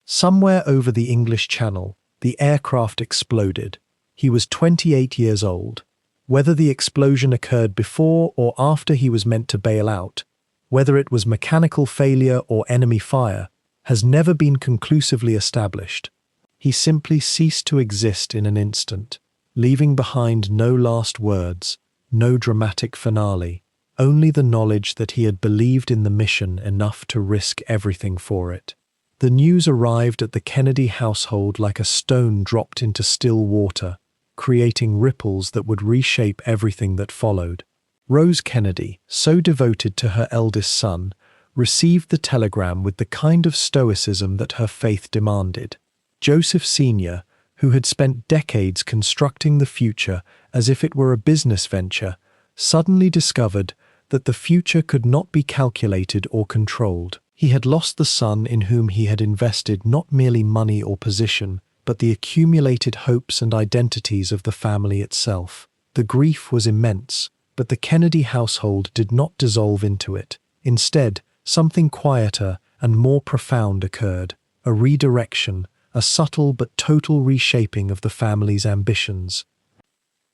Somewhere over the English Channel, the aircraft exploded. He was 28 years old. Whether the explosion occurred before or after he was meant to bail out, whether it was mechanical failure or enemy fire, has never been conclusively established. He simply ceased to exist in an instant, leaving behind no last words, no dramatic finale, only the knowledge that he had believed in the mission enough to risk everything for it. The news arrived at the Kennedy household like a stone dropped into still water, creating ripples that would reshape everything that followed. Rose Kennedy, so devoted to her eldest son, received the telegram with the kind of stoicism that her faith demanded. Joseph Sr., who had spent decades constructing the future as if it were a business venture, suddenly discovered that the future could not be calculated or controlled. He had lost the son in whom he had invested not merely money or position, but the accumulated hopes and identities of the family itself. The grief was immense, but the Kennedy household did not dissolve into it. Instead, something quieter and more profound occurred, a redirection, a subtle but total reshaping of the family's ambitions.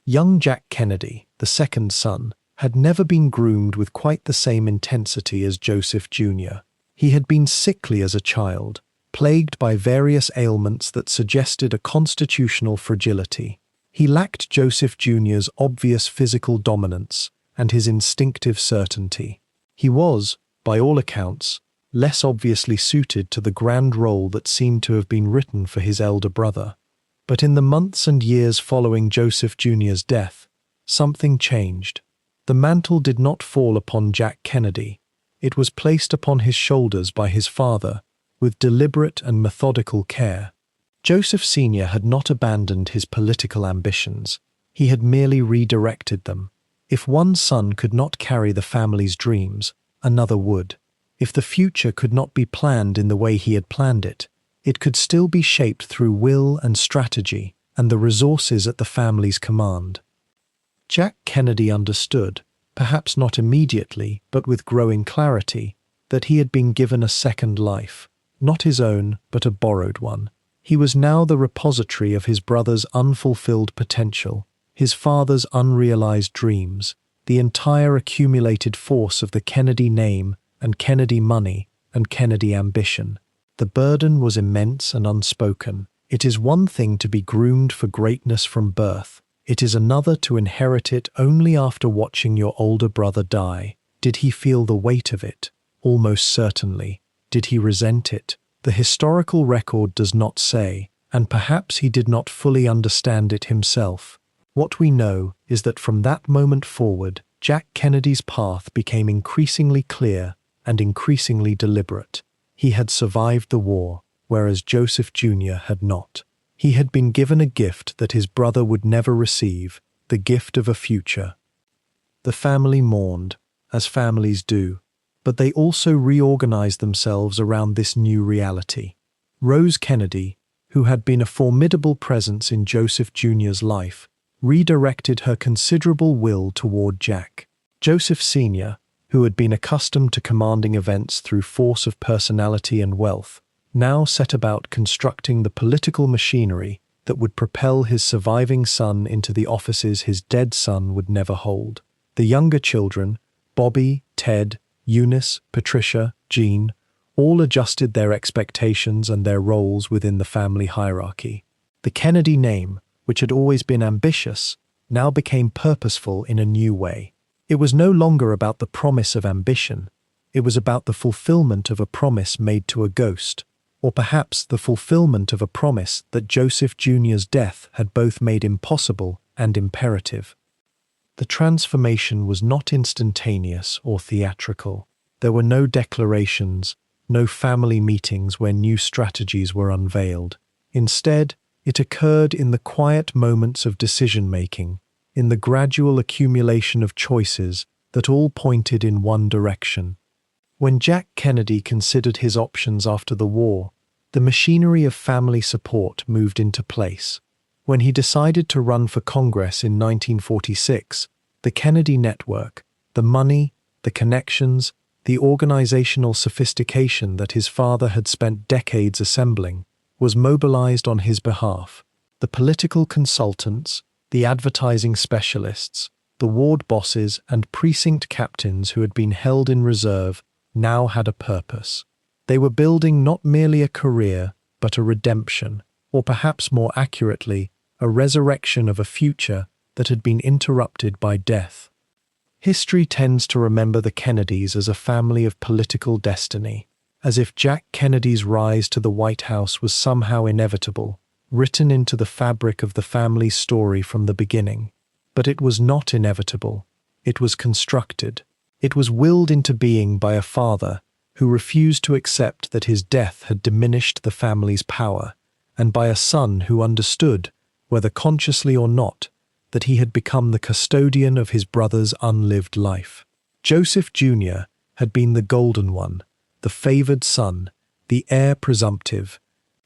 Young Jack Kennedy, the second son, had never been groomed with quite the same intensity as Joseph Jr. He had been sickly as a child, plagued by various ailments that suggested a constitutional fragility. He lacked Joseph Jr.'s obvious physical dominance and his instinctive certainty. He was, by all accounts, less obviously suited to the grand role that seemed to have been written for his elder brother. But in the months and years following Joseph Jr.'s death, something changed. The mantle did not fall upon Jack Kennedy. It was placed upon his shoulders by his father, with deliberate and methodical care. Joseph Sr. had not abandoned his political ambitions. He had merely redirected them. If one son could not carry the family's dreams, another would. If the future could not be planned in the way he had planned it, it could still be shaped through will and strategy and the resources at the family's command. Jack Kennedy understood, perhaps not immediately, but with growing clarity, that he had been given a second life, not his own, but a borrowed one. He was now the repository of his brother's unfulfilled potential, his father's unrealized dreams, the entire accumulated force of the Kennedy name and Kennedy money and Kennedy ambition. The burden was immense and unspoken. It is one thing to be groomed for greatness from birth. It is another to inherit it only after watching your older brother die. Did he feel the weight of it? Almost certainly. Did he resent it? The historical record does not say, and perhaps he did not fully understand it himself. What we know is that from that moment forward, Jack Kennedy's path became increasingly clear and increasingly deliberate. He had survived the war, whereas Joseph Jr. had not. He had been given a gift that his brother would never receive, the gift of a future. The family mourned, as families do. but they also reorganized themselves around this new reality. Rose Kennedy, who had been a formidable presence in Joseph Jr.'s life, redirected her considerable will toward Jack. Joseph Sr., who had been accustomed to commanding events through force of personality and wealth, now set about constructing the political machinery that would propel his surviving son into the offices his dead son would never hold. The younger children, Bobby, Ted, Eunice, Patricia, Jean, all adjusted their expectations and their roles within the family hierarchy. The Kennedy name, which had always been ambitious, now became purposeful in a new way. It was no longer about the promise of ambition. It was about the fulfillment of a promise made to a ghost, or perhaps the fulfillment of a promise that Joseph Jr.'s death had both made impossible and imperative. The transformation was not instantaneous or theatrical. There were no declarations, no family meetings where new strategies were unveiled. Instead, it occurred in the quiet moments of decision-making, in the gradual accumulation of choices that all pointed in one direction. When Jack Kennedy considered his options after the war, the machinery of family support moved into place. When he decided to run for Congress in 1946, the Kennedy network, the money, the connections, the organizational sophistication that his father had spent decades assembling, was mobilized on his behalf. The political consultants, the advertising specialists, the ward bosses and precinct captains who had been held in reserve now had a purpose. They were building not merely a career, but a redemption, or perhaps more accurately, a resurrection of a future that had been interrupted by death. History tends to remember the Kennedys as a family of political destiny, as if Jack Kennedy's rise to the White House was somehow inevitable, written into the fabric of the family's story from the beginning. But it was not inevitable. It was constructed. It was willed into being by a father who refused to accept that his death had diminished the family's power, and by a son who understood, whether consciously or not, that he had become the custodian of his brother's unlived life. Joseph Jr. had been the golden one, the favored son, the heir presumptive,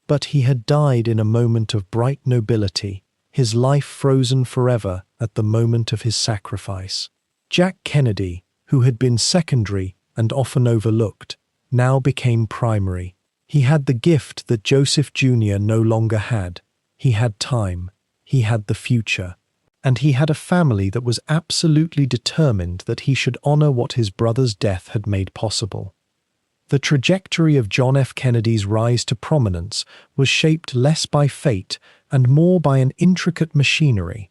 but he had died in a moment of bright nobility, his life frozen forever at the moment of his sacrifice. Jack Kennedy, who had been secondary and often overlooked, now became primary. He had the gift that Joseph Jr. no longer had. He had time. He had the future. And he had a family that was absolutely determined that he should honor what his brother's death had made possible. The trajectory of John F. Kennedy's rise to prominence was shaped less by fate and more by an intricate machinery,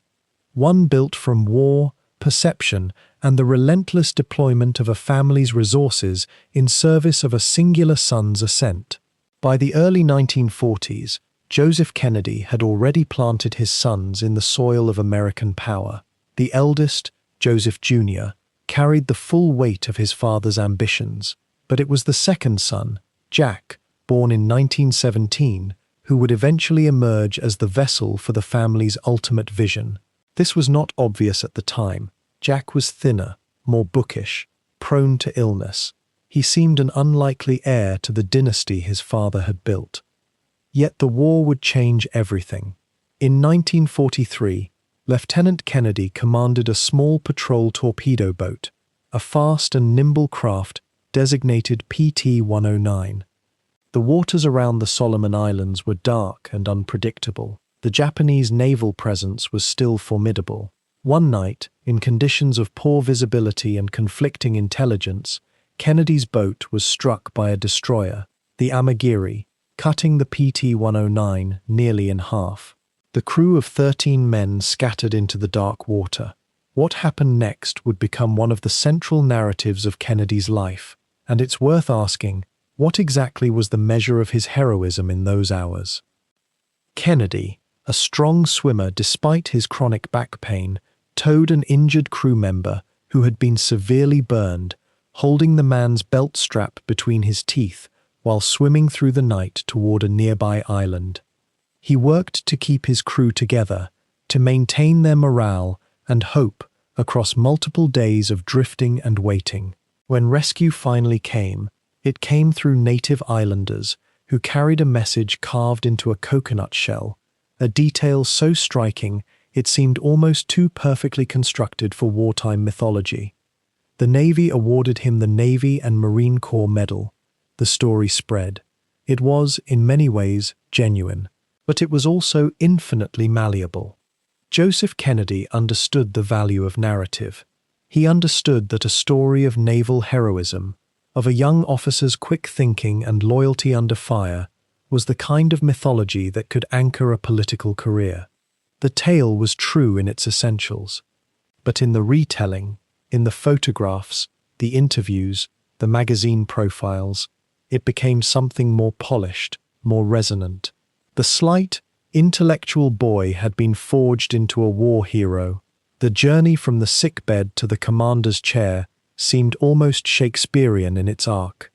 one built from war, perception, and the relentless deployment of a family's resources in service of a singular son's ascent. By the early 1940s, Joseph Kennedy had already planted his sons in the soil of American power. The eldest, Joseph Jr., carried the full weight of his father's ambitions, but it was the second son, Jack, born in 1917, who would eventually emerge as the vessel for the family's ultimate vision. This was not obvious at the time. Jack was thinner, more bookish, prone to illness. He seemed an unlikely heir to the dynasty his father had built. Yet the war would change everything. In 1943, Lieutenant Kennedy commanded a small patrol torpedo boat, a fast and nimble craft designated PT-109. The waters around the Solomon Islands were dark and unpredictable. The Japanese naval presence was still formidable. One night, in conditions of poor visibility and conflicting intelligence, Kennedy's boat was struck by a destroyer, the Amagiri, cutting the PT-109 nearly in half. The crew of 13 men scattered into the dark water. What happened next would become one of the central narratives of Kennedy's life, and it's worth asking, what exactly was the measure of his heroism in those hours? Kennedy, a strong swimmer despite his chronic back pain, towed an injured crew member who had been severely burned, holding the man's belt strap between his teeth while swimming through the night toward a nearby island. He worked to keep his crew together, to maintain their morale and hope across multiple days of drifting and waiting. When rescue finally came, it came through native islanders who carried a message carved into a coconut shell, a detail so striking it seemed almost too perfectly constructed for wartime mythology. The Navy awarded him the Navy and Marine Corps Medal. The story spread. It was, in many ways, genuine, but it was also infinitely malleable. Joseph Kennedy understood the value of narrative. He understood that a story of naval heroism, of a young officer's quick thinking and loyalty under fire, was the kind of mythology that could anchor a political career. The tale was true in its essentials, but in the retelling, in the photographs, the interviews, the magazine profiles, it became something more polished, more resonant. The slight, intellectual boy had been forged into a war hero. The journey from the sickbed to the commander's chair seemed almost Shakespearean in its arc.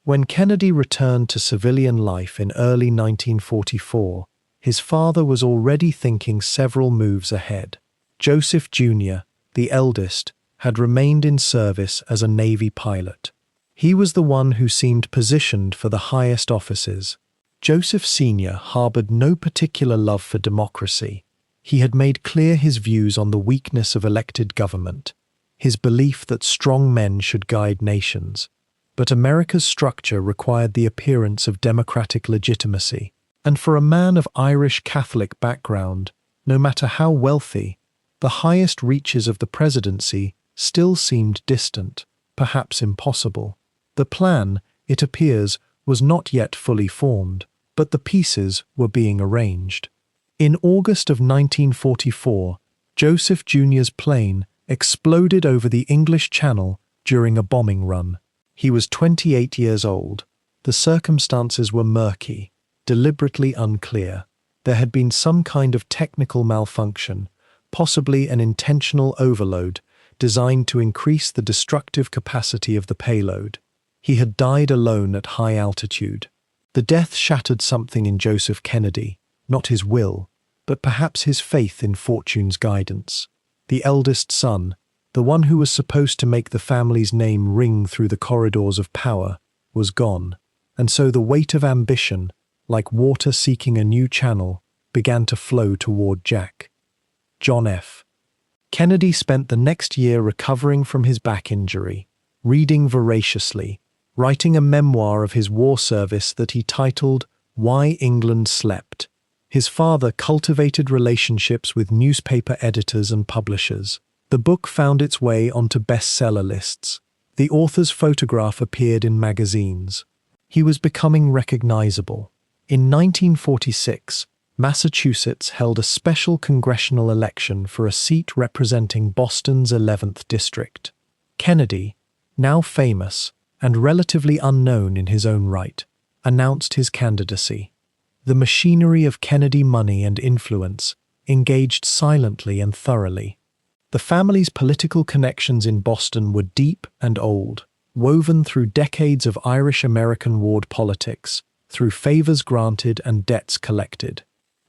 When Kennedy returned to civilian life in early 1944, his father was already thinking several moves ahead. Joseph Jr., the eldest, had remained in service as a Navy pilot. He was the one who seemed positioned for the highest offices. Joseph Sr. harbored no particular love for democracy. He had made clear his views on the weakness of elected government, his belief that strong men should guide nations. But America's structure required the appearance of democratic legitimacy. And for a man of Irish Catholic background, no matter how wealthy, the highest reaches of the presidency still seemed distant, perhaps impossible. The plan, it appears, was not yet fully formed, but the pieces were being arranged. In August of 1944, Joseph Jr.'s plane exploded over the English Channel during a bombing run. He was 28 years old. The circumstances were murky, deliberately unclear. There had been some kind of technical malfunction, possibly an intentional overload, designed to increase the destructive capacity of the payload. He had died alone at high altitude. The death shattered something in Joseph Kennedy, not his will, but perhaps his faith in fortune's guidance. The eldest son, the one who was supposed to make the family's name ring through the corridors of power, was gone, and so the weight of ambition, like water seeking a new channel, began to flow toward Jack. John F. Kennedy spent the next year recovering from his back injury, reading voraciously, writing a memoir of his war service that he titled Why England Slept. His father cultivated relationships with newspaper editors and publishers. The book found its way onto bestseller lists. The author's photograph appeared in magazines. He was becoming recognizable. In 1946, Massachusetts held a special congressional election for a seat representing Boston's 11th district. Kennedy, now famous and relatively unknown in his own right, announced his candidacy. The machinery of Kennedy money and influence engaged silently and thoroughly. The family's political connections in Boston were deep and old, woven through decades of Irish-American ward politics, through favors granted and debts collected.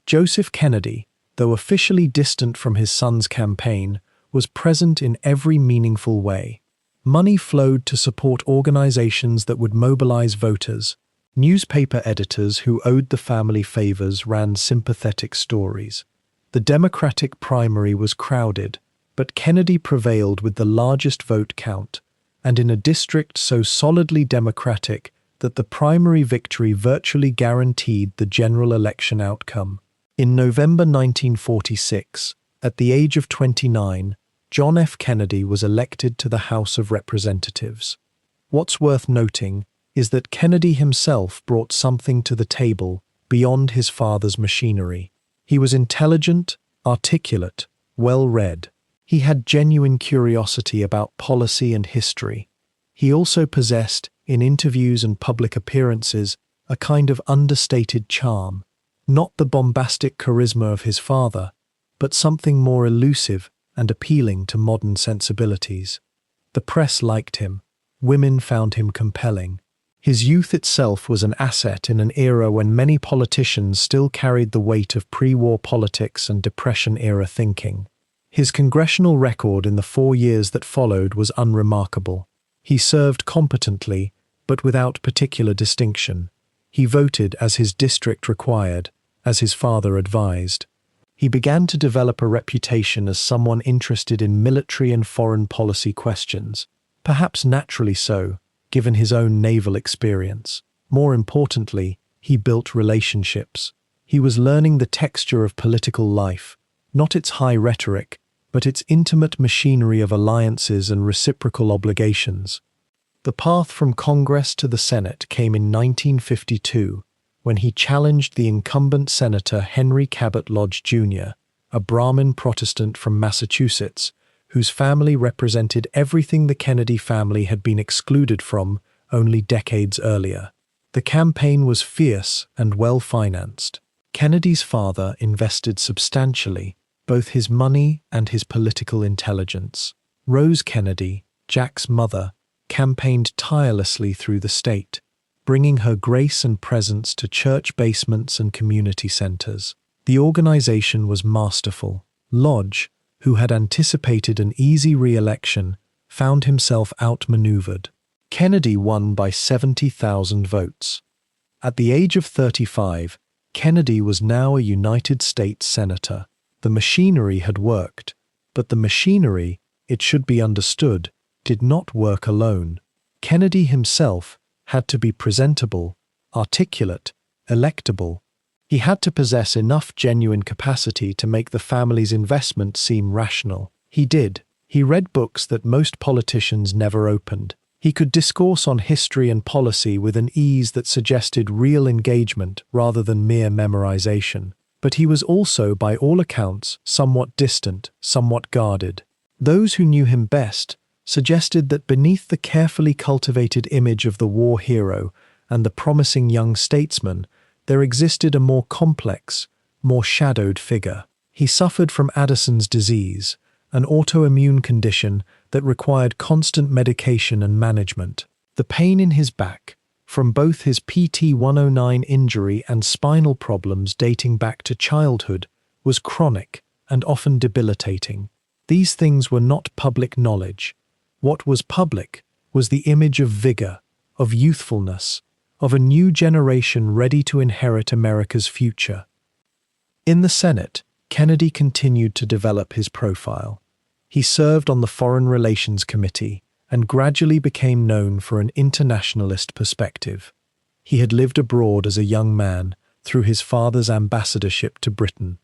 Joseph Kennedy, though officially distant from his son's campaign, was present in every meaningful way. Money flowed to support organizations that would mobilize voters. Newspaper editors who owed the family favors ran sympathetic stories. The Democratic primary was crowded, but Kennedy prevailed with the largest vote count, and in a district so solidly Democratic that the primary victory virtually guaranteed the general election outcome. In November 1946, at the age of 29, John F. Kennedy was elected to the House of Representatives. What's worth noting is that Kennedy himself brought something to the table beyond his father's machinery. He was intelligent, articulate, well-read. He had genuine curiosity about policy and history. He also possessed, in interviews and public appearances, a kind of understated charm, not the bombastic charisma of his father, but something more elusive and appealing to modern sensibilities. The press liked him. Women found him compelling. His youth itself was an asset in an era when many politicians still carried the weight of pre-war politics and Depression-era thinking. His congressional record in the 4 years that followed was unremarkable. He served competently, but without particular distinction. He voted as his district required, as his father advised. He began to develop a reputation as someone interested in military and foreign policy questions, perhaps naturally so, given his own naval experience. More importantly, he built relationships. He was learning the texture of political life, not its high rhetoric, but its intimate machinery of alliances and reciprocal obligations. The path from Congress to the Senate came in 1952, when he challenged the incumbent Senator Henry Cabot Lodge Jr., a Brahmin Protestant from Massachusetts, whose family represented everything the Kennedy family had been excluded from only decades earlier. The campaign was fierce and well-financed. Kennedy's father invested substantially, both his money and his political intelligence. Rose Kennedy, Jack's mother, campaigned tirelessly through the state, bringing her grace and presence to church basements and community centers. The organization was masterful. Lodge, who had anticipated an easy re-election, found himself outmaneuvered. Kennedy won by 70,000 votes. At the age of 35, Kennedy was now a United States Senator. The machinery had worked, but the machinery, it should be understood, did not work alone. Kennedy himself had to be presentable, articulate, electable. He had to possess enough genuine capacity to make the family's investment seem rational. He did. He read books that most politicians never opened. He could discourse on history and policy with an ease that suggested real engagement rather than mere memorization. But he was also, by all accounts, somewhat distant, somewhat guarded. Those who knew him best suggested that beneath the carefully cultivated image of the war hero and the promising young statesman, there existed a more complex, more shadowed figure. He suffered from Addison's disease, an autoimmune condition that required constant medication and management. The pain in his back, from both his PT-109 injury and spinal problems dating back to childhood, was chronic and often debilitating. These things were not public knowledge. What was public was the image of vigor, of youthfulness, of a new generation ready to inherit America's future. In the Senate, Kennedy continued to develop his profile. He served on the Foreign Relations Committee and gradually became known for an internationalist perspective. He had lived abroad as a young man through his father's ambassadorship to Britain.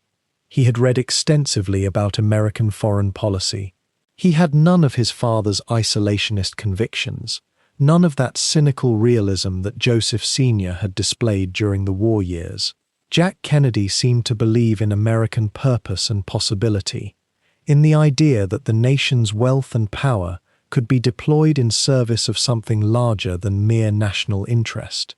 He had read extensively about American foreign policy. He had none of his father's isolationist convictions, none of that cynical realism that Joseph Sr. had displayed during the war years. Jack Kennedy seemed to believe in American purpose and possibility, in the idea that the nation's wealth and power could be deployed in service of something larger than mere national interest.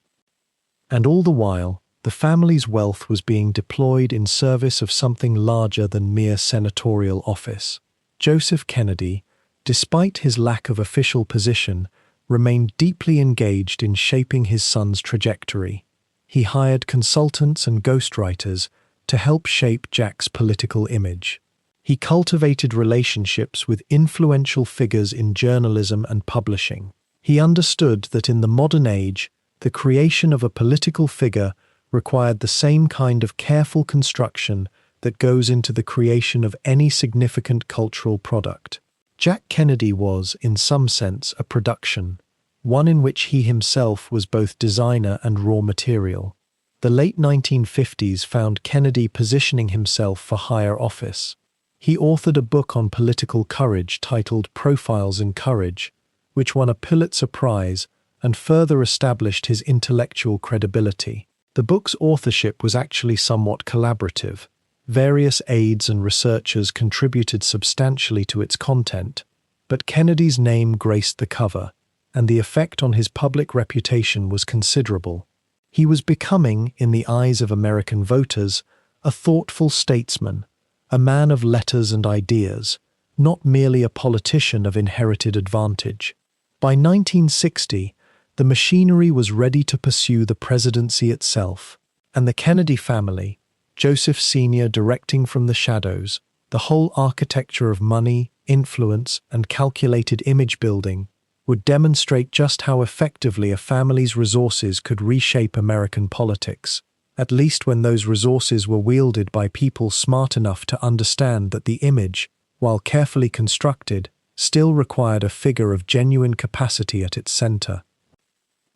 And all the while, the family's wealth was being deployed in service of something larger than mere senatorial office. Joseph Kennedy, despite his lack of official position, remained deeply engaged in shaping his son's trajectory. He hired consultants and ghostwriters to help shape Jack's political image. He cultivated relationships with influential figures in journalism and publishing. He understood that in the modern age, the creation of a political figure required the same kind of careful construction that goes into the creation of any significant cultural product. Jack Kennedy was, in some sense, a production, one in which he himself was both designer and raw material. The late 1950s found Kennedy positioning himself for higher office. He authored a book on political courage titled Profiles in Courage, which won a Pulitzer Prize and further established his intellectual credibility. The book's authorship was actually somewhat collaborative. Various aides and researchers contributed substantially to its content, but Kennedy's name graced the cover, and the effect on his public reputation was considerable. He was becoming, in the eyes of American voters, a thoughtful statesman, a man of letters and ideas, not merely a politician of inherited advantage. By 1960, the machinery was ready to pursue the presidency itself, and the Kennedy family, Joseph Sr. directing from the shadows, the whole architecture of money, influence, and calculated image building, would demonstrate just how effectively a family's resources could reshape American politics, at least when those resources were wielded by people smart enough to understand that the image, while carefully constructed, still required a figure of genuine capacity at its center.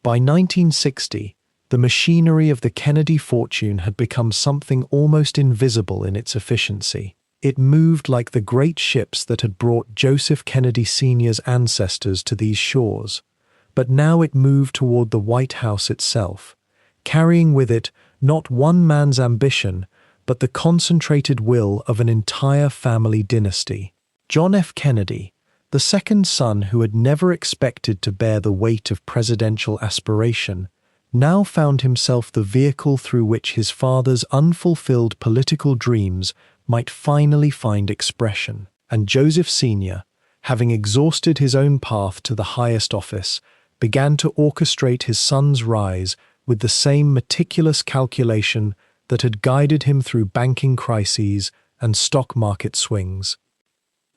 By 1960, the machinery of the Kennedy fortune had become something almost invisible in its efficiency. It moved like the great ships that had brought Joseph Kennedy Sr.'s ancestors to these shores, but now it moved toward the White House itself, carrying with it not one man's ambition, but the concentrated will of an entire family dynasty. John F. Kennedy, the second son who had never expected to bear the weight of presidential aspiration, now found himself the vehicle through which his father's unfulfilled political dreams might finally find expression. And Joseph Sr., having exhausted his own path to the highest office, began to orchestrate his son's rise with the same meticulous calculation that had guided him through banking crises and stock market swings.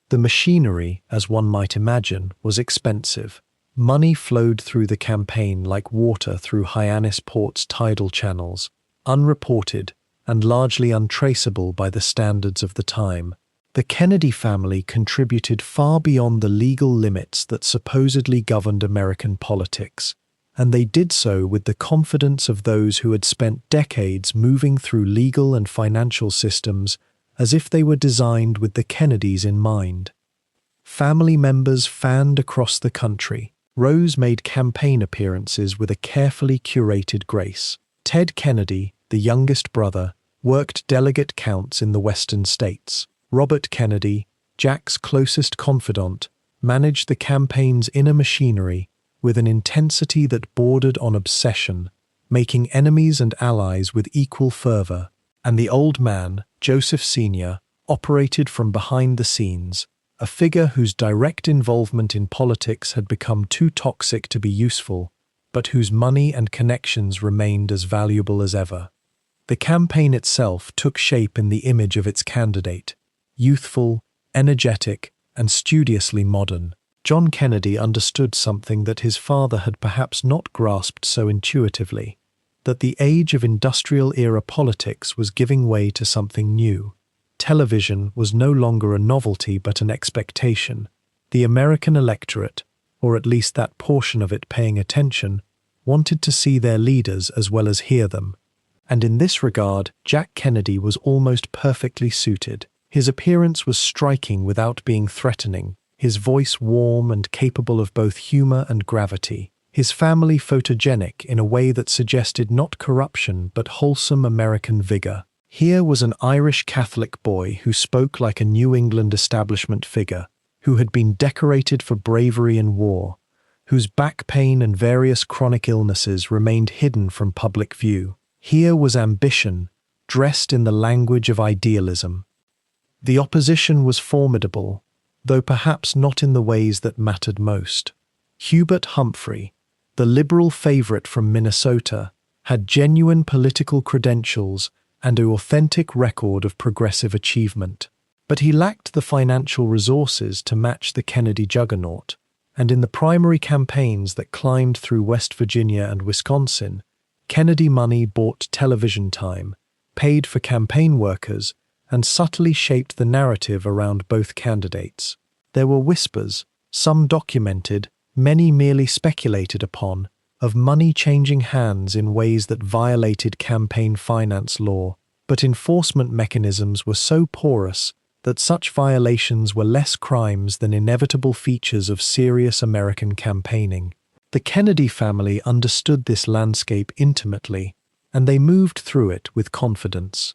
The machinery, as one might imagine, was expensive. Money flowed through the campaign like water through Hyannisport's tidal channels, unreported and largely untraceable by the standards of the time. The Kennedy family contributed far beyond the legal limits that supposedly governed American politics, and they did so with the confidence of those who had spent decades moving through legal and financial systems as if they were designed with the Kennedys in mind. Family members fanned across the country. Rose made campaign appearances with a carefully curated grace. Ted Kennedy, the youngest brother, worked delegate counts in the western states. Robert Kennedy, Jack's closest confidant, managed the campaign's inner machinery with an intensity that bordered on obsession, making enemies and allies with equal fervor. And the old man, Joseph Sr., operated from behind the scenes, a figure whose direct involvement in politics had become too toxic to be useful, but whose money and connections remained as valuable as ever. The campaign itself took shape in the image of its candidate, youthful, energetic, and studiously modern. John Kennedy understood something that his father had perhaps not grasped so intuitively, that the age of industrial-era politics was giving way to something new. Television was no longer a novelty but an expectation. The American electorate, or at least that portion of it paying attention, wanted to see their leaders as well as hear them. And in this regard, Jack Kennedy was almost perfectly suited. His appearance was striking without being threatening, his voice warm and capable of both humor and gravity, his family photogenic in a way that suggested not corruption but wholesome American vigor. Here was an Irish Catholic boy who spoke like a New England establishment figure, who had been decorated for bravery in war, whose back pain and various chronic illnesses remained hidden from public view. Here was ambition, dressed in the language of idealism. The opposition was formidable, though perhaps not in the ways that mattered most. Hubert Humphrey, the liberal favorite from Minnesota, had genuine political credentials and an authentic record of progressive achievement. But he lacked the financial resources to match the Kennedy juggernaut, and in the primary campaigns that climbed through West Virginia and Wisconsin, Kennedy money bought television time, paid for campaign workers, and subtly shaped the narrative around both candidates. There were whispers, some documented, many merely speculated upon, of money changing hands in ways that violated campaign finance law, but enforcement mechanisms were so porous that such violations were less crimes than inevitable features of serious American campaigning. The Kennedy family understood this landscape intimately, and they moved through it with confidence.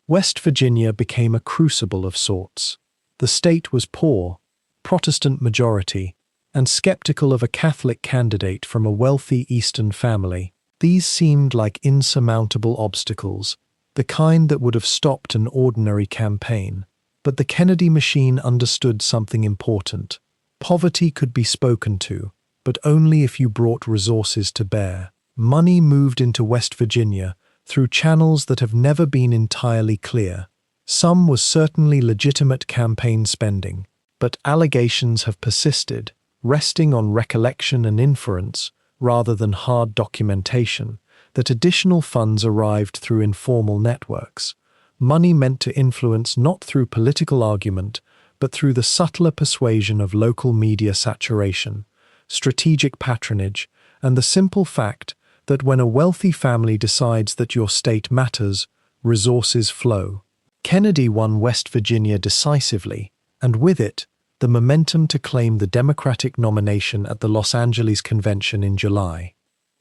West Virginia became a crucible of sorts. The state was poor, Protestant majority, and skeptical of a Catholic candidate from a wealthy Eastern family. These seemed like insurmountable obstacles, the kind that would have stopped an ordinary campaign. But the Kennedy machine understood something important. Poverty could be spoken to, but only if you brought resources to bear. Money moved into West Virginia through channels that have never been entirely clear. Some was certainly legitimate campaign spending, but allegations have persisted, resting on recollection and inference rather than hard documentation, that additional funds arrived through informal networks, money meant to influence not through political argument, but through the subtler persuasion of local media saturation, strategic patronage, and the simple fact that when a wealthy family decides that your state matters, resources flow. Kennedy won West Virginia decisively, and with it, the momentum to claim the Democratic nomination at the Los Angeles Convention in July.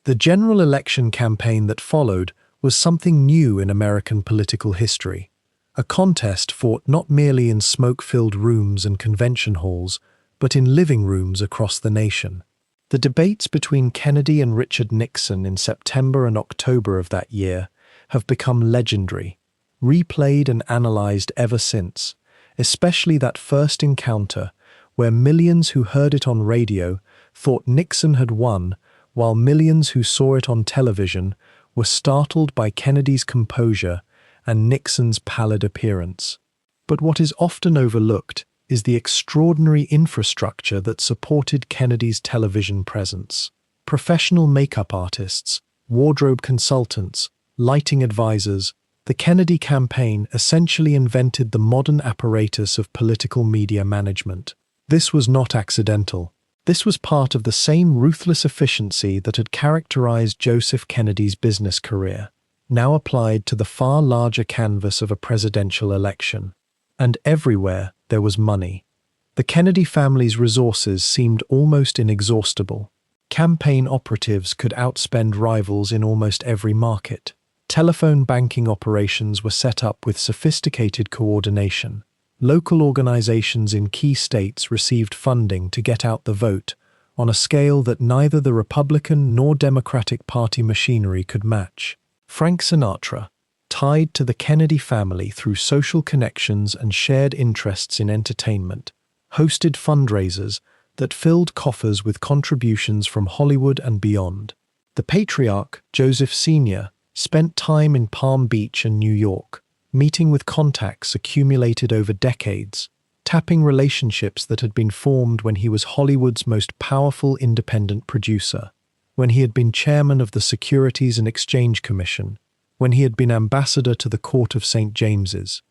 The general election campaign that followed was something new in American political history, a contest fought not merely in smoke-filled rooms and convention halls, but in living rooms across the nation. The debates between Kennedy and Richard Nixon in September and October of that year have become legendary, replayed and analyzed ever since, especially that first encounter where millions who heard it on radio thought Nixon had won, while millions who saw it on television were startled by Kennedy's composure and Nixon's pallid appearance. But what is often overlooked is the extraordinary infrastructure that supported Kennedy's television presence. Professional makeup artists, wardrobe consultants, lighting advisors, the Kennedy campaign essentially invented the modern apparatus of political media management. This was not accidental. This was part of the same ruthless efficiency that had characterized Joseph Kennedy's business career, now applied to the far larger canvas of a presidential election. And everywhere there was money. The Kennedy family's resources seemed almost inexhaustible. Campaign operatives could outspend rivals in almost every market. Telephone banking operations were set up with sophisticated coordination. Local organizations in key states received funding to get out the vote on a scale that neither the Republican nor Democratic Party machinery could match. Frank Sinatra, tied to the Kennedy family through social connections and shared interests in entertainment, hosted fundraisers that filled coffers with contributions from Hollywood and beyond. The patriarch, Joseph Sr., spent time in Palm Beach and New York, meeting with contacts accumulated over decades, tapping relationships that had been formed when he was Hollywood's most powerful independent producer, when he had been chairman of the Securities and Exchange Commission, when he had been ambassador to the Court of St. James's.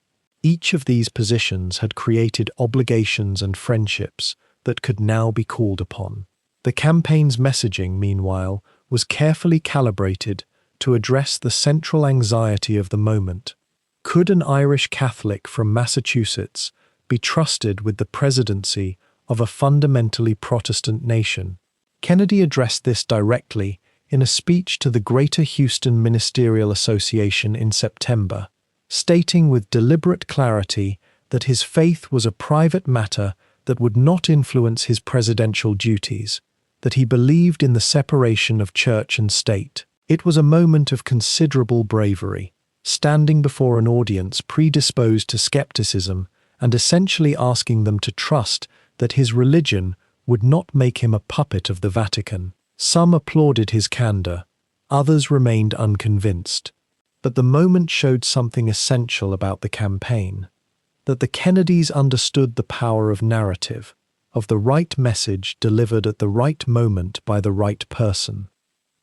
Each of these positions had created obligations and friendships that could now be called upon. The campaign's messaging, meanwhile, was carefully calibrated to address the central anxiety of the moment. Could an Irish Catholic from Massachusetts be trusted with the presidency of a fundamentally Protestant nation? Kennedy addressed this directly in a speech to the Greater Houston Ministerial Association in September, stating with deliberate clarity that his faith was a private matter that would not influence his presidential duties, that he believed in the separation of church and state. It was a moment of considerable bravery, standing before an audience predisposed to skepticism and essentially asking them to trust that his religion would not make him a puppet of the Vatican. Some applauded his candor, others remained unconvinced. But the moment showed something essential about the campaign, that the Kennedys understood the power of narrative, of the right message delivered at the right moment by the right person.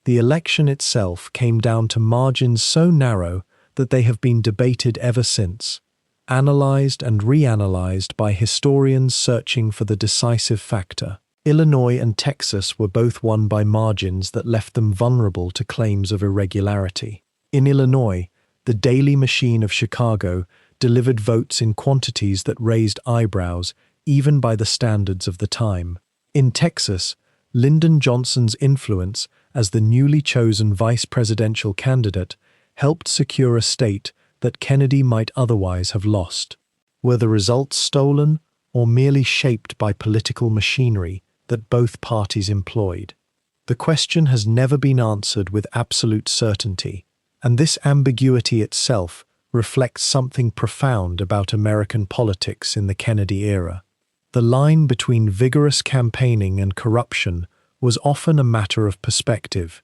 The election itself came down to margins so narrow that they have been debated ever since, analyzed and reanalyzed by historians searching for the decisive factor. Illinois and Texas were both won by margins that left them vulnerable to claims of irregularity. In Illinois, the Daily Machine of Chicago delivered votes in quantities that raised eyebrows even by the standards of the time. In Texas, Lyndon Johnson's influence as the newly chosen vice presidential candidate helped secure a state that Kennedy might otherwise have lost. Were the results stolen or merely shaped by political machinery that both parties employed? The question has never been answered with absolute certainty, and this ambiguity itself reflects something profound about American politics in the Kennedy era. The line between vigorous campaigning and corruption was often a matter of perspective.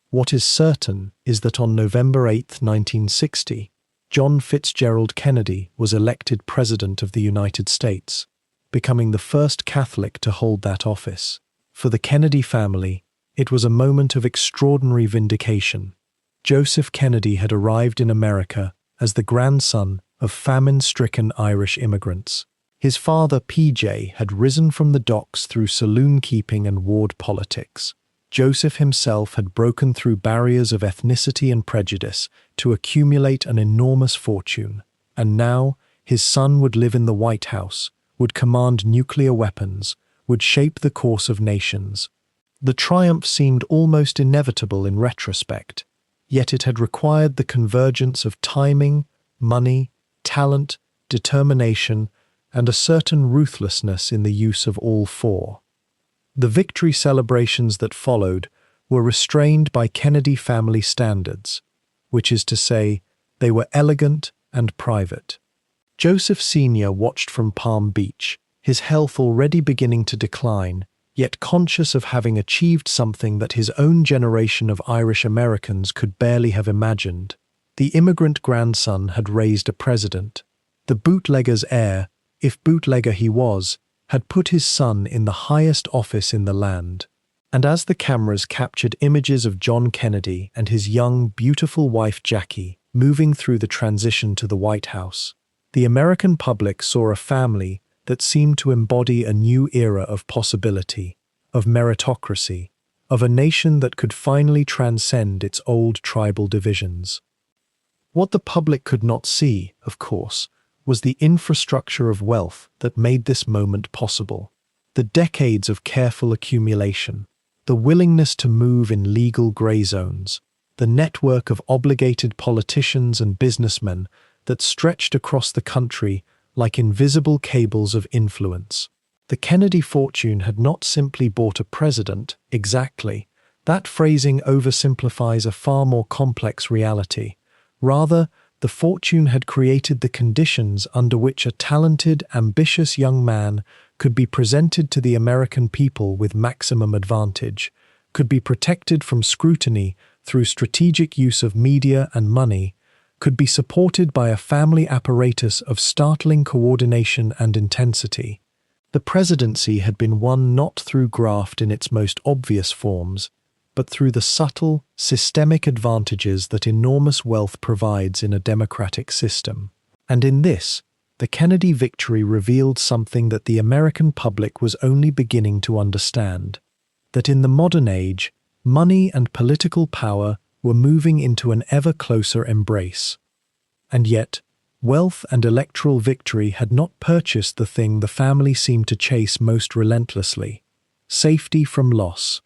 What is certain is that on November 8, 1960, John Fitzgerald Kennedy was elected President of the United States. becoming the first Catholic to hold that office. For the Kennedy family, it was a moment of extraordinary vindication. Joseph Kennedy had arrived in America as the grandson of famine-stricken Irish immigrants. His father, PJ, had risen from the docks through saloon-keeping and ward politics. Joseph himself had broken through barriers of ethnicity and prejudice to accumulate an enormous fortune. And now, his son would live in the White House, would command nuclear weapons, would shape the course of nations. The triumph seemed almost inevitable in retrospect, yet it had required the convergence of timing, money, talent, determination, and a certain ruthlessness in the use of all four. The victory celebrations that followed were restrained by Kennedy family standards, which is to say, they were elegant and private. Joseph Sr. watched from Palm Beach, his health already beginning to decline, yet conscious of having achieved something that his own generation of Irish Americans could barely have imagined. The immigrant grandson had raised a president. The bootlegger's heir, if bootlegger he was, had put his son in the highest office in the land. And as the cameras captured images of John Kennedy and his young, beautiful wife Jackie moving through the transition to the White House, the American public saw a family that seemed to embody a new era of possibility, of meritocracy, of a nation that could finally transcend its old tribal divisions. What the public could not see, of course, was the infrastructure of wealth that made this moment possible. The decades of careful accumulation, the willingness to move in legal gray zones, the network of obligated politicians and businessmen that stretched across the country like invisible cables of influence. The Kennedy fortune had not simply bought a president, exactly. That phrasing oversimplifies a far more complex reality. Rather, the fortune had created the conditions under which a talented, ambitious young man could be presented to the American people with maximum advantage, could be protected from scrutiny through strategic use of media and money, could be supported by a family apparatus of startling coordination and intensity. The presidency had been won not through graft in its most obvious forms, but through the subtle, systemic advantages that enormous wealth provides in a democratic system. And in this, the Kennedy victory revealed something that the American public was only beginning to understand: that in the modern age, money and political power were moving into an ever closer embrace. And yet, wealth and electoral victory had not purchased the thing the family seemed to chase most relentlessly: safety from loss.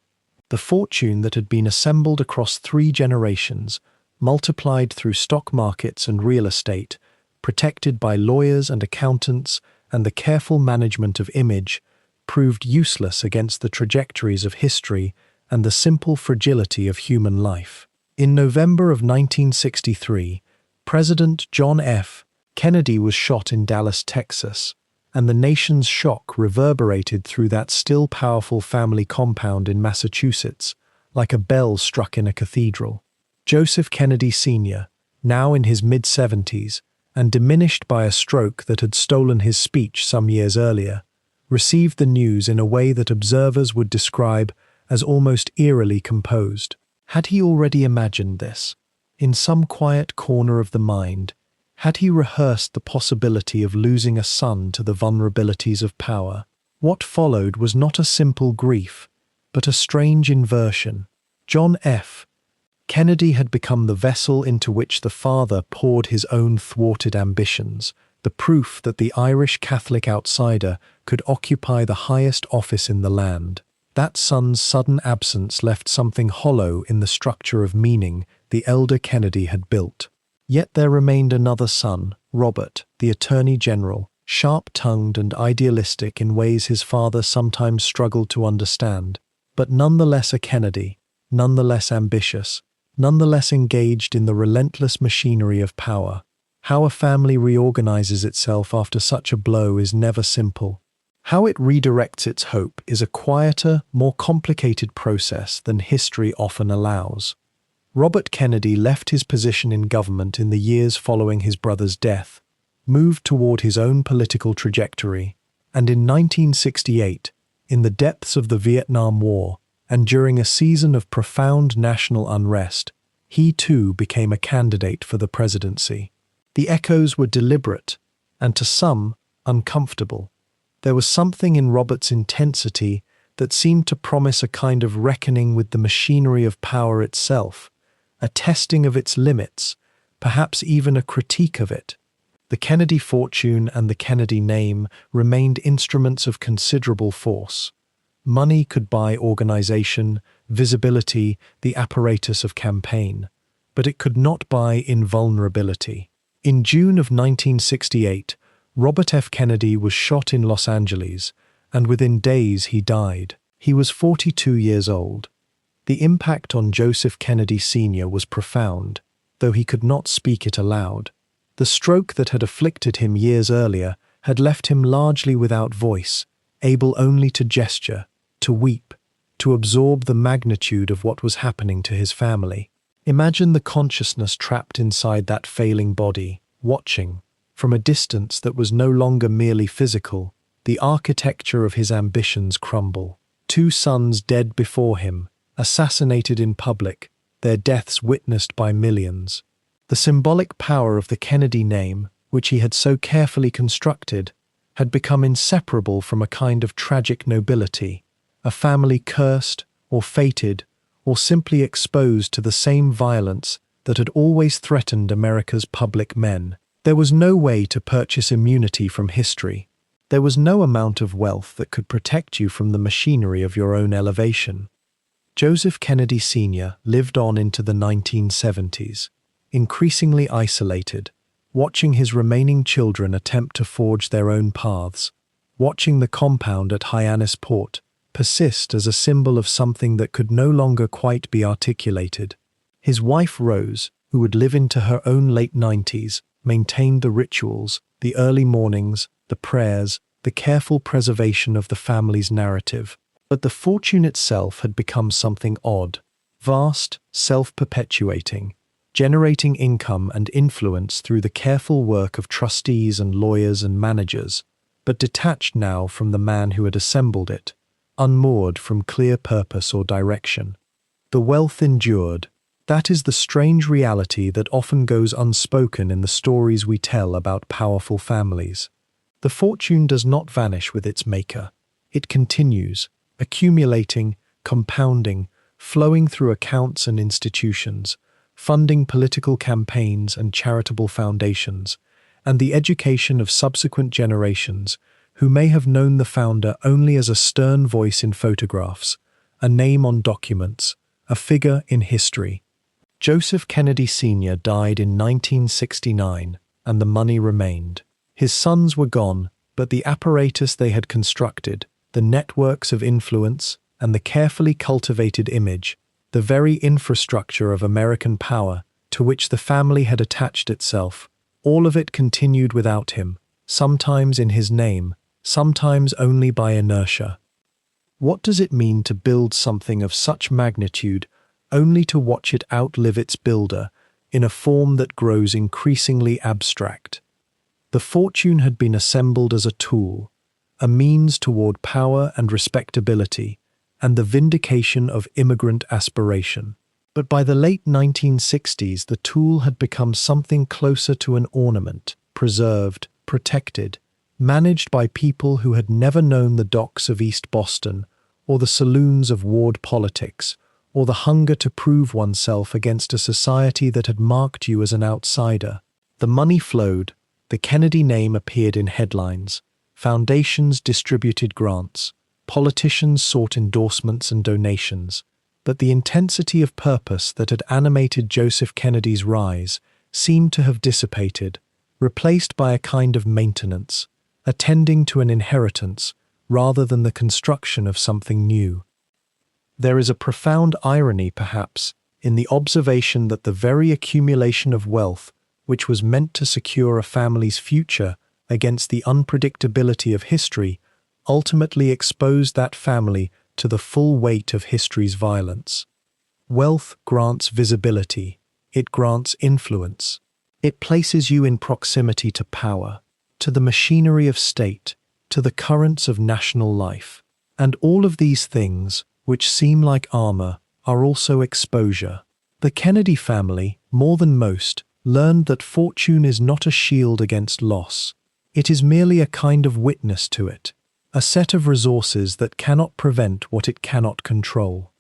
The fortune that had been assembled across 3 generations, multiplied through stock markets and real estate, protected by lawyers and accountants and the careful management of image, proved useless against the trajectories of history and the simple fragility of human life. In November of 1963, President John F. Kennedy was shot in Dallas, Texas, and the nation's shock reverberated through that still powerful family compound in Massachusetts, like a bell struck in a cathedral. Joseph Kennedy Sr., now in his mid-70s, and diminished by a stroke that had stolen his speech some years earlier, received the news in a way that observers would describe as almost eerily composed. Had he already imagined this? In some quiet corner of the mind, had he rehearsed the possibility of losing a son to the vulnerabilities of power? What followed was not a simple grief, but a strange inversion. John F. Kennedy had become the vessel into which the father poured his own thwarted ambitions, the proof that the Irish Catholic outsider could occupy the highest office in the land. That son's sudden absence left something hollow in the structure of meaning the elder Kennedy had built. Yet there remained another son, Robert, the Attorney General, sharp-tongued and idealistic in ways his father sometimes struggled to understand, but nonetheless a Kennedy, nonetheless ambitious, nonetheless engaged in the relentless machinery of power. How a family reorganizes itself after such a blow is never simple. How it redirects its hope is a quieter, more complicated process than history often allows. Robert Kennedy left his position in government in the years following his brother's death, moved toward his own political trajectory, And in 1968, in the depths of the Vietnam War, and during a season of profound national unrest, he too became a candidate for the presidency. The echoes were deliberate, and to some, uncomfortable. There was something in Robert's intensity that seemed to promise a kind of reckoning with the machinery of power itself, a testing of its limits, perhaps even a critique of it. The Kennedy fortune and the Kennedy name remained instruments of considerable force. Money could buy organization, visibility, the apparatus of campaign, but it could not buy invulnerability. In June of 1968, Robert F. Kennedy was shot in Los Angeles, and within days he died. He was 42 years old. The impact on Joseph Kennedy Sr. was profound, though he could not speak it aloud. The stroke that had afflicted him years earlier had left him largely without voice, able only to gesture, to weep, to absorb the magnitude of what was happening to his family. Imagine the consciousness trapped inside that failing body, watching, from a distance that was no longer merely physical, the architecture of his ambitions crumble. 2 sons dead before him, assassinated in public, their deaths witnessed by millions. The symbolic power of the Kennedy name, which he had so carefully constructed, had become inseparable from a kind of tragic nobility, a family cursed, or fated, or simply exposed to the same violence that had always threatened America's public men. There was no way to purchase immunity from history. There was no amount of wealth that could protect you from the machinery of your own elevation. Joseph Kennedy Sr. lived on into the 1970s, increasingly isolated, watching his remaining children attempt to forge their own paths, watching the compound at Hyannis Port persist as a symbol of something that could no longer quite be articulated. His wife Rose, who would live into her own late 90s, maintained the rituals, the early mornings, the prayers, the careful preservation of the family's narrative. But the fortune itself had become something odd, vast, self-perpetuating, generating income and influence through the careful work of trustees and lawyers and managers, but detached now from the man who had assembled it, unmoored from clear purpose or direction. The wealth endured. That is the strange reality that often goes unspoken in the stories we tell about powerful families. The fortune does not vanish with its maker. It continues, accumulating, compounding, flowing through accounts and institutions, funding political campaigns and charitable foundations, and the education of subsequent generations who may have known the founder only as a stern voice in photographs, a name on documents, a figure in history. Joseph Kennedy Sr. died in 1969, and the money remained. His sons were gone, but the apparatus they had constructed, the networks of influence, and the carefully cultivated image, the very infrastructure of American power to which the family had attached itself, all of it continued without him, sometimes in his name, sometimes only by inertia. What does it mean to build something of such magnitude only to watch it outlive its builder in a form that grows increasingly abstract? The fortune had been assembled as a tool, a means toward power and respectability, and the vindication of immigrant aspiration. But by the late 1960s, the tool had become something closer to an ornament, preserved, protected, managed by people who had never known the docks of East Boston, or the saloons of ward politics, or the hunger to prove oneself against a society that had marked you as an outsider. The money flowed, the Kennedy name appeared in headlines, foundations distributed grants, politicians sought endorsements and donations, but the intensity of purpose that had animated Joseph Kennedy's rise seemed to have dissipated, replaced by a kind of maintenance, attending to an inheritance rather than the construction of something new. There is a profound irony, perhaps, in the observation that the very accumulation of wealth, which was meant to secure a family's future against the unpredictability of history, ultimately exposed that family to the full weight of history's violence. Wealth grants visibility, it grants influence, it places you in proximity to power, to the machinery of state, to the currents of national life. And all of these things, which seem like armor, are also exposure. The Kennedy family, more than most, learned that fortune is not a shield against loss. It is merely a kind of witness to it, a set of resources that cannot prevent what it cannot control.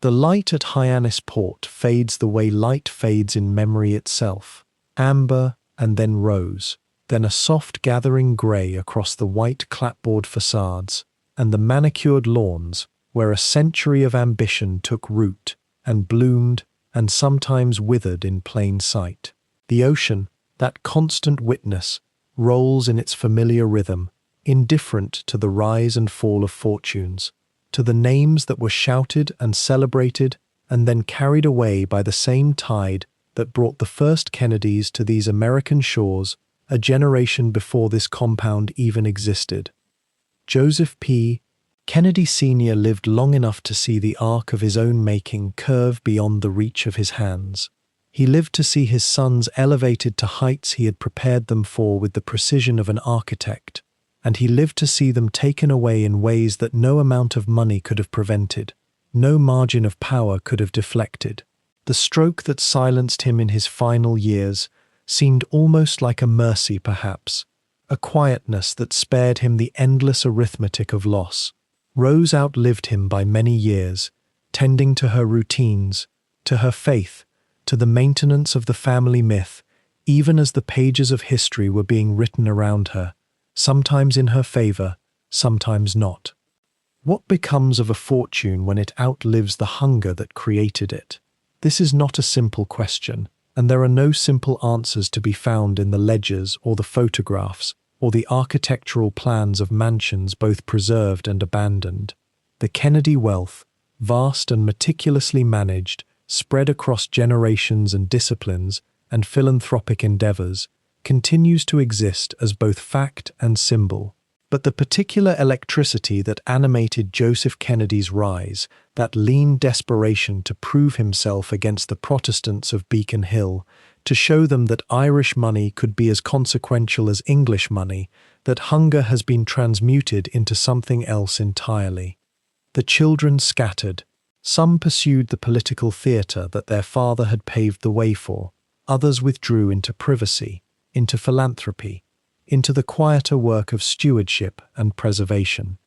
The light at Hyannis Port fades the way light fades in memory itself, amber and then rose, then a soft gathering grey across the white clapboard facades and the manicured lawns where a century of ambition took root and bloomed and sometimes withered in plain sight. The ocean, that constant witness, rolls in its familiar rhythm, indifferent to the rise and fall of fortunes, to the names that were shouted and celebrated and then carried away by the same tide that brought the first Kennedys to these American shores a generation before this compound even existed. Joseph P. Kennedy Sr. lived long enough to see the arc of his own making curve beyond the reach of his hands. He lived to see his sons elevated to heights he had prepared them for with the precision of an architect, and he lived to see them taken away in ways that no amount of money could have prevented, no margin of power could have deflected. The stroke that silenced him in his final years seemed almost like a mercy, perhaps, a quietness that spared him the endless arithmetic of loss. Rose outlived him by many years, tending to her routines, to her faith, to the maintenance of the family myth, even as the pages of history were being written around her, sometimes in her favor, sometimes not. What becomes of a fortune when it outlives the hunger that created it? This is not a simple question, and there are no simple answers to be found in the ledgers or the photographs or the architectural plans of mansions both preserved and abandoned. The Kennedy wealth, vast and meticulously managed, spread across generations and disciplines and philanthropic endeavors, continues to exist as both fact and symbol. But the particular electricity that animated Joseph Kennedy's rise, that lean desperation to prove himself against the Protestants of Beacon Hill, to show them that Irish money could be as consequential as English money, that hunger has been transmuted into something else entirely. The children scattered. Some pursued the political theatre that their father had paved the way for. Others withdrew into privacy, into philanthropy, into the quieter work of stewardship and preservation.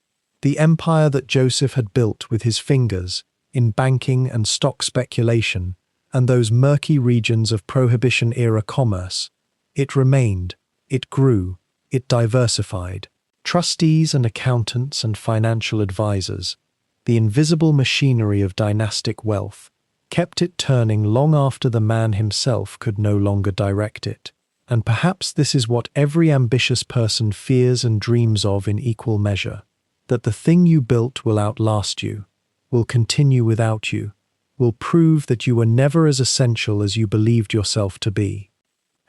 The empire that Joseph had built with his fingers, in banking and stock speculation, and those murky regions of Prohibition-era commerce, it remained, it grew, it diversified. Trustees and accountants and financial advisors, the invisible machinery of dynastic wealth, kept it turning long after the man himself could no longer direct it. And perhaps this is what every ambitious person fears and dreams of in equal measure, that the thing you built will outlast you, will continue without you, will prove that you were never as essential as you believed yourself to be.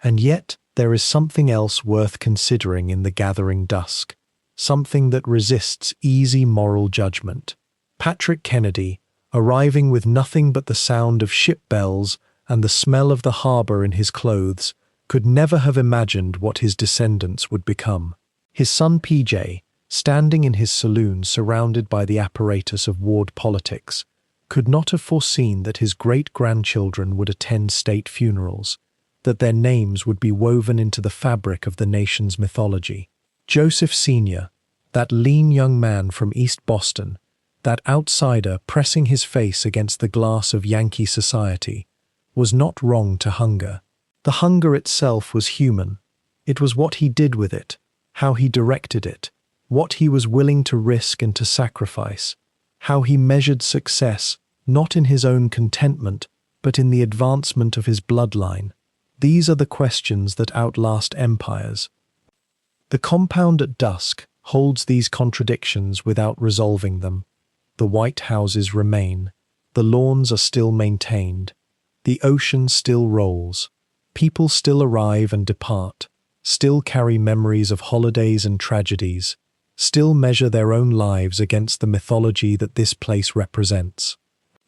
And yet, there is something else worth considering in the gathering dusk, something that resists easy moral judgment. Patrick Kennedy, arriving with nothing but the sound of ship bells and the smell of the harbor in his clothes, could never have imagined what his descendants would become. His son PJ, standing in his saloon surrounded by the apparatus of ward politics, could not have foreseen that his great-grandchildren would attend state funerals, that their names would be woven into the fabric of the nation's mythology. Joseph Sr., that lean young man from East Boston, that outsider pressing his face against the glass of Yankee society, was not wrong to hunger. The hunger itself was human. It was what he did with it, how he directed it, what he was willing to risk and to sacrifice, how he measured success, not in his own contentment, but in the advancement of his bloodline. These are the questions that outlast empires. The compound at dusk holds these contradictions without resolving them. The white houses remain, the lawns are still maintained, the ocean still rolls, people still arrive and depart, still carry memories of holidays and tragedies, still measure their own lives against the mythology that this place represents.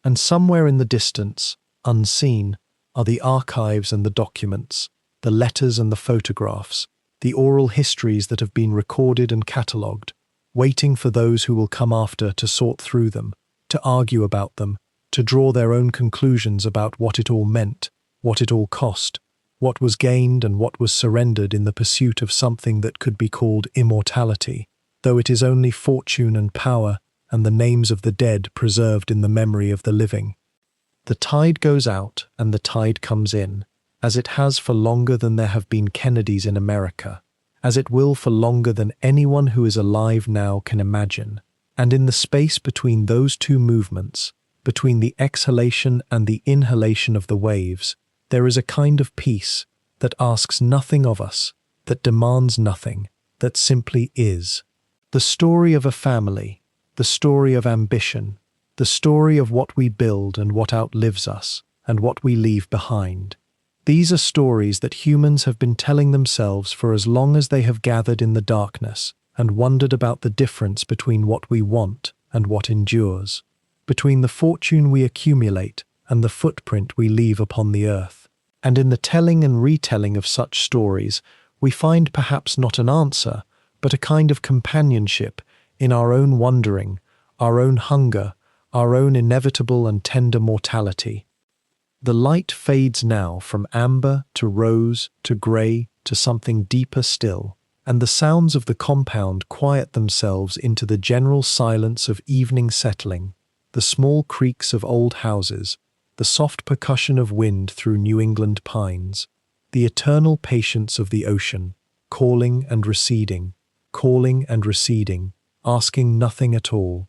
And somewhere in the distance, unseen, are the archives and the documents, the letters and the photographs, the oral histories that have been recorded and catalogued, waiting for those who will come after to sort through them, to argue about them, to draw their own conclusions about what it all meant, what it all cost, what was gained and what was surrendered in the pursuit of something that could be called immortality, though it is only fortune and power and the names of the dead preserved in the memory of the living. The tide goes out and the tide comes in, as it has for longer than there have been Kennedys in America, as it will for longer than anyone who is alive now can imagine. And in the space between those two movements, between the exhalation and the inhalation of the waves, there is a kind of peace that asks nothing of us, that demands nothing, that simply is. The story of a family, the story of ambition, the story of what we build and what outlives us, and what we leave behind. These are stories that humans have been telling themselves for as long as they have gathered in the darkness and wondered about the difference between what we want and what endures, between the fortune we accumulate and the footprint we leave upon the earth. And in the telling and retelling of such stories, we find perhaps not an answer, but a kind of companionship in our own wondering, our own hunger, our own inevitable and tender mortality. The light fades now from amber to rose to grey to something deeper still, and the sounds of the compound quiet themselves into the general silence of evening settling, the small creaks of old houses, the soft percussion of wind through New England pines, the eternal patience of the ocean, calling and receding, asking nothing at all.